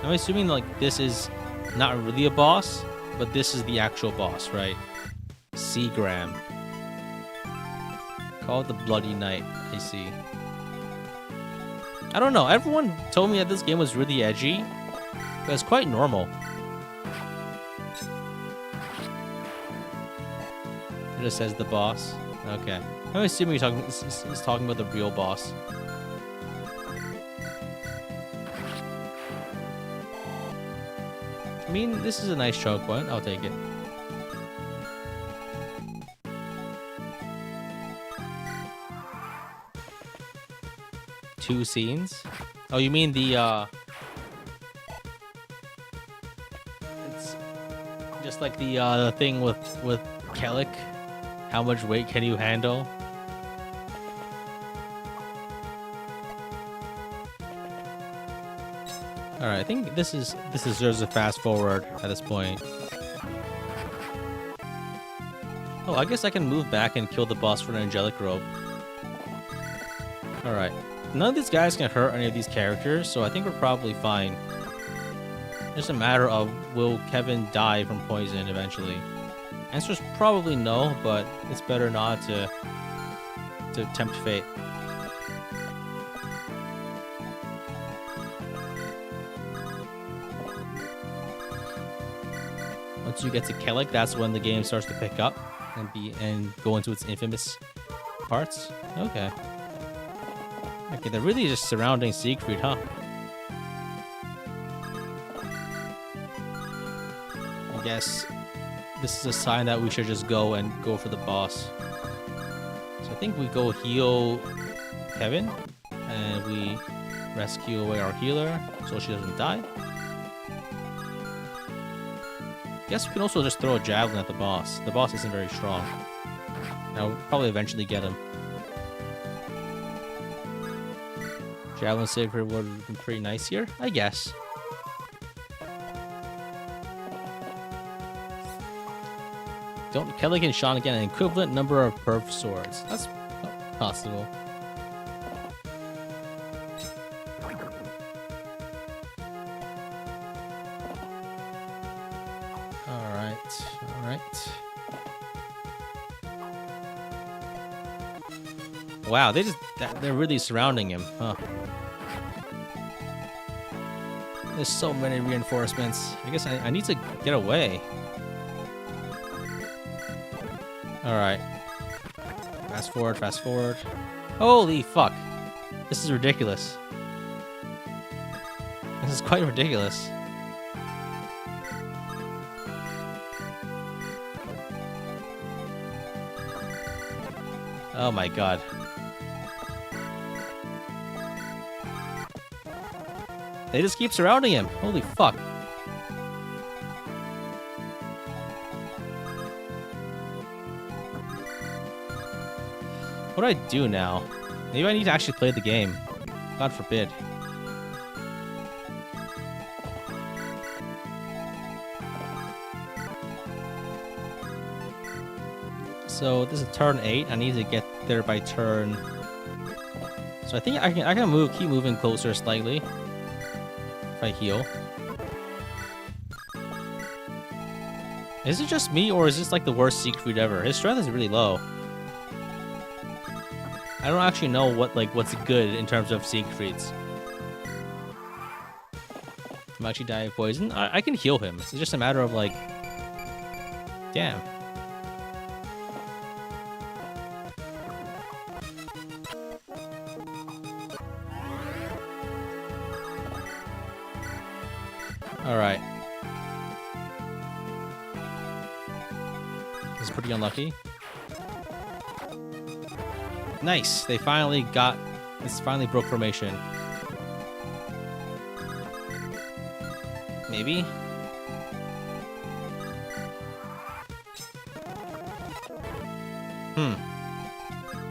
I'm assuming like this is not really a boss, but this is the actual boss, right? Seagram. Called the Bloody Knight. I see. I don't know. Everyone told me that this game was really edgy. But it's quite normal. It just says the boss. Okay. I'm assuming he's talking about the real boss. I mean, this is a nice choke point. I'll take it. Two scenes? Oh, you mean the, it's just like the thing with Kellic. How much weight can you handle? Alright, I think this deserves a fast forward at this point. Oh, I guess I can move back and kill the boss for an angelic robe. Alright. None of these guys can hurt any of these characters, so I think we're probably fine. Just a matter of, will Kevin die from poison eventually? Answer's probably no, but it's better not to tempt fate. Once you get to Kellic, that's when the game starts to pick up and go into its infamous parts. Okay. Okay, they're really just surrounding Siegfried, huh? I guess this is a sign that we should just go for the boss. So I think we go heal Kevin, and we rescue away our healer so she doesn't die. Guess we can also just throw a javelin at the boss. The boss isn't very strong. I'll probably eventually get him. Javelin saver would have been pretty nice here, I guess. Don't Kellic and Shon get an equivalent number of perf swords. That's possible. Alright. Wow, they're really surrounding him, huh? There's so many reinforcements. I guess I need to get away. Alright. Fast forward. Holy fuck. This is ridiculous. This is quite ridiculous. Oh my god. They just keep surrounding him. Holy fuck. What do I do now? Maybe I need to actually play the game. God forbid. So this is turn 8. I need to get there by turn. So I think I can keep moving closer slightly if I heal. Is it just me, or is this like the worst Siegfried ever? His strength is really low. I don't actually know what's good in terms of Siegfrieds. I'm actually dying of poison. I can heal him. It's just a matter of like, damn. All right. This is pretty unlucky. Nice. They finally got. This finally broke formation. Maybe.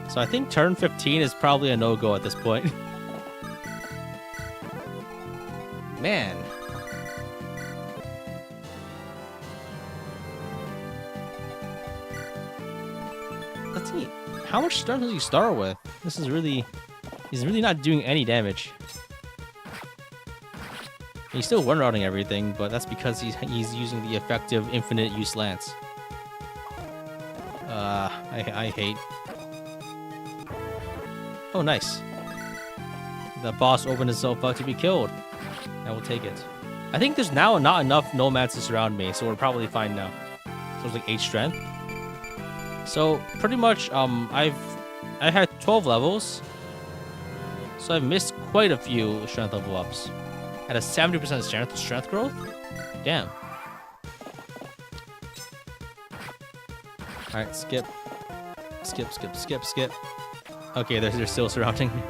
So I think turn 15 is probably a no-go at this point. Man. Let's see. How much strength does he start with? This is really... He's really not doing any damage. He's still one-routing everything, but that's because he's using the effective infinite use lance. I hate... Oh, nice. The boss opened himself up to be killed. I will take it. I think there's now not enough nomads to surround me, so we're probably fine now. So it's like 8 strength. So pretty much, I had 12 levels, so I've missed quite a few strength level ups. At a 70% strength growth. Damn. All right, skip. Okay, they're still surrounding me.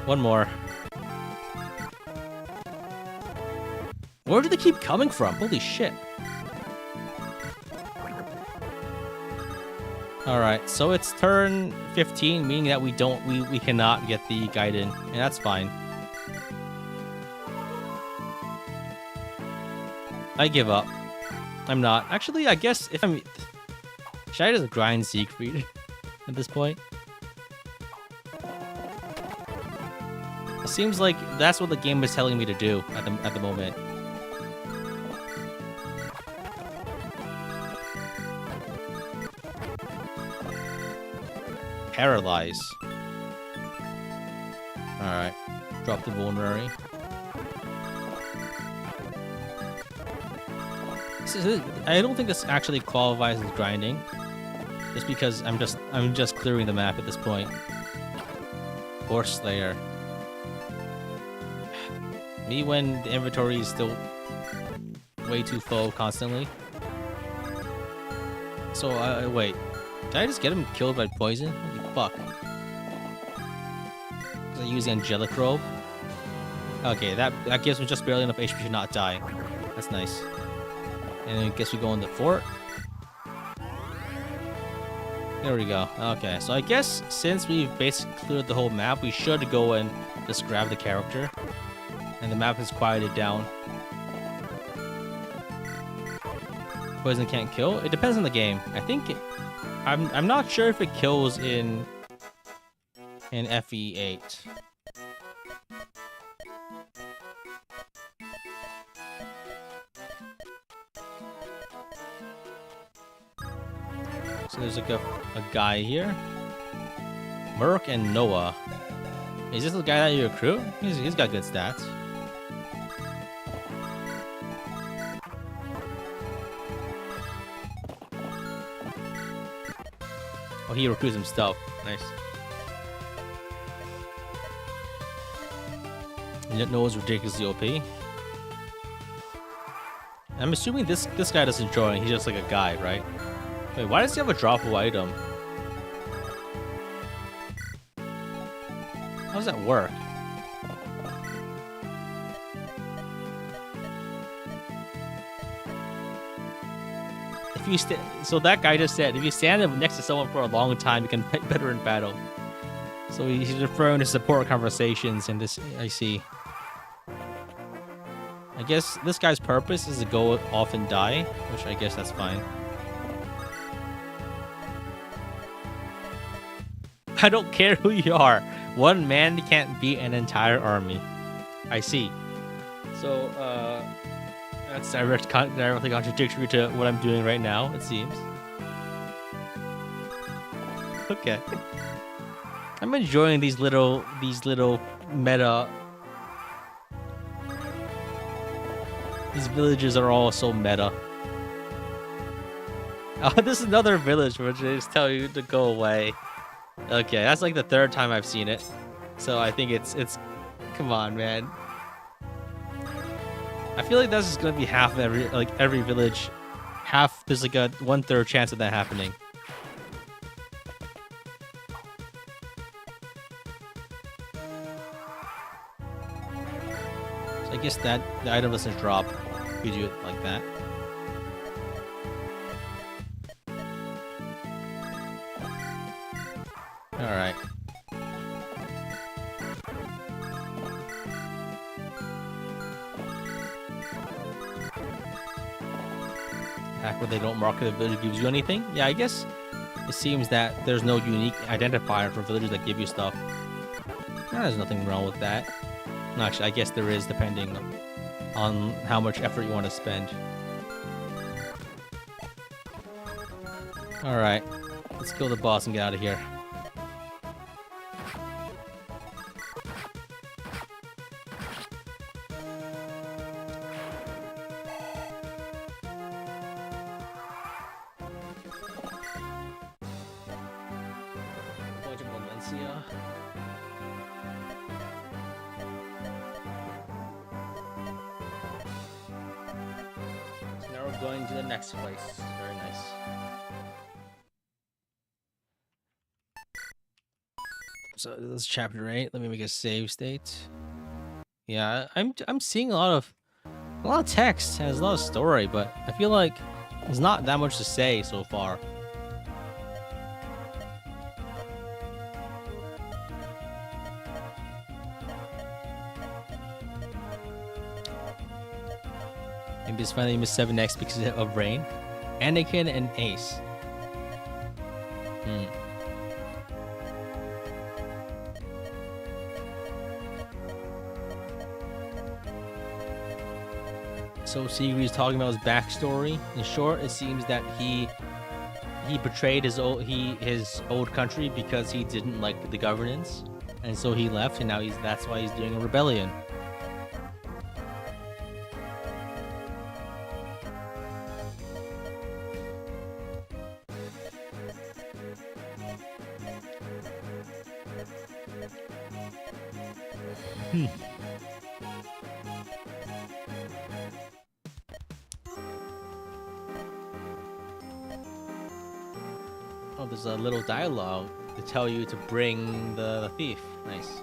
One more. Where do they keep coming from? Holy shit. Alright, so it's turn 15, meaning that we cannot get the Gaiden, and that's fine. I give up. I'm not. Actually, I guess if I'm... Should I just grind Siegfried at this point? It seems like that's what the game is telling me to do at the moment. Paralyze. Alright. Drop the vulnerary. I don't think this actually qualifies as grinding. Just because I'm just clearing the map at this point. Or Slayer. Me when the inventory is still way too full constantly. So, wait. Did I just get him killed by poison? Holy fuck. Was I using Angelic Robe? Okay, that gives me just barely enough HP to not die. That's nice. And then I guess we go in the fort. There we go. Okay, so I guess since we've basically cleared the whole map, we should go and just grab the character. And the map is quieted down. Poison can't kill? It depends on the game. I think I'm not sure if it kills in FE8. So there's like a guy here. Merc and Noah. Is this the guy that you recruit? He's got good stats. Oh, he recruits himself. Nice. Noah's ridiculously OP. I'm assuming this guy doesn't join. He's just like a guy, right? Wait, why does he have a droppable item? How does that work? If you so that guy just said if you stand next to someone for a long time, you can fight better in battle. So he's referring to support conversations in this. I see. I guess this guy's purpose is to go off and die, which I guess that's fine. I don't care who you are. One man can't beat an entire army. I see. So, that's directly contradictory to what I'm doing right now, it seems. Okay. I'm enjoying these little meta. These villages are all so meta. Oh, this is another village which they just tell you to go away. Okay, that's like the third time I've seen it. So I think it's come on, man. I feel like this is gonna be half of every village. There's like a 1/3 chance of that happening. So I guess that the item doesn't drop if you do it like that. Alright. Back where they don't mark the village gives you anything? Yeah, I guess it seems that there's no unique identifier for villages that give you stuff. There's nothing wrong with that. No, actually, I guess there is, depending on how much effort you want to spend. Alright. Let's kill the boss and get out of here. Going to the next place. Very nice. So this is chapter 8. Let me make a save state. Yeah, I'm seeing a lot of text. Has a lot of story, but I feel like there's not that much to say so far. Maybe it's finally missed 7x because of rain. Anakin and Ace. So Sigrid's talking about his backstory. In short, it seems that he betrayed his old country because he didn't like the governance, and so he left, and now that's why he's doing a rebellion. Oh, there's a little dialogue to tell you to bring the thief. Nice.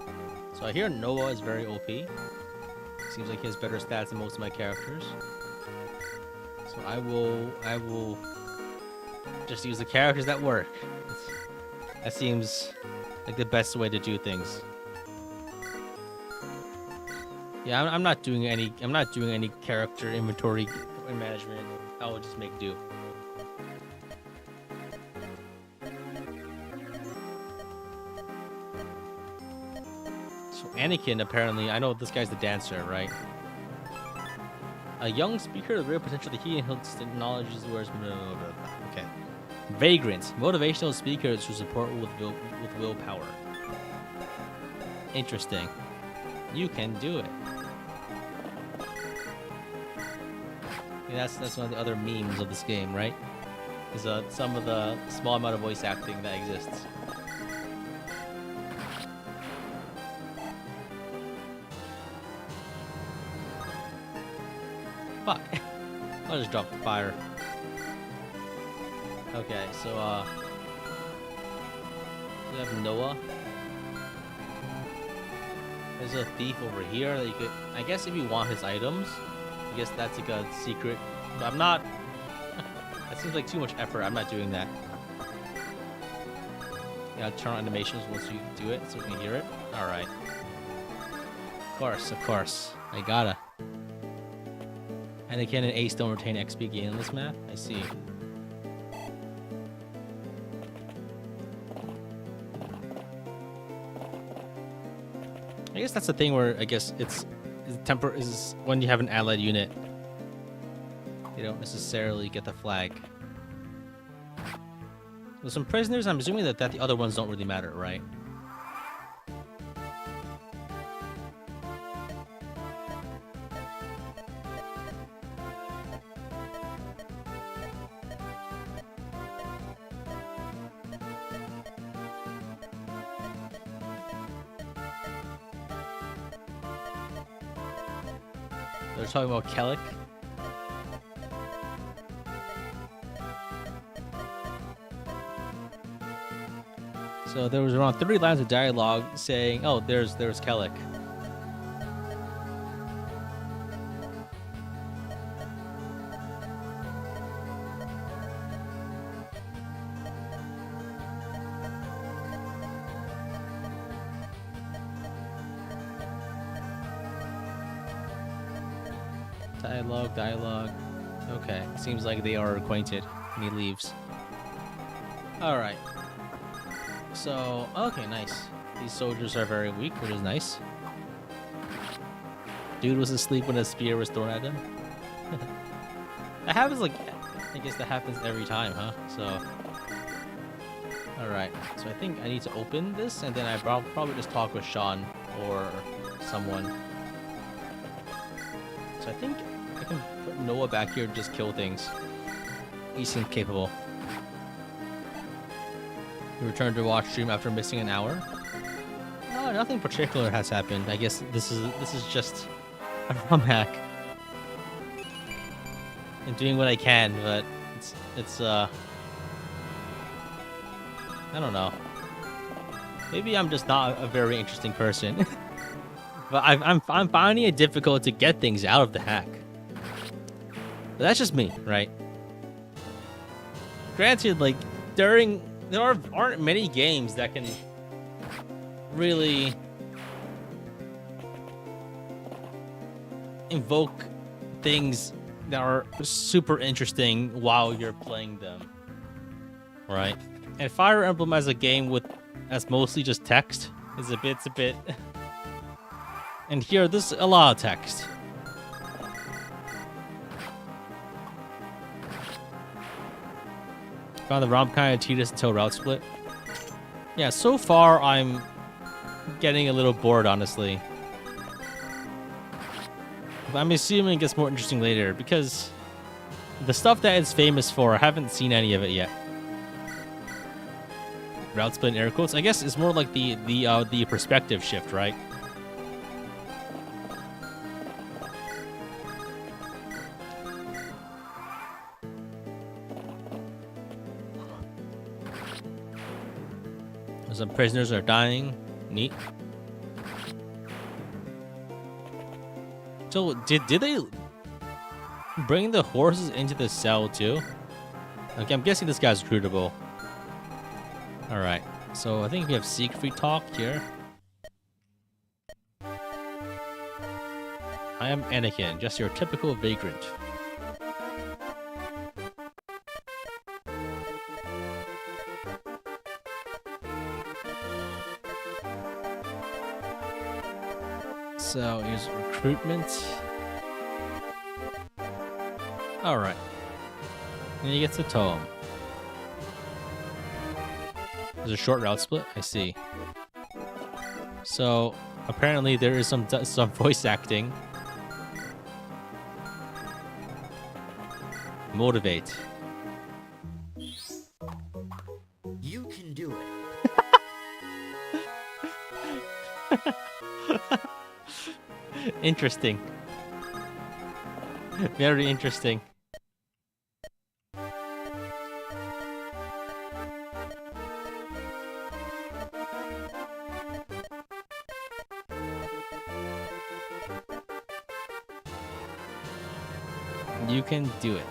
So I hear Noah is very OP. Seems like he has better stats than most of my characters. So I will just use the characters that work. That seems like the best way to do things. Yeah, I'm not doing any character inventory management. I will just make do. So Anakin, apparently, I know this guy's the dancer, right? A young speaker with real potential to heat and he'll knowledge his words. Okay. Vagrant, motivational speakers who support with willpower. Interesting. You can do it. Yeah, that's one of the other memes of this game, right? Is some of the small amount of voice acting that exists. Fuck. I'll just drop the fire. Okay, so we have Noah. There's a thief over here that you could, I guess if you want his items, I guess that's like a secret. I'm not That seems like too much effort. I'm not doing that. Yeah, turn on animations once you do it so we can hear it. All right. Of course. I gotta. Anakin and Ace don't retain XP gain in this map? I see. I guess that's the thing where I guess it's when you have an allied unit. You don't necessarily get the flag. With some prisoners, I'm assuming that the other ones don't really matter, right? They're talking about Kellic. So there was around 30 lines of dialogue saying, "Oh, there's Kellic." Dialogue. Okay, seems like they are acquainted. And he leaves. All right. So, okay, nice. These soldiers are very weak, which is nice. Dude was asleep when a spear was thrown at him. That happens, like, I guess that happens every time, huh? So, alright. So I think I need to open this, and then I probably just talk with Shon or someone. So I think I can put Noah back here and just kill things. He seems capable. You returned to watch stream after missing an hour? Oh, nothing particular has happened. I guess this is just a Romhack. I'm doing what I can, but it's I don't know. Maybe I'm just not a very interesting person. But I'm finding it difficult to get things out of the hack. But that's just me, right? Granted, like there aren't many games that can really invoke things that are super interesting while you're playing them, right? And Fire Emblem as a game as mostly just text is a bit. And here, there's a lot of text. Found the ROM kind of tedious until route split. Yeah, so far I'm getting a little bored, honestly. But I'm assuming it gets more interesting later because the stuff that it's famous for, I haven't seen any of it yet. Route split in air quotes. I guess it's more like the perspective shift, right? Some prisoners are dying. Neat. So did they bring the horses into the cell too? Okay, I'm guessing this guy's recruitable. All right. So I think we have Siegfried talk here. I am Anakin, just your typical vagrant. So here's recruitment. All right. And he gets a tome. There's a short route split. I see. So apparently there is some voice acting. Motivate. You can do it. Interesting. Very interesting. You can do it.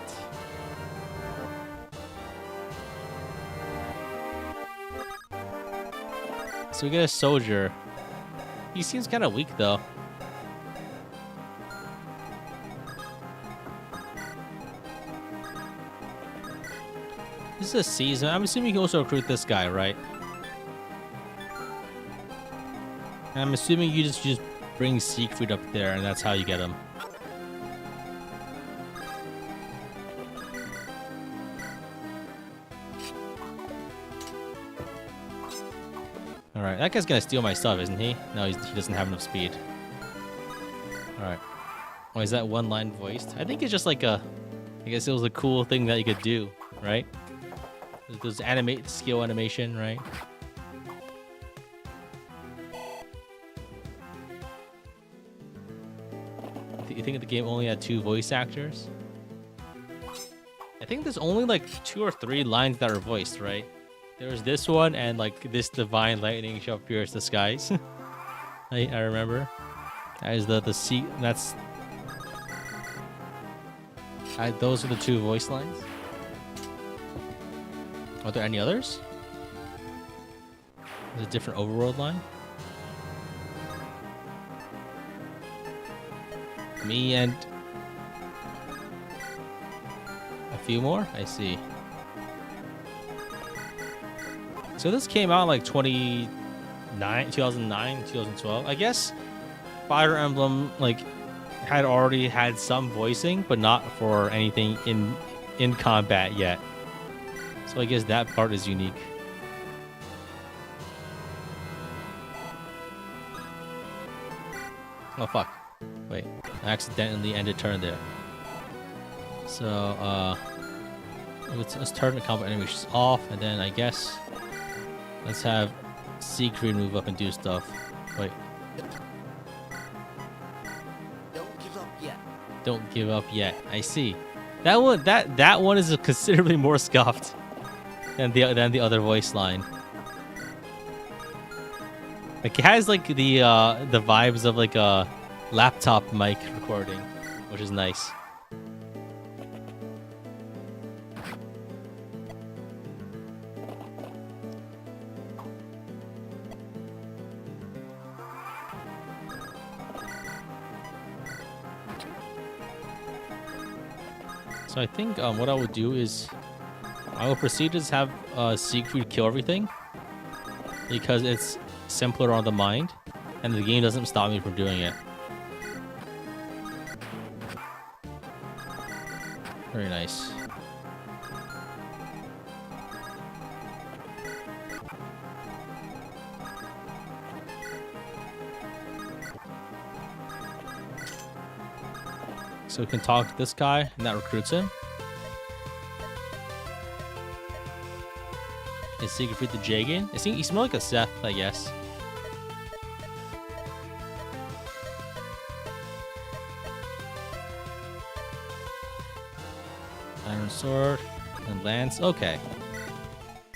So we get a soldier. He seems kind of weak though. This is a season. I'm assuming you can also recruit this guy, right? And I'm assuming you just bring Siegfried up there, and that's how you get him. Alright, that guy's gonna steal my stuff, isn't he? No, he doesn't have enough speed. Alright. Oh, is that one line voiced? I think it's just like a... I guess it was a cool thing that you could do, right? There's skill animation, right? You think the game only had 2 voice actors? I think there's only like 2 or 3 lines that are voiced, right? There's this one and like this divine lightning shall pierce the skies. I remember. That is that's those are the 2 voice lines. Are there any others? There's a different overworld line. Me and a few more? I see. So this came out like 2009, 2012. I guess Fire Emblem like had already had some voicing, but not for anything in combat yet. So I guess that part is unique. Oh fuck. Wait, I accidentally ended turn there. So let's turn the combat animations off, and then I guess let's have Siegfried move up and do stuff. Wait. Don't give up yet. Don't give up yet. I see. That one is considerably more scuffed than the other voice line. Like it has like the vibes of like a laptop mic recording, which is nice. So I think what I will do is I will proceed to just have Siegfried kill everything because it's simpler on the mind and the game doesn't stop me from doing it. Very nice. So we can talk to this guy, and that recruits him. Is Siegfried the Jagan? He smells like a Seth, I guess. Iron Sword and Lance. Okay.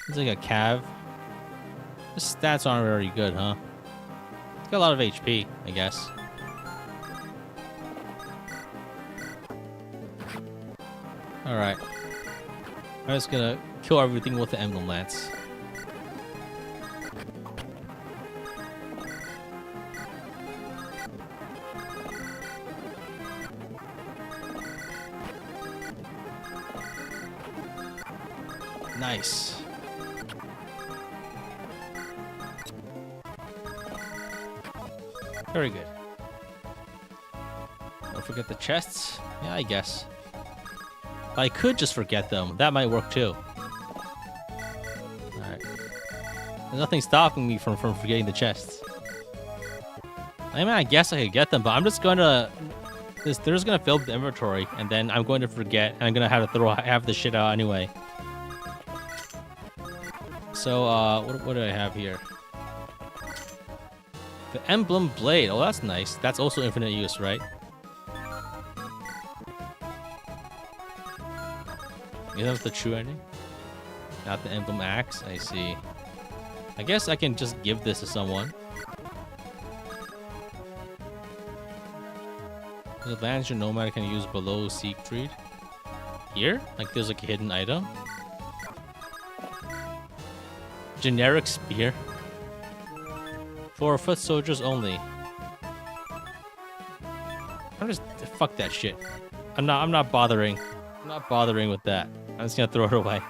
It's like a Cav. The stats aren't very good, huh? It's got a lot of HP, I guess. Alright. I'm just gonna kill everything with the Emblem Lance. Nice. Very good. Don't forget the chests. Yeah, I guess. I could just forget them. That might work too. Alright. There's nothing stopping me from forgetting the chests. I mean, I guess I could get them, but I'm just gonna... They're just gonna fill up the inventory, and then I'm going to forget, and I'm gonna have to throw half the shit out anyway. So, what do I have here? The Emblem Blade. Oh, that's nice. That's also infinite use, right? Is that the true ending? Not the Emblem Axe? I see. I guess I can just give this to someone. The advantage your nomad can use below Siegfried. Here? Like there's like a hidden item. Generic spear. For foot soldiers only. Fuck that shit. I'm not bothering. I'm not bothering with that. I'm just gonna throw it away.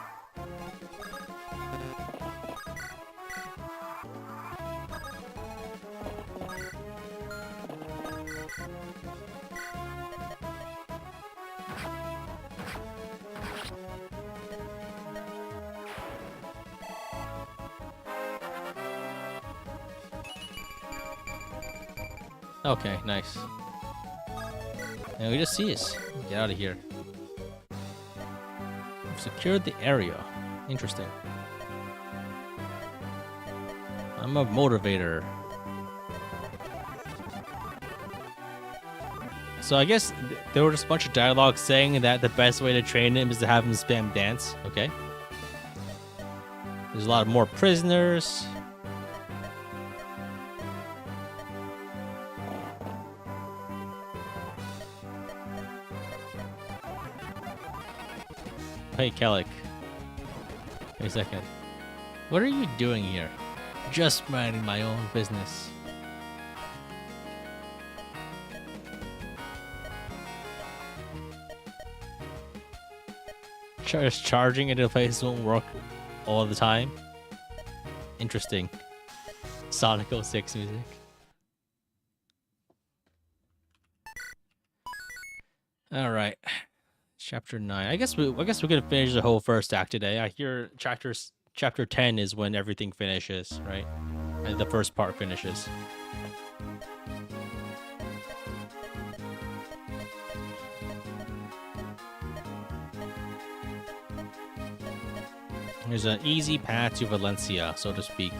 Okay, nice. And we just see us. Get out of here. We've secured the area. Interesting. I'm a motivator. So I guess there were just a bunch of dialogue saying that the best way to train him is to have him spam dance. Okay. There's a lot more prisoners. Hey, Kellic. Wait a second. What are you doing here? Just minding my own business. Just charging into place won't work all the time. Interesting. Sonic 06 music. All right. Chapter 9. I guess we're gonna finish the whole first act today. I hear chapter 10 is when everything finishes, right? And the first part finishes. There's an easy path to Valencia, so to speak.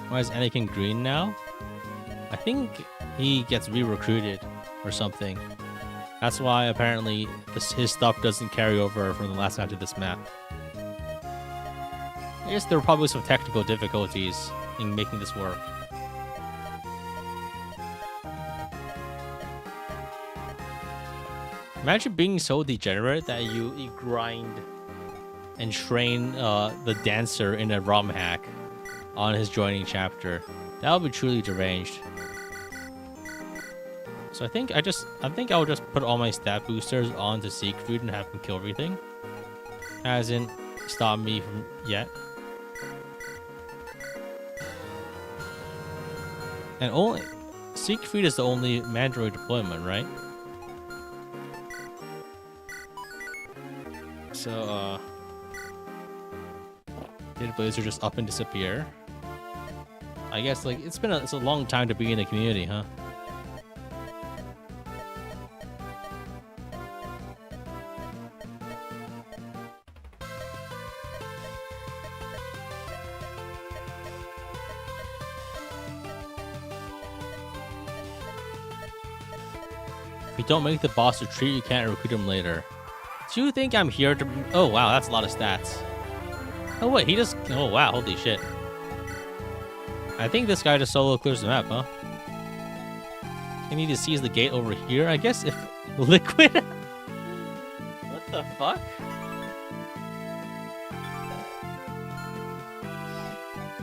Why is Anakin green now? I think he gets re-recruited or something. That's why apparently his stuff doesn't carry over from the last half of this map. I guess there were probably some technical difficulties in making this work. Imagine being so degenerate that you grind and train the dancer in a Romhack on his joining chapter. That would be truly deranged. So I think I'll just put all my stat boosters onto Siegfried and have him kill everything. Hasn't stopped me from yet. And only Siegfried is the only mandatory deployment, right? So did Blazer just up and disappear? I guess like it's a long time to be in the community, huh? If you don't make the boss retreat, you can't recruit him later. Do you think I'm here to... Oh, wow, that's a lot of stats. Oh, wait, he just... Oh, wow, holy shit. I think this guy just solo clears the map, huh? I need to seize the gate over here. I guess if... Liquid? What the fuck?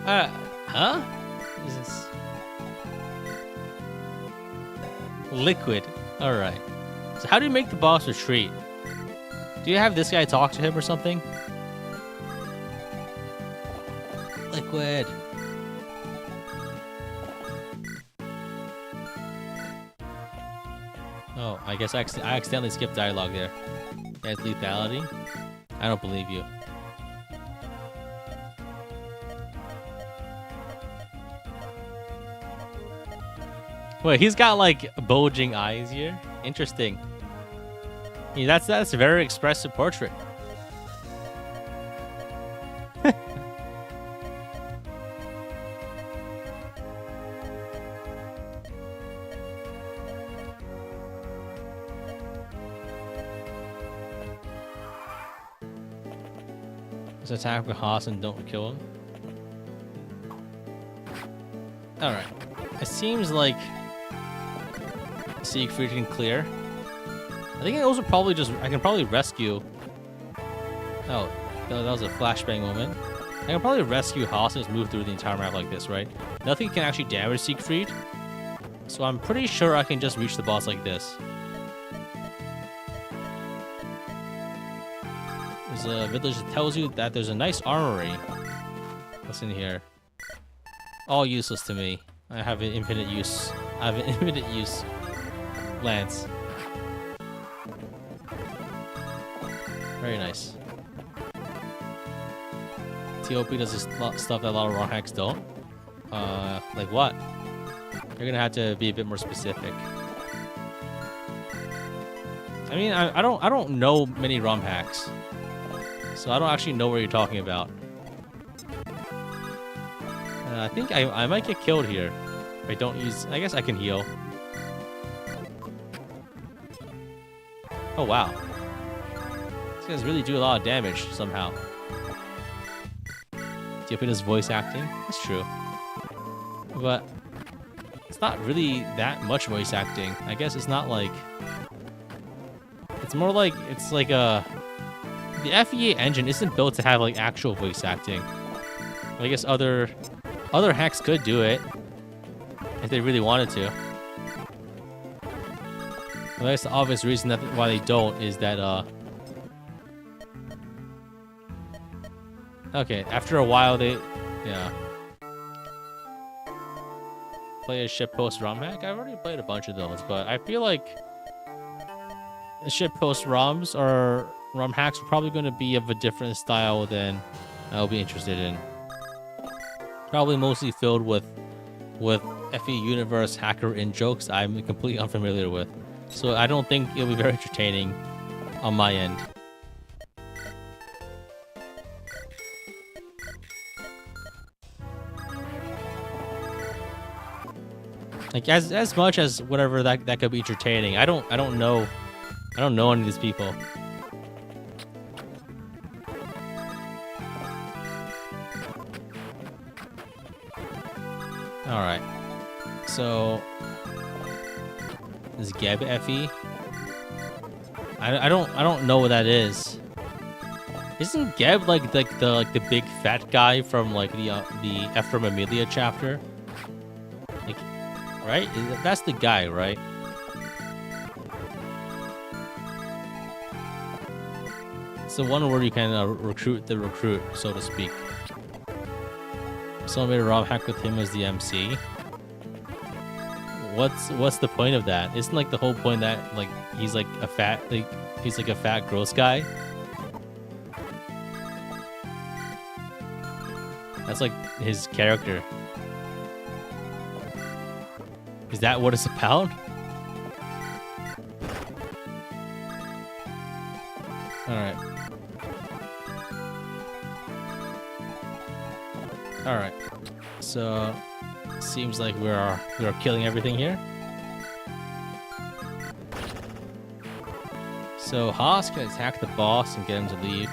Huh? Jesus. Liquid. Alright. So how do you make the boss retreat? Do you have this guy talk to him or something? Liquid. Oh, I guess I accidentally skipped dialogue there. Guys, lethality? I don't believe you. Wait, he's got like bulging eyes here. Interesting. Yeah, that's a very expressive portrait. Let's attack with Haas and don't kill him. Alright. It seems like Siegfried can clear. I think those are probably just... I can probably rescue... Oh. That was a flashbang moment. I can probably rescue Haas and just move through the entire map like this, right? Nothing can actually damage Siegfried. So I'm pretty sure I can just reach the boss like this. There's a village that tells you that there's a nice armory. What's in here? All useless to me. I have an infinite use. I have an infinite use lance. Very nice. TOP does this stuff that a lot of Romhacks don't. Like what? You're gonna have to be a bit more specific. I mean, I don't know many Romhacks, so I don't actually know what you're talking about. I think I might get killed here if I don't use. I guess I can heal. Oh wow, these guys really do a lot of damage somehow. TOP does voice acting. That's true, but it's not really that much voice acting. I guess it's not like. It's more like the FEA engine isn't built to have like actual voice acting. I guess other hacks could do it if they really wanted to. Well, I guess the obvious reason why they don't is that okay, after a while yeah. Play a shitpost Romhack? I've already played a bunch of those, but I feel like the shitpost ROMs or Romhacks are probably going to be of a different style than I'll be interested in. Probably mostly filled with FE Universe hacker in jokes I'm completely unfamiliar with. So I don't think it'll be very entertaining on my end. Like as much as whatever that could be entertaining, I don't know any of these people. All right, so this Geb FE. I don't know what that is. Isn't Geb like the big fat guy from like the Ephraim Amelia chapter? Like, right? That's the guy, right? It's the one where you can recruit the recruit, so to speak. Someone made a Romhack with him as the MC. What's the point of that? Isn't like the whole point that like he's like a fat gross guy? That's like his character. Is that what it's about? Alright. Alright. So seems like we are killing everything here. So Haas can attack the boss and get him to leave.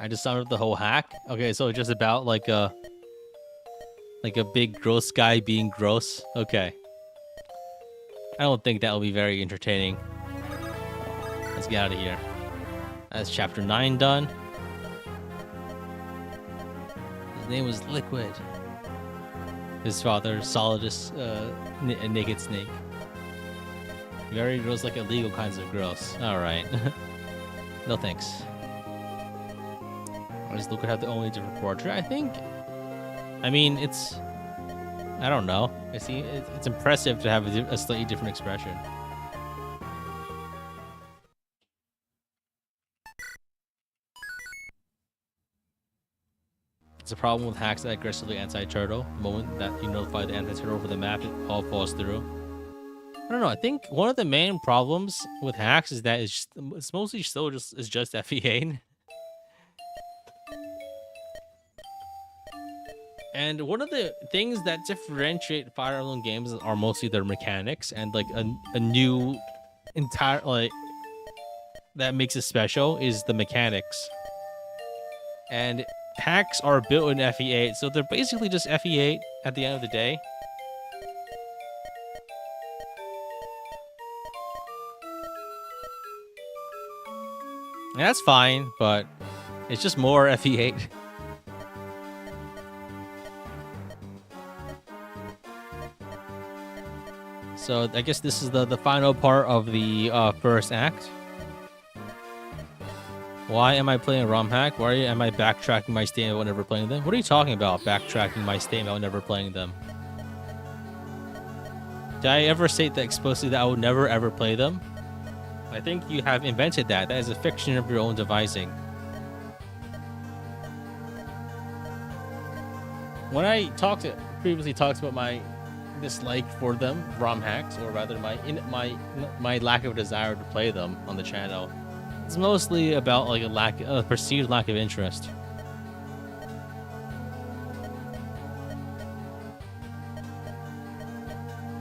I just summed up the whole hack. Okay, so it's just about like a big gross guy being gross. Okay. I don't think that will be very entertaining. Let's get out of here. That's chapter 9 done. His name was Liquid. His father, Solidus, a naked snake. Very gross, like illegal kinds of gross. Alright. No thanks. Does Liquid have the only different portrait? I think. I mean, it's. I don't know. It's impressive to have a slightly different expression. It's a problem with hacks that aggressively anti-turtle. The moment that you notify the anti-turtle over the map, it all falls through. I don't know. I think one of the main problems with hacks is that it's mostly still just FEA. And one of the things that differentiate Fire Emblem games are mostly their mechanics and like a new entire like that makes it special is the mechanics. And hacks are built in FE8, so they're basically just FE8 at the end of the day. And that's fine, but it's just more FE8. So I guess this is the final part of the first act. Why am I playing Romhack? Why am I backtracking my statement whenever playing them? What are you talking about, backtracking my statement whenever playing them? Did I ever state that explicitly that I would never ever play them? I think you have invented that. That is a fiction of your own devising. When I previously talked about my dislike for them, ROM hacks, or rather my lack of desire to play them on the channel, it's mostly about like a perceived lack of interest.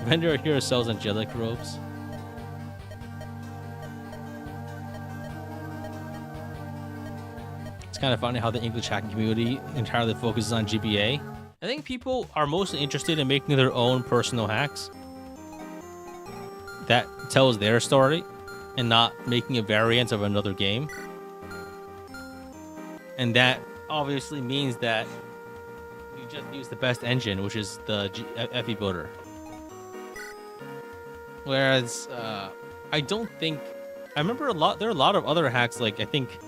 Vendor here sells angelic robes. It's kind of funny how the English hacking community entirely focuses on GBA. I think people are mostly interested in making their own personal hacks that tells their story and not making a variant of another game. And that obviously means that you just use the best engine, which is the FE Builder. Whereas I don't think I remember there are a lot of other hacks, like I think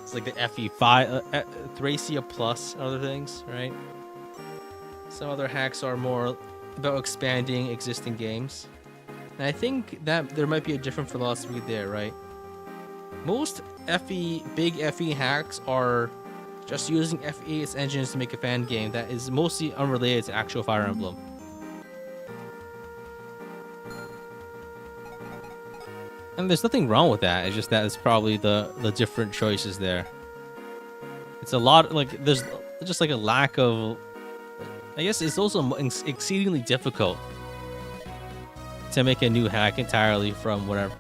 it's like the FE5 Thracia Plus and other things, right? Some other hacks are more about expanding existing games. And I think that there might be a different philosophy there, right? Most big FE hacks are just using FE's engines to make a fan game that is mostly unrelated to actual Fire Emblem. And there's nothing wrong with that. It's just that it's probably the different choices there. It's a lot, like, there's just like a lack of... I guess it's also exceedingly difficult to make a new hack entirely from the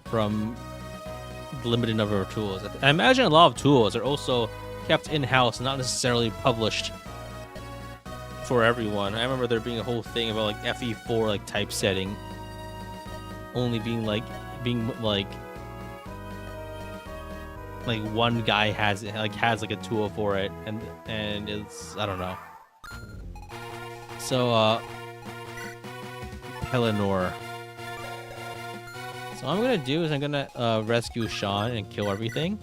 limited number of tools. I imagine a lot of tools are also kept in-house, not necessarily published for everyone. I remember there being a whole thing about like FE4 like typesetting only being like one guy has like a tool for it, and it's, I don't know. So Pelennor. So what I'm gonna do is I'm gonna rescue Shon and kill everything.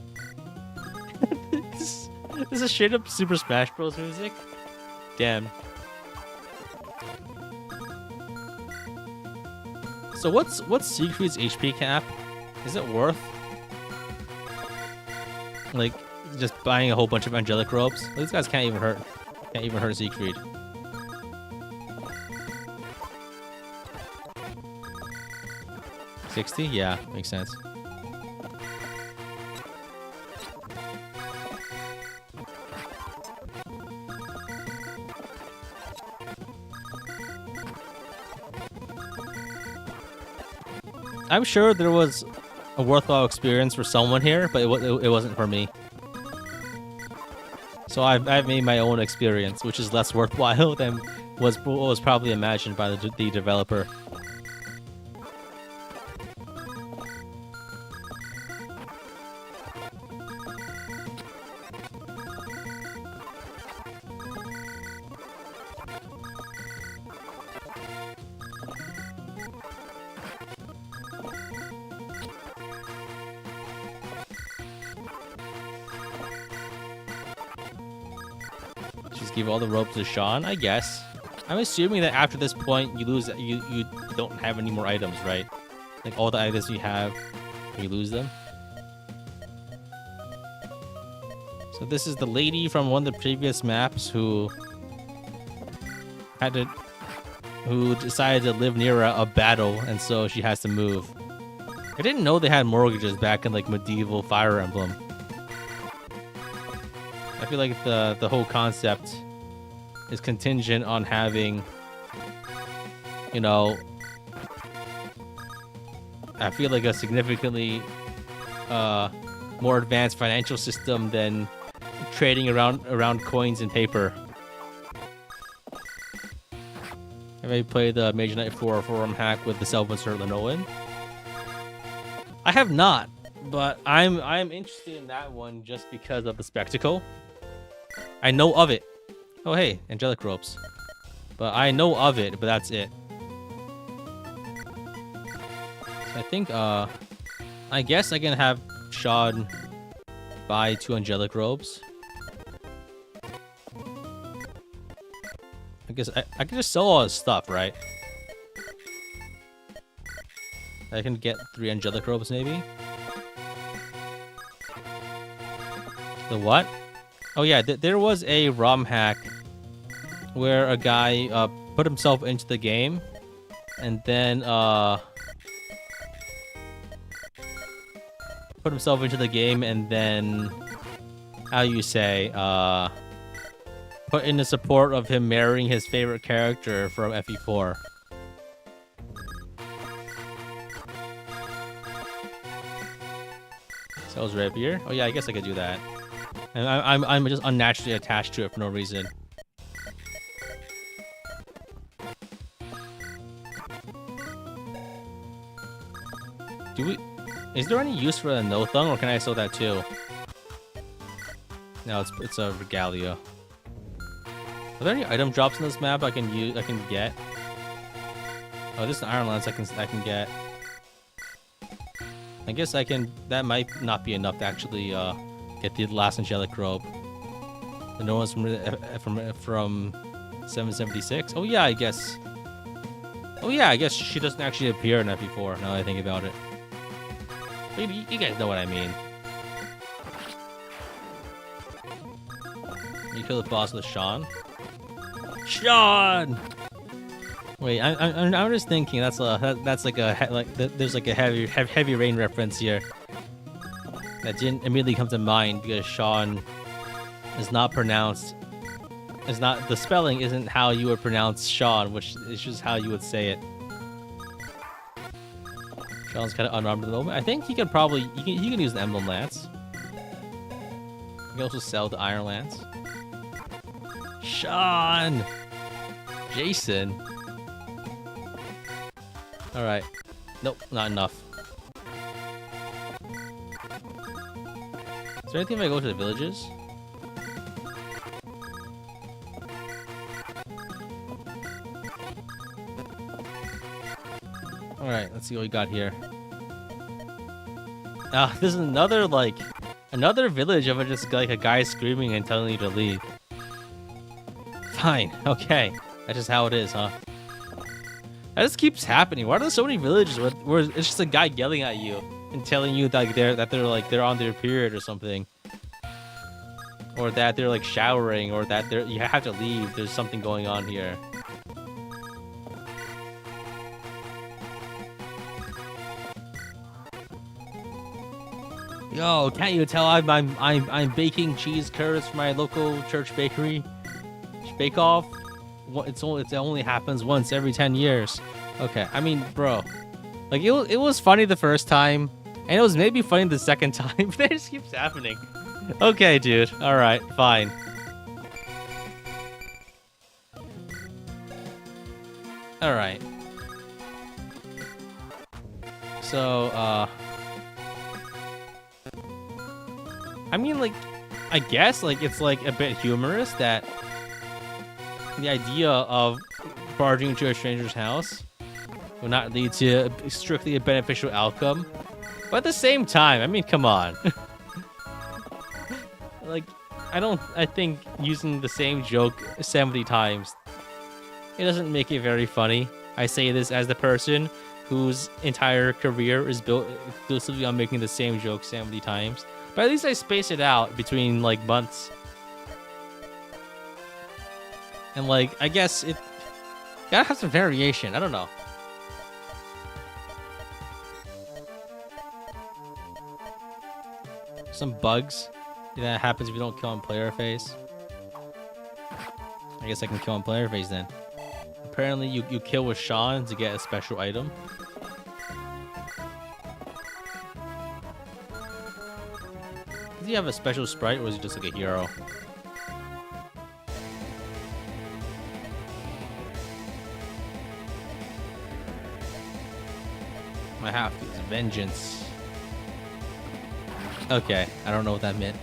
This is straight up Super Smash Bros. Music. Damn. So what's Siegfried's HP cap? Is it worth like just buying a whole bunch of angelic robes? These guys can't even hurt Siegfried. $60? Yeah, makes sense. I'm sure there was a worthwhile experience for someone here, but it wasn't for me. So I've made my own experience, which is less worthwhile than what was probably imagined by the developer. Give all the robes to Shon, I guess. I'm assuming that after this point you lose you don't have any more items, right? Like all the items you have, you lose them. So this is the lady from one of the previous maps who had to who decided to live near a battle, and so she has to move. I didn't know they had mortgages back in like medieval Fire Emblem. I feel like the whole concept is contingent on having, you know, I feel like a significantly more advanced financial system than trading around coins and paper. Have I played the Major Knight 4 Romhack with the self-insert Linoleum? I have not, but I'm interested in that one just because of the spectacle. I know of it. Oh hey, angelic ropes. But I know of it, but that's it. So I think I guess I can have Shon buy 2 angelic robes. I guess I can just sell all his stuff, right? I can get 3 angelic robes, maybe? The what? Oh yeah, there was a ROM hack where a guy put himself into the game and then how you say put in the support of him marrying his favorite character from FE4. Sells rapier. Oh yeah, I guess I could do that. And I'm just unnaturally attached to it for no reason. Is there any use for the no thung, or can I sell that too? No, it's a regalia. Are there any item drops in this map I can get? Oh, this is an iron lance I can get. I guess I can. That might not be enough to actually get the last angelic robe. The no one's from 776. Oh yeah, I guess. Oh yeah, I guess she doesn't actually appear in FE4. Now that I think about it. You guys know what I mean. You kill the boss with Shon. Shon. Wait, I'm just thinking that's like there's like a heavy rain reference here that didn't immediately come to mind because Shon is not pronounced. It's not, the spelling isn't how you would pronounce Shon, which is just how you would say it. Shon's kind of unarmed at the moment. I think he could probably he can use the emblem lance. You can also sell the iron lance. Shon, Jason. All right. Nope, not enough. Is there anything if I go to the villages? All right, let's see what we got here. This is another village of just like a guy screaming and telling you to leave. Fine, okay, that's just how it is, huh? That just keeps happening. Why are there so many villages where it's just a guy yelling at you and telling you that they're on their period or something, or that they're like showering, or that you have to leave. There's something going on here. Yo, can't you tell I'm baking cheese curds for my local church bakery? Bake Off. It only happens once every 10 years. Okay, I mean, bro, like it was funny the first time, and it was maybe funny the second time, but it just keeps happening. Okay, dude. All right, fine. All right. So, I mean, like, I guess, like, it's, like, a bit humorous that the idea of barging into a stranger's house will not lead to strictly a beneficial outcome. But at the same time, I mean, come on. Like, I think using the same joke 70 times, it doesn't make it very funny. I say this as the person whose entire career is built exclusively on making the same joke 70 times. But at least I space it out between, like, months. And, like, I guess Gotta have some variation. I don't know. Some bugs that happens if you don't kill on player phase. I guess I can kill on player phase then. Apparently you kill with Shon to get a special item. Does he have a special sprite or is he just like a hero? I have to. It's vengeance. Okay, I don't know what that meant.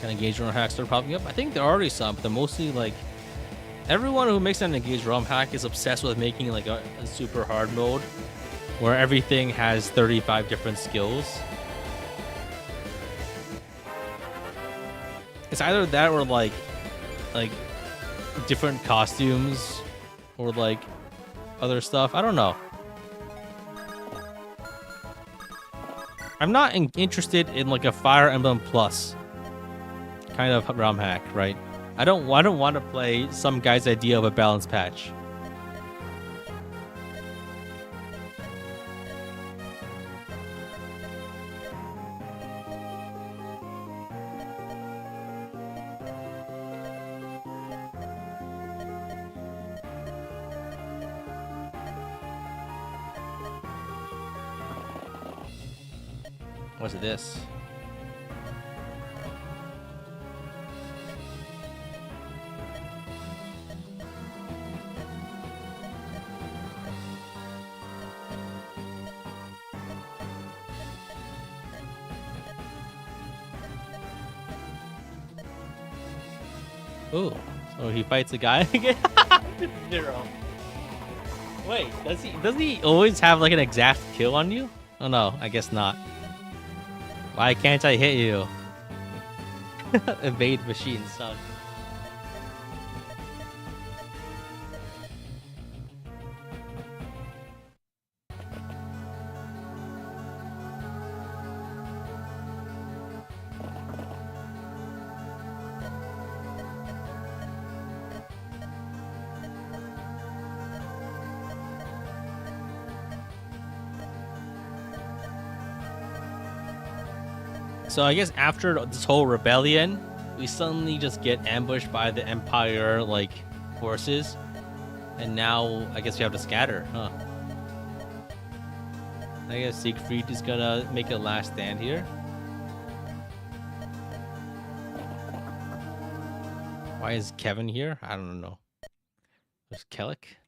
Can engage Romhack start popping up? I think there are already some, but they're mostly like everyone who makes an engage Romhack is obsessed with making like a super hard mode where everything has 35 different skills. It's either that or like different costumes or like other stuff. I don't know. I'm not interested in like a Fire Emblem Plus kind of Romhack, right? I don't want to play some guy's idea of a balance patch. What's this? Ooh, so he fights a guy again? 0. Wait, doesn't he always have like an exact kill on you? Oh no, I guess not. Why can't I hit you? Evade machine, son. So I guess after this whole rebellion, we suddenly just get ambushed by the Empire, like, forces. And now, I guess we have to scatter, huh? I guess Siegfried is gonna make a last stand here. Why is Kevin here? I don't know. There's Kellic.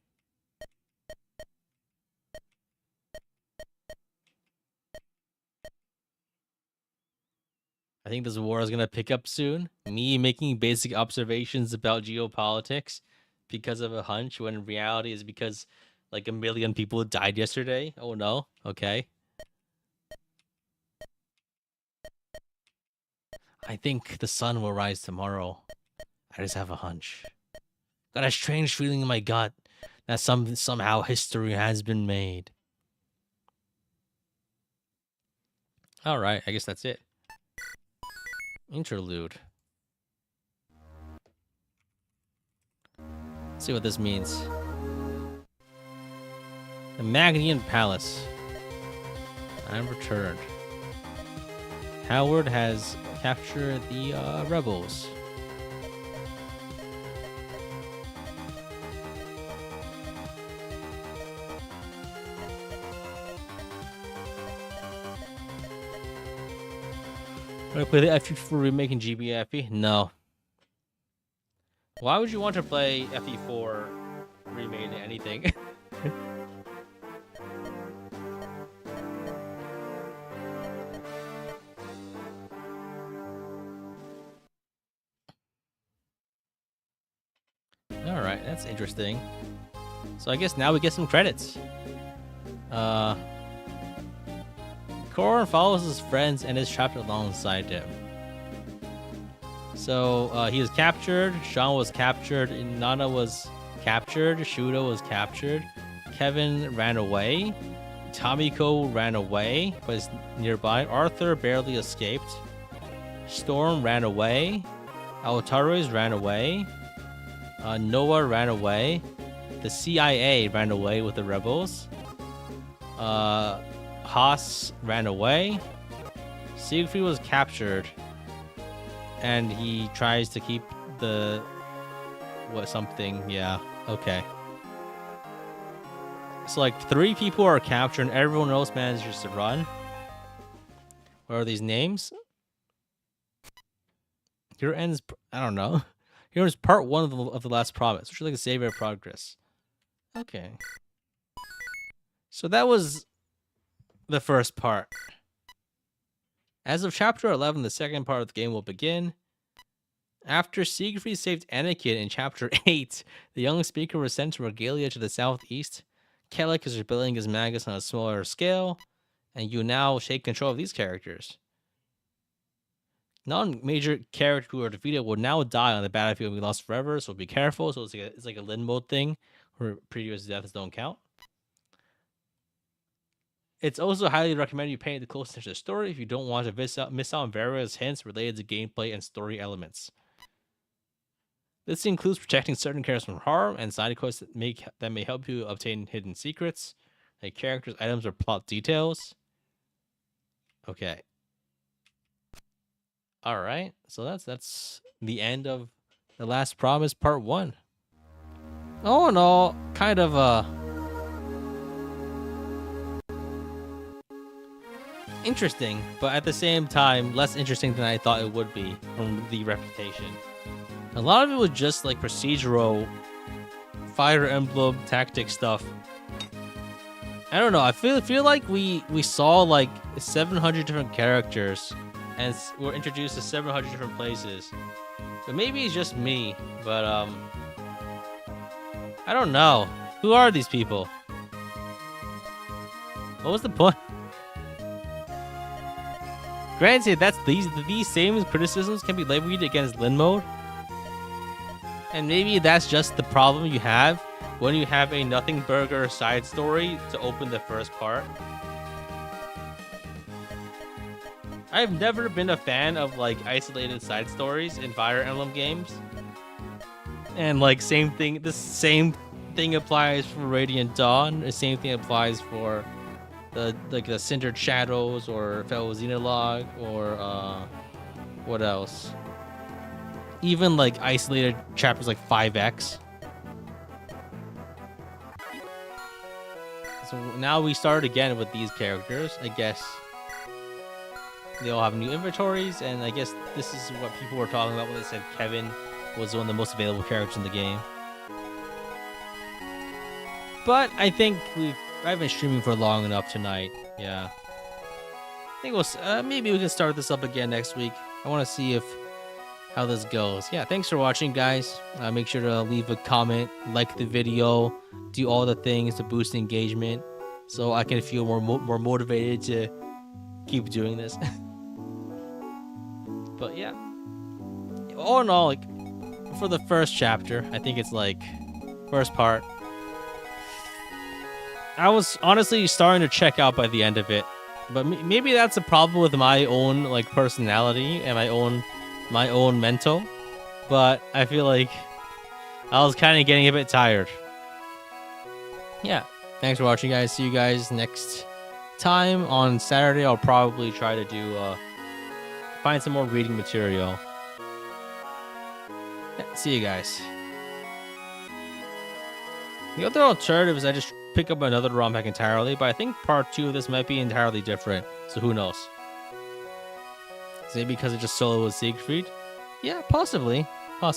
I think this war is going to pick up soon. Me making basic observations about geopolitics because of a hunch, when in reality is because like 1 million people died yesterday. Oh no. Okay. I think the sun will rise tomorrow. I just have a hunch. Got a strange feeling in my gut that somehow history has been made. All right, I guess that's it. Interlude. Let's see what this means. The Magnian Palace. I'm returned. Howard has captured the rebels. Want to play the FE4 remake in GBFE? No. Why would you want to play FE4 remade in anything? Alright, that's interesting. So I guess now we get some credits. Koron follows his friends and is trapped alongside him. So he was captured, Shon was captured, Nana was captured, Shudo was captured, Kevin ran away, Tomiko ran away, but is nearby, Arthur barely escaped, Storm ran away, Altares ran away, Noah ran away, The CIA ran away with the rebels. Haas ran away. Siegfried was captured. And he tries to keep the... What, something? Yeah, okay. So, like, 3 people are captured and everyone else manages to run. What are these names? Here ends... I don't know. Here is part 1 of the last promise, which is like a save of progress. Okay. So that was the first part. As of chapter 11, the second part of the game will begin. After Siegfried saved Anakin in chapter 8, the young speaker was sent to Regalia to the southeast. Kellic is rebuilding his magus on a smaller scale, and you now take control of these characters. Non-major characters who are defeated will now die on the battlefield and be lost forever, so be careful. So it's like a Lin mode thing, where previous deaths don't count. It's also highly recommended you pay close attention to the story if you don't want to miss out on various hints related to gameplay and story elements. This includes protecting certain characters from harm and side quests that may help you obtain hidden secrets, like characters, items, or plot details. Okay. All right. So that's the end of The Last Promise Part 1. All in all, kind of interesting, but at the same time, less interesting than I thought it would be from the reputation. A lot of it was just like procedural Fire Emblem tactic stuff. I don't know. I feel like we saw like 700 different characters and we're introduced to 700 different places. But maybe it's just me, but I don't know. Who are these people? What was the point? Granted, that's these same criticisms can be levied against Lin mode. And maybe that's just the problem you have when you have a nothing burger side story to open the first part. I've never been a fan of like isolated side stories in Fire Emblem games. And like the same thing applies for Radiant Dawn. The same thing applies for the Cindered Shadows or Fellow Xenologue or what else? Even like isolated chapters like 5X. So now we start again with these characters. I guess they all have new inventories, and I guess this is what people were talking about when they said Kevin was one of the most available characters in the game. But I think I've been streaming for long enough tonight. Yeah. I think maybe we can start this up again next week. I want to see how this goes. Yeah, thanks for watching, guys. Make sure to leave a comment, like the video, do all the things to boost engagement, so I can feel more motivated to keep doing this. But yeah, all in all, like for the first chapter, I think it's like first part. I was honestly starting to check out by the end of it, but maybe that's a problem with my own like personality and my own mental, but I feel like I was kind of getting a bit tired. Yeah, thanks for watching, guys. See you guys next time on Saturday. I'll probably try to find some more reading material. Yeah, see you guys. The other alternative is I just pick up another Romhack entirely, but I think part 2 of this might be entirely different, so who knows. Maybe because it just solo with Siegfried? Yeah, possibly. But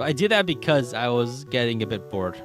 I did that because I was getting a bit bored.